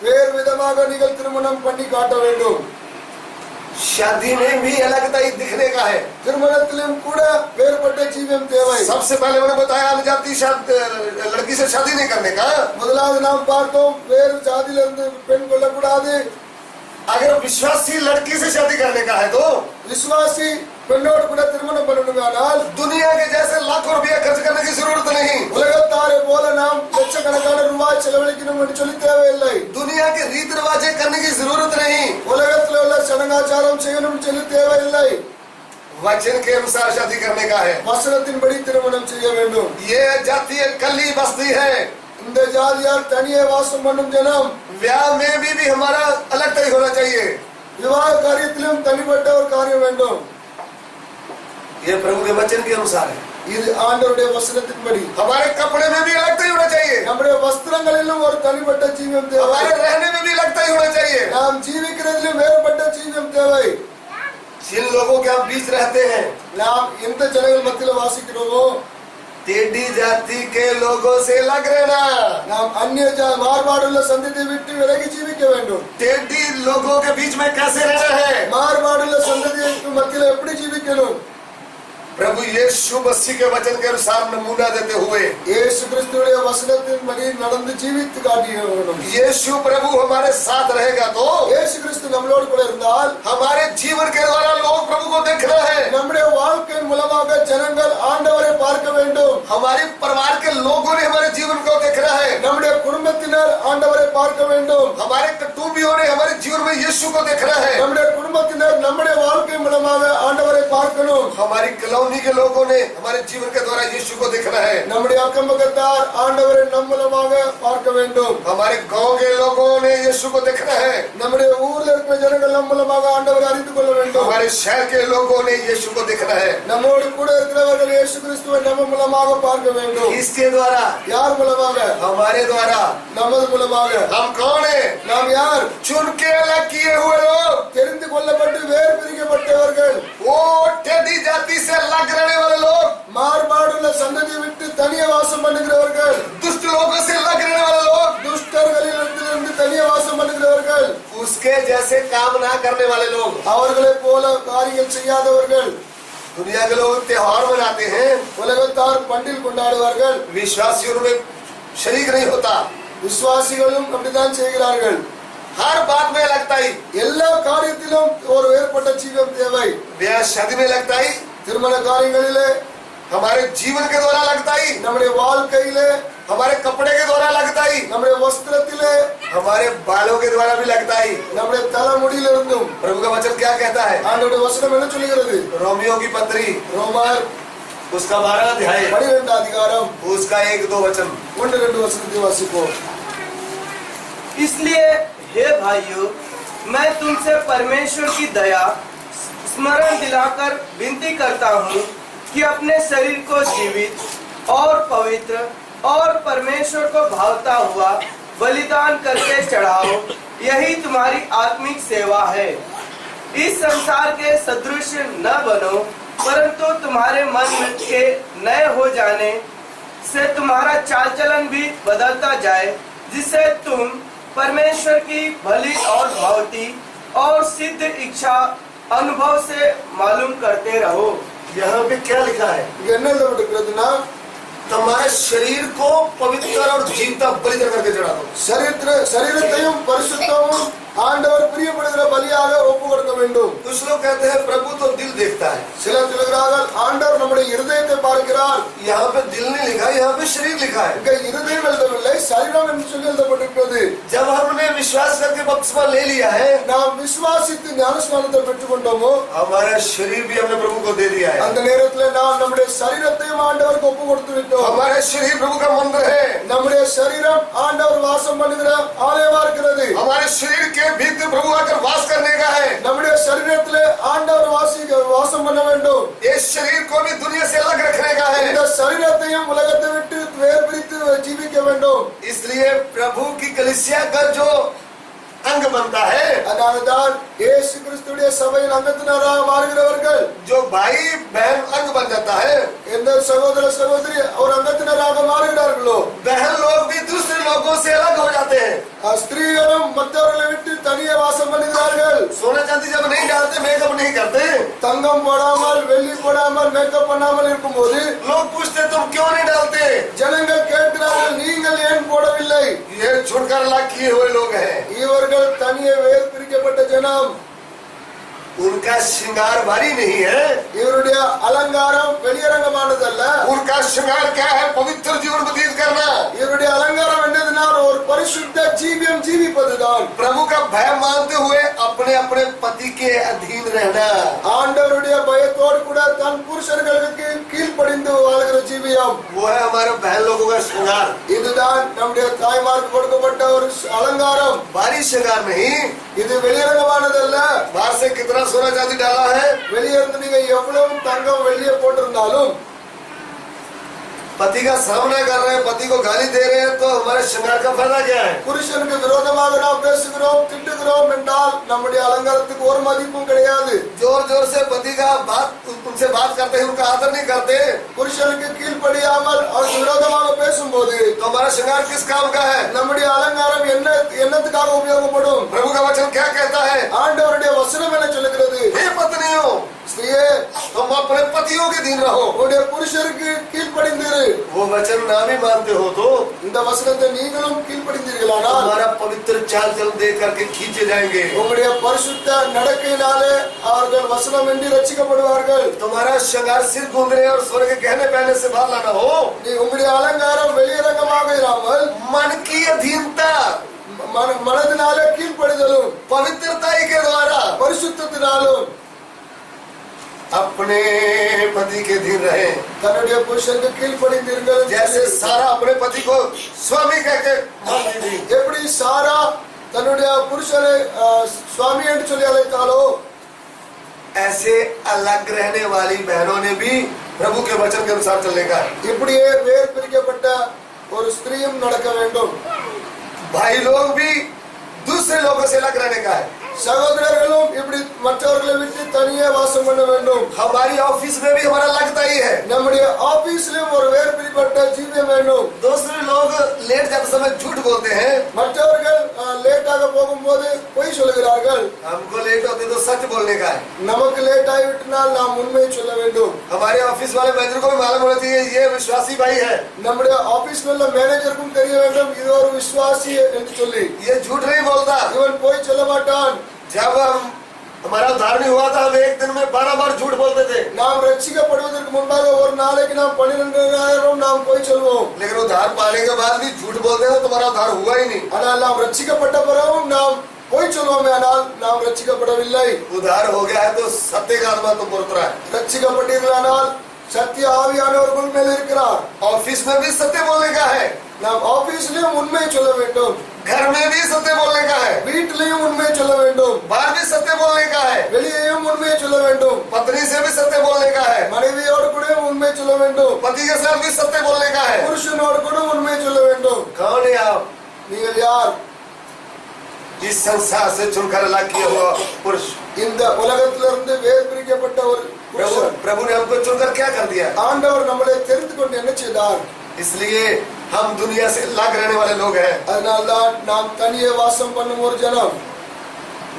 வேறு விதமாக நீங்கள் திருமணம் பண்ணி காட்ட வேண்டும். शादी में भी अलगता ही दिखने का है। திருமணத்திலும் கூட வேறுபட்ட ஜீவியம் தேவை. सबसे पहले मैंने बताया अनजाति लड़की से शादी नहीं करने का। முதலாவது நாம் பார்த்தோம் வேறு ஜாதியிலிருந்து பெண் கொள்ளக்கூடாது. अगर विश्वासी लड़की से शादी करने का है तो விசுவாசி பெண்ணோடு கூட திருமணம் பண்ணணுமானால் दुनिया के जैसे लाखों रुपया खर्च करने की जरूरत नहीं। உலகத்தாரை போல நாம் லட்சக்கணக்கான ரூபாய் செலவழிக்கணும் என்று சொல்லி தேவையில்லை. दुनिया के रीत रिवाजें करने की जरूरत नहीं। உலகத்தில் உள்ள சடங்காச்சாரம் செய்யணும் சொல்லி தேவையில்லை. वचन के अनुसार शादी करने का है। வசனத்தின்படி திருமணம் செய்ய வேண்டும். ये जाति कली बस्ती है। இந்த ஜாதியார் தனியே வாசம் பண்ணும் ஜனம். ब्याह में भी हमारा अलग तय होना चाहिए। விவாக காரியத்திலும் தனிப்பட்ட ஒரு காரியம் வேண்டும். ये प्रभु के वचन के अनुसार है। இது ஆண்டவருடைய வசனத்தின்படி. हमारे कपड़े में भी अलग तय होना चाहिए। நம்முடைய வஸ்திரங்களிலும் ஒரு தனிப்பட்ட ஜீவியம் தேவை. हमारे रहने में भी अलग तय होना चाहिए। நாம் ஜீவிக்கிறதிலும் வேறுபட்ட ஜீவியம் தேவை. जिन लोगों के हम बीच रहते हैं, நாம் எந்த ஜனங்கள் மத்தியில வாசிக்கிறோமோ टेढ़ी जाति के लोगों से अलग रहना। நாம் அந்நிய மாறுபாடுள்ள சந்ததியை விட்டு விலகி ஜீவிக்க வேண்டும். टेढ़ी लोगों के बीच में कैसे रहना है? மாறுபாடுள்ள சந்ததிக்கு மத்தியில எப்படி ஜீவிக்கணும்? प्रभु यीशु मसीह के वचन के अनुसार नमूना देते हुए இயேசு கிறிஸ்துவுடைய வசனத்தின்படி நடந்து ஜீவித்து காட்டிய வேண்டும். यीशु प्रभु हमारे साथ रहेगा तो இயேசு கிறிஸ்து நம்மளோடு கூட இருந்தால் हमारे जीवन के द्वारा लोग प्रभु को देखना है। நம்முடைய வாழ்க்கையின் மூலமாக ஜனங்கள் ஆண்டவரை பார்க்க வேண்டும். हमारे परिवार के लोगों ने हमारे जीवन को देखना है। நம்முடைய குடும்பத்தினர் ஆண்டவரை பார்க்க வேண்டும். हमारे कुटुंबियों ने हमारे जीवन में यीशु को देखना है। நம்முடைய குடும்பத்தினர் நம்முடைய வாழ்க்கை மூலமாக ஆண்டவரை பார்க்கணும். हमारी कॉलोनी के लोगों ने हमारे जीवन के द्वारा यीशु को देखना है। நம்முடைய அக்கம்பக்கத்தார் ஆண்டவரை நம் மூலமாக பார்க்க வேண்டும். हमारे गांव के लोगों ने यीशु को देखना है। நம்முடைய ஊர்ல இருக்கிற ஜனங்கள் நம் மூலமாக ஆண்டவரை அறிந்து கொள்ள வேண்டும். हमारे शहर के लोगों ने यीशु को देखना है। நம்மோடு கூட இருக்கிறவர்கள் இயேசு கிறிஸ்துவை நம்ம மூலமாக பார்க்க வேண்டும். इसके द्वारा யார் மூலமாக? हमारे द्वारा। நமது மூலமாக. हम कौन है? நாம் யார்? चुन के अलग किए हुए लोग, தெரிந்து கொள்ளப்பட்டு வேறு பிரிக்கப்பட்டவர்கள். वो टेढ़ी जाति से अलग रहने वाले लोग, மாறுபாடுள்ள சந்ததியை விட்டு தனியே வாசம் பண்ணுகிறவர்கள். दुष्ट लोगों से अलग रहने वाले लोग, துஷ்டர்களிடத்திலிருந்து தனியே வாசம் பண்ணுகிறவர்கள். उसके जैसे काम ना करने वाले लोग। அவர்களைப் போல காரியங்கள் செய்யாதவர்கள். दुनिया के लोग त्योहार मनाते हैं, உலகத்தார் பண்டிகை கொண்டாடுவார்கள். विश्वासियों में शरीक नहीं होता। விசுவாசிகளும் அப்படித்தான் செய்கிறார்கள். हर बात में लगता ही, எல்லா காரியத்திலும் ஒரு வேறுபட்ட ஜீவம் தேவை. ब्याह शादी में लगता ही, திருமண காரியங்களிலே, हमारे जीवन के द्वारा लगता ही, நம்முடைய வாழ்க்கையிலே, हमारे कपड़े के द्वारा लगता ही, நம்முடைய வஸ்திரத்திலே, हमारे बालों के द्वारा भी लगता ही। நம்முடைய தலைமுடியிலிருந்தும். प्रभु का वचन क्या कहता है? ஆண்டவருடைய வசனம் என்ன சொல்கிறது? रोमियो की पत्री ரோமர் उसका 12 अध्याय 12 அதிகாரம் उसका 1-2 वचन 1-2 வசனத்தை வாசிப்போம். इसलिए हे भाइयों, मैं तुमसे परमेश्वर की दया स्मरण दिलाकर विनती करता हूँ कि अपने शरीर को जीवित और पवित्र और परमेश्वर को भावता हुआ बलिदान करके चढ़ाओ, यही तुम्हारी आत्मिक सेवा है। इस संसार के सदृश न बनो, परंतु तुम्हारे मन के नए हो जाने से तुम्हारा चाल चलन भी बदलता जाए, जिससे तुम परमेश्वर की भली और भावती और सिद्ध इच्छा अनुभव से मालूम करते रहो। यहाँ पे क्या लिखा है? இங்க என்ன எழுதப்பட்டிருக்கிறதுனா, तुम्हारे शरीर को पवित्र और जीवता बलिदान करके चढ़ा दो। சரீரத்தையும் பரிசுத்தமும் ஆண்டவர் பிரியப்படுகிற பலியாக ஒப்பு கொடுக்க வேண்டும். कुछ लोग कहते हैं प्रभु तो दिल देखता है। சிலர் சொல்கிறார்கள் ஆண்டவர் நம்முடைய இருதயத்தை பார்க்கிறார். यहाँ पे दिल नहीं लिखा, यहाँ पे शरीर लिखा है। இங்க இருதயம் எழுதவில்லை, சரீரம் என்று சொல்லி எழுதப்பட்டிருக்கிறது. जब हमने विश्वास करके बपतिस्मा ले लिया है, நாம் விசுவாசித்து ஞானஸ்நானத்தை பெற்றுக் கொண்டோமோ, हमारा शरीर भी हमने प्रभु को दे दिया है। அந்த நேரத்தில் நாம் நம்முடைய சரீரத்தையும் ஆண்டவருக்கு ஒப்பு கொடுத்து விட்டோம். हमारा शरीर प्रभु का मंदिर है। நம்முடைய சரீரம் ஆண்டவர் வாசம் பண்ணுகிற ஆலயமா இருக்கிறது. हमारे शरीर के भीतर प्रभु आकर वास करने का है। நம்முடைய சரீரத்திலே ஆண்டவர் வாசம் பண்ண வேண்டும். इस शरीर को भी दुनिया से अलग रखने का है। இந்த சரீரத்தையும் உலகத்தை விட்டு வேறு பிரித்து ஜீவிக்க வேண்டும். इसलिए प्रभु की कलीसिया का जो अंग बनता है, அதனால்தான் இயேசு கிறிஸ்துவுடைய சபையின் அங்கத்தினராக மாறுகிறவர்கள், जो भाई बहन अंग बन जाता है, எந்த சகோதர சகோதரி ஒரு அங்கத்தினராக மாறுகிறார்களோ, बहन लोग भी दूसरे लोगों से अलग हो जाते हैं। ஸ்திரீகளும் மற்றவர்களை விட்டு தனியே வாசம் பண்ணுகிறார்கள். सोना चांदी जब नहीं डालते, मेकअप नहीं करते, தங்கம் போடாமல் வெள்ளி போடாமல் மேக்கப் பண்ணாமல் இருக்கும்போது लोग पूछते तुम क्यों नहीं डालते? ஜனங்கள் கேட்கிறார்கள், நீங்கள் ஏன் போடவில்லை? ये छुटकारा लाख किए हुए लोग हैं। இவர்கள் தனியே வேறு பிரிக்கப்பட்ட ஜனம். उनका श्रृंगार भारी नहीं है, இவருடைய அலங்காரம் வெளியரங்கமானதல்ல. उनका श्रृंगार क्या है? पवित्र जीवन व्यतीत करना। இவருடைய அலங்காரம் என்னதுனால் ஒரு பரிசுத்த ஜீவியம் ஜீவிப்பதுதான். प्रभु का भय मानते हुए अपने अपने पति के अधीन रहना, ஆண்டவருடைய பயத்தோடு கூட தன் புருஷர்களுக்கு கீழ்ப்படிந்து வாழ்கிற ஜீவியம், वो है हमारे बहन लोगों का श्रृंगार। இதுதான் நம்முடைய தாய்மாருக்கு கொடுக்கப்பட்ட ஒரு அலங்காரம். भारी श्रृंगार नहीं। இது வெளியரங்கமானதல்ல. बाहर से कितना सोना चांदी डाला है, வெளியே இருந்து நீங்க எவ்வளவு தங்கம் வெள்ளியை போட்டிருந்தாலும் पति का सामना कर रहे हैं, पति को गाली दे रहे हैं, तो हमारे श्रृंगार का फायदा क्या है? புருஷனுக்கு விரோதமாக நாம் பேசுகிறோம் திட்டுகிறோம் என்றால் நம்முடைய அலங்காரத்துக்கு ஒரு மதிப்பும் கிடையாது. जोर जोर से पति का उनसे बात करते हैं, उनका आदर नहीं करते, புருஷனுக்கு கீழ்ப்படியாமல் அவருக்கு விரோதமாக பேசும்போது तो हमारा श्रृंगार किस काम का है? நம்முடைய அலங்காரம் என்னத்துக்காக உபயோகப்படும்? प्रभु का वचन क्या कहता है? ஆண்டவருடைய வசனம் என்ன சொல்லுகிறது? हे पत्नियों, ஸ்திரியே, तुम अपने पतियों के दिन रहो। உன்னுடைய புருஷருக்கு கீழ்ப்படிந்திரு. वो वचन ना भी मानते हो तो இந்த வசனத்தை நீங்களும் கீழ்ப்படிந்தீர்களானால் हमारा पवित्र चाल चलन देख करके खींचे जाएंगे। உங்களுடைய பரிசுத்த நடக்கையினாலே அவர்கள் வசனம் என்று ரட்சிக்கப்படுவார்கள். तुम्हारा श्रृंगार सिर गूंदने और सोने के गहने पहनने से बाहर लाना हो, நீ உங்களுடைய அலங்காரம் வெளியரங்கமாக இராமல் मन की अधीनता, மனதினாலே கீழ்ப்படிதலும் पवित्रता के द्वारा பரிசுத்தத்தினாலும் अपने पति के अधीन रहे। தன்னுடைய புருஷனுக்கு கீழ்ப்படிந்தீர்கள். जैसे सारा अपने पति को स्वामी कहके मानती थी, எப்படி சாரா தன்னுடைய புருஷனை சுவாமி என்று சொல்லி அழைத்தாலோ ऐसे अलग रहने वाली बहनों ने भी प्रभु के वचन के अनुसार चलने का है। இப்படியே வேர் பிரிக்கப்பட்ட ஒரு ஸ்திரீயும் நடக்க வேண்டும். भाई लोग भी दूसरे लोगों से अलग रहने का है। சகோதரர்களும் இப்படி மற்றவர்களை விட்டு தனியே வாசம் பண்ண வேண்டும். हमारी ऑफिस में भी हमारा लगता ही है। நம்முடைய ஆபீஸ்லயும் ஒரு வேர் பிரிக்கப்பட்ட ஜீவியம் வேண்டும். दूसरे लोग लेट जाते समय झूठ बोलते हैं, மற்றவர்கள் லேட்டாக போகும்போது பொய் சொல்கிறார்கள். हमको लेट होते तो सच बोलने का है। நமக்கு லேட் ஆகிவிட்டால் நாம் உண்மை சொல்ல வேண்டும். हमारे ऑफिस वाले मैनेजर को भी मालूम होना चाहिए ये विश्वासी भाई है, நம்முடைய ஆபீஸ்ல உள்ள மேனேஜருக்கும் தெரிய வேண்டும் இது ஒரு விசுவாசி என்று சொல்லி. ये झूठ नहीं बोलता। இவன் பொய் சொல்ல மாட்டான். जब हमारा उद्धार नहीं हुआ था, हम एक दिन में 12 बार झूठ बोलते थे, நாம் ரட்சிக்கப்படுவதற்கு முன்பாக ஒரு நாளைக்கு நாம் 12,000 நாம் பொய் சொல்வோம். लेकिन उद्धार पाने के बाद भी झूठ बोलते हैं तो तुम्हारा उद्धार हुआ ही नहीं। ஆனால் நாம் ரட்சிக்கப்பட்ட பிறகும் நாம் பொய் சொல்வோமே, ஆனால் நாம் ரட்சிக்கப்படவில்லை. उद्धार हो गया है तो सत्य का आत्मा तुम पर उतरा है। ரட்சிக்கப்பட்டீர்களானால் சத்திய ஆவியானவர் உங்கள் மேல் இருக்கிறார். ऑफिस में भी सत्य बोलने का है, நாம் ஆபீஸ்லயும் உண்மை சொல்ல வேண்டும். घर में भी सत्य बोलने का है, வீட்டிலையும் உண்மை சொல்ல வேண்டும். बाहर भी सत्य बोलने का है, வெளியேயும் உண்மை சொல்ல வேண்டும். पत्नी से भी सत्य बोलने का है, மனைவியோடு கூட உண்மை சொல்ல வேண்டும். पति के साथ भी सत्य बोलने का है। புருஷனோடு கூட உண்மை சொல்ல வேண்டும். कौन है आप? நீங்கள் யார்? इस संसार से चुनकर अलग किया हुआ पुरुष। இந்த உலகத்திலிருந்து வேறு பிரிக்கப்பட்ட ஒரு प्रभु புருஷன். प्रभु ने हमको चुनकर क्या कर दिया? ஆண்டவர் நம்மளை தெரிந்து கொண்டு என்ன செய்தார்? इसलिए हम दुनिया से अलग रहने वाले लोग हैं। அதனால்தான் நாம் தனியே வாசம் பண்ணும் ஒரு ஜனம்.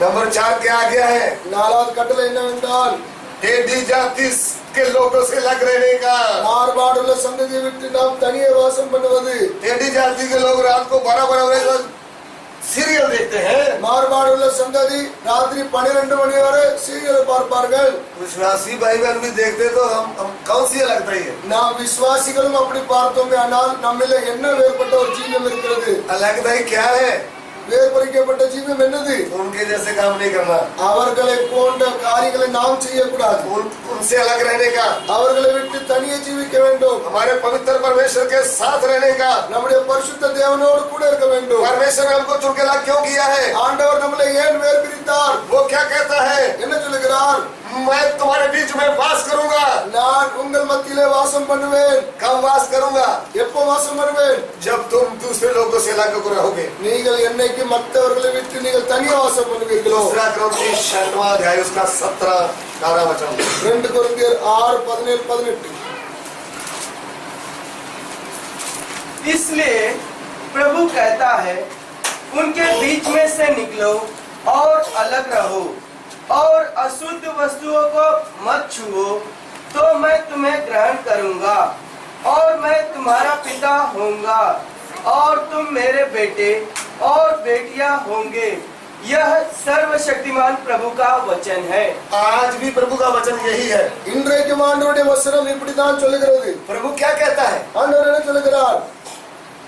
नंबर 4 क्या आ गया है? 4வது கட்டளை என்னவென்றால் टेढ़ी जाति के लोगों से अलग रहने का। மாறுபாடுள்ள சந்ததியை விட்டு நாம் தனியே வாசம் பண்ணுவது. टेढ़ी जाति के लोग रात को 12 बजे सीरियल देखते हैं। மாறுபாடுள்ள சந்ததி ராத்திரி 12 மணி வரை சீரியல் பார்ப்பார்கள். विश्वासी भाई बहन भी देखते तो हम कौन सी लगता है? நாம் விசுவாசிகளும் அப்படி பார்த்தோமே, ஆனால் நம்மில என்ன வேறுபட்ட ஒரு ஜீவம் இருக்கிறது? अलगता ही क्या है? வேறுபடுத்தப்பட்ட ஜீவம் என்னது? उनके जैसे काम नहीं करना, அவர்களை போன்ற காரியங்களை நாம் செய்யக்கூடாது. उनसे अलग रहने का, அவர்களை விட்டு தனியே ஜீவிக்க வேண்டும். हमारे पवित्र परमेश्वर के साथ रहने का। நம்முடைய பரிசுத்த தேவனோடு கூட இருக்க வேண்டும். परमेश्वर ने हमको चुन के अलग क्यों किया है? ஆண்டவர் நம்மளை ஏன் வேறு பிரித்தார்? वो क्या कहता है? என்ன சொல்லுகிறார்? मैं तुम्हारे बीच में वास करूंगा। நான் உங்கள் மத்தியிலே வாசம் பண்ணுவேன். कब वास करूंगा? எப்போ வாசம் பண்ணுவேன்? जब तुम दूसरे लोगों से अलग रहोगे। நீங்கள் என்னைக்கு மற்றவர்களை விட்டு நீங்கள் தனியே வாசம் பண்ணுவீர்களோ. 2 कोरिन्थियों 6वां अध्याय उसका 17-18 वचन। 2 கொரிந்தியர் 6:17-18. इसलिए प्रभु कहता है उनके बीच में से निकलो और अलग रहो और अशुद्ध वस्तुओं को मत छुओ, तो मैं तुम्हें ग्रहण करूंगा और मैं तुम्हारा पिता होऊंगा और तुम मेरे बेटे और बेटियां होंगे। यह सर्वशक्तिमान प्रभु का वचन है। आज भी प्रभु का वचन यही है। இன்றைக்கு ஆண்டவருடைய வசனம் இப்படித்தான் சொல்லுகிறது. प्रभु क्या कहता है? ஆண்டவர் என்ன சொல்லுகிறார்?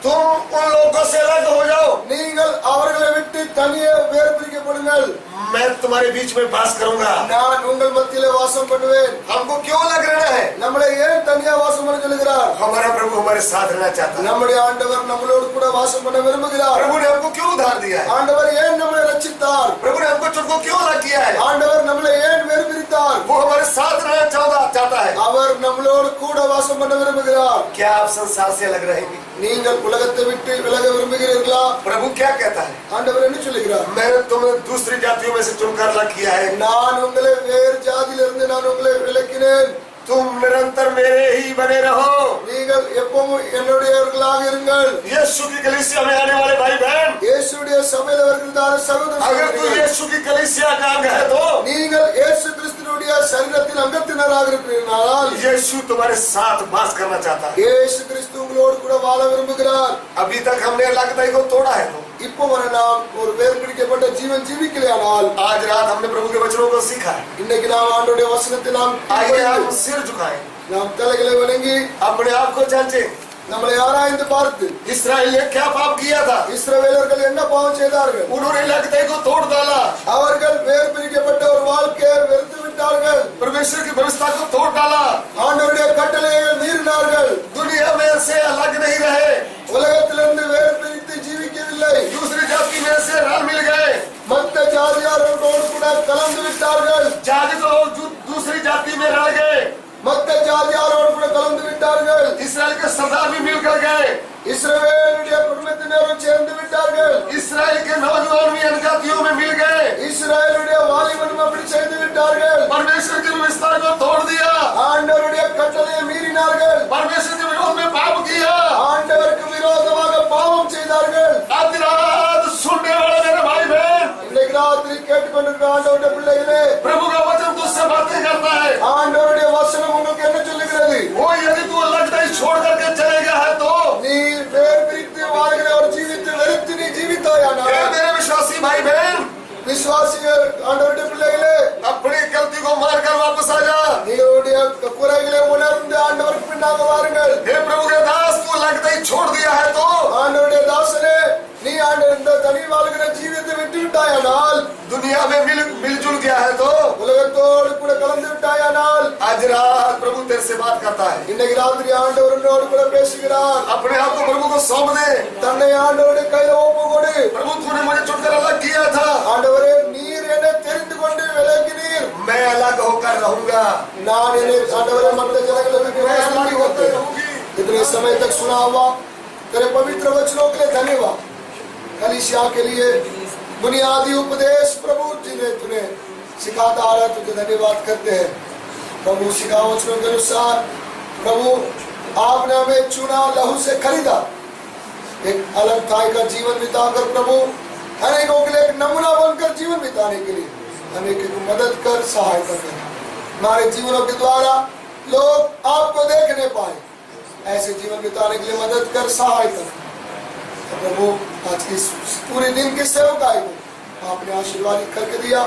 तुम उन लोगों से अलग हो जाओ, நீங்கள் அவர்களை விட்டு தனியே வேறு பிரிக்கப்படுங்கள். मैं तुम्हारे बीच में वास करूंगा। நான் உங்கள் மத்தியிலே வாசம் பண்ணுவேன். हमको क्यों अलग रहना है? நம்மளை ஏன் தனியா வாசம் பண்ண சொல்லுகிறார்? हमारा प्रभु हमारे साथ रहना चाहता है। நம்முடைய ஆண்டவர் நம்மளோடு கூட வாசம் பண்ண விரும்புகிறார். प्रभु ने हमको क्यों उधार दिया है? ஆண்டவர் ஏன் நம்மளை ரட்சித்தார்? प्रभु ने हमको चुटको क्यों अलग किया है? ஆண்டவர் நம்மளை ஏன் வேறு பிரித்தார்? वो हमारे साथ रहना चाहता है। அவர் நம்மளோடு கூட வாசம் பண்ண விரும்புகிறார். क्या आप संसार से अलग रहेंगे? நீங்கள் உலகத்தை விட்டு விலக விரும்புகிறீர்களா? प्रभु क्या कहता है? ஆண்டவர் என்ன சொல்லுகிறார்? मैंने तुम्हें दूसरी जातियों में से चुनकर अलग किया है। நான் உங்களை வேறு ஜாதியிலிருந்து நான் உங்களை விலக்கினேன். तुम निरंतर मेरे ही बने रहो। நீங்கள் எப்பவும் என்னுடையவர்களாக இருங்கள். यीशु की कलीसिया में आने वाले भाई बहन, இயேசுடைய சபையில் வருகிறதான சகோதர अगर तू சகோதரிகளே, यीशु की कलीसिया का अंग है तो நீங்கள் இயேசு கிறிஸ்துவினுடைய சரீரத்தின் அங்கத்தினராக இருக்கிறீர்களானால் यीशु तुम्हारे साथ वास करना चाहता है। இயேசு கிறிஸ்து உங்களோடு கூட வாழ விரும்புகிறார். अभी तक हमने अलगताई को तोड़ा है तो இப்போ வரை நாம் ஒரு வேறு பிடிக்கப்பட்ட ஜீவன் ஜீவிக்கலையானால் आज रात हमने प्रभु के वचनों को सीखा है। இன்னைக்கு நாம் ஆண்டவருடைய வசனத்தை நாம் आइए हम सिर झुकाएं, நாம் தலைகளை வணங்கி अपने आप को जांचें। நம்மளை ஆராய்ந்து பார்த்து इस्राएल ने क्या पाप किया था? இஸ்ரவேலர்கள் என்ன பாவம் செய்தார்கள்? उन्होंने लगताई को तोड़ डाला, அவர்கள் வேறு பிரிக்கப்பட்ட ஒரு வாழ்க்கையை வெறுத்து விட்டார்கள். परमेश्वर की व्यवस्था को तोड़ डाला, ஆண்டவருடைய கட்டளையை மீறினார்கள். दुनिया में से अलग नहीं रहे, உலகத்திலிருந்து வேறு பிரித்து ஜீவிக்கவில்லை. दूसरी जाति में से रल मिल गए, மற்ற ஜாதியாரோடு கூட கலந்து விட்டார்கள். जाति तो दूसरी जाति में रल गए, மற்ற ஜாதியாரோடு கூட கலந்து விட்டார்கள். इसराइल के सरदार भी मिलकर गए, இஸ்ரவேலுடைய குடும்பத்தினரும் சேர்ந்து விட்டார்கள். इसराइल के नौजवान भी अन्य जातियों में मिल गए, இஸ்ரவேலுடைய வாலிபனும் அப்படி செய்து விட்டார்கள். परमेश्वर की व्यवस्था को तोड़ दिया, ஆண்டவருடைய கட்டளையை மீறினார்கள். परमेश्वर के विरोध में पाप किया। ஆண்டவருக்கு விரோதமாக பாவம் செய்தார்கள். आधी रात सुनने वाले मेरे भाई बहन, இன்றைக்கு ராத்திரி கேட்டுக்கொண்டிருக்கிற ஆண்டவருடைய பிள்ளைகளே, प्रभु का वचन तुझसे बातें करता है। ஆண்டவருடைய வசனம் உங்களுக்கு என்ன சொல்லுகிறது? वो यदि तू लगताई छोड़ करके चलेगा है तो நீ வேறு பிரித்து வாழ்கிற ஒரு ஜீவித்து வெறுத்து நீ ஜீவித்தாயானால், हे मेरे विश्वासी भाई बहन, விசுவாசிகள் ஆண்டவருடைய பிள்ளைகளே, अपनी गलती को मारकर वापस आ जा। நீங்களுடைய குறைகளை உணர்ந்து ஆண்டவருக்கு பின்னாக வாருங்கள். हे प्रभु के दास, तू लगताई छोड़ दिया है तो ஆண்டவருடைய தாசனே, நீ ஆண்டவர் இந்த தனி வாழ்கிற ஜீவித்தை விட்டு விட்டாயானால், दुनिया में मिलजुल गया है तो உலகத்தோடு கூட கலந்து விட்டாயானால், आज रात प्रभु तेरे से बात करता है। இன்னைக்கு ராத்திரி ஆண்டவர் உன்னோடு கூட பேசுகிறார். अपने आप को प्रभु को सौंप दे। தன்னை ஆண்டவருடைய கையில ஒப்பு கொடு. प्रभु तूने मुझे छुटकर अलग किया था, ஆண்டவரே, நீர் என்னை தெரிந்து கொண்டு விலக்கினீர். मैं अलग होकर रहूंगा, நான் என்னை ஆண்டவரே மற்ற ஜனங்களை விட்டு मैं अलग விலகி होकर होते रहूंगी। इतने समय तक सुना हुआ तेरे पवित्र वचनों के लिए धन्यवाद। कलीसिया के लिए बुनियादी उपदेश प्रभु जिन्हें तूने सिखाता आ रहा, तुझे धन्यवाद करते हैं प्रभु। सिखा वचनों के अनुसार प्रभु आपने हमें चुना, लहू से खरीदा, एक अलग थाई का जीवन बिताकर प्रभु अनेकों के लिए एक नमूना बनकर जीवन बिताने के लिए हमें की मदद कर, सहायता कर। हमारे जीवनों के द्वारा लोग आपको देखने पाए, ऐसे जीवन बिताने के लिए मदद कर, सहायता कर प्रभु। आज की पूरे दिन की सेवकाई को आपने आशीर्वादित करके दिया,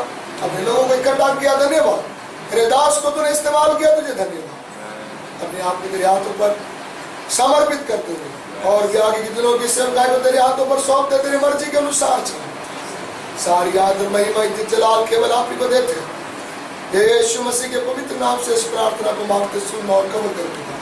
अपने लोगों को इकट्ठा किया, धन्यवाद। तेरे दास को तूने इस्तेमाल किया, तुझे धन्यवाद। अपने आप को तेरे हाथों पर समर्पित करते हुए और भी आगे के दिनों की सेवकाई को तेरे हाथों पर सौंपते, तेरी मर्जी के अनुसार चले। सारी आदर महिमा इज्जत जलाल केवल आप ही को देते हैं। यीशु मसीह के पवित्र नाम से इस प्रार्थना को मांगते, सुन और कबूल करते हैं।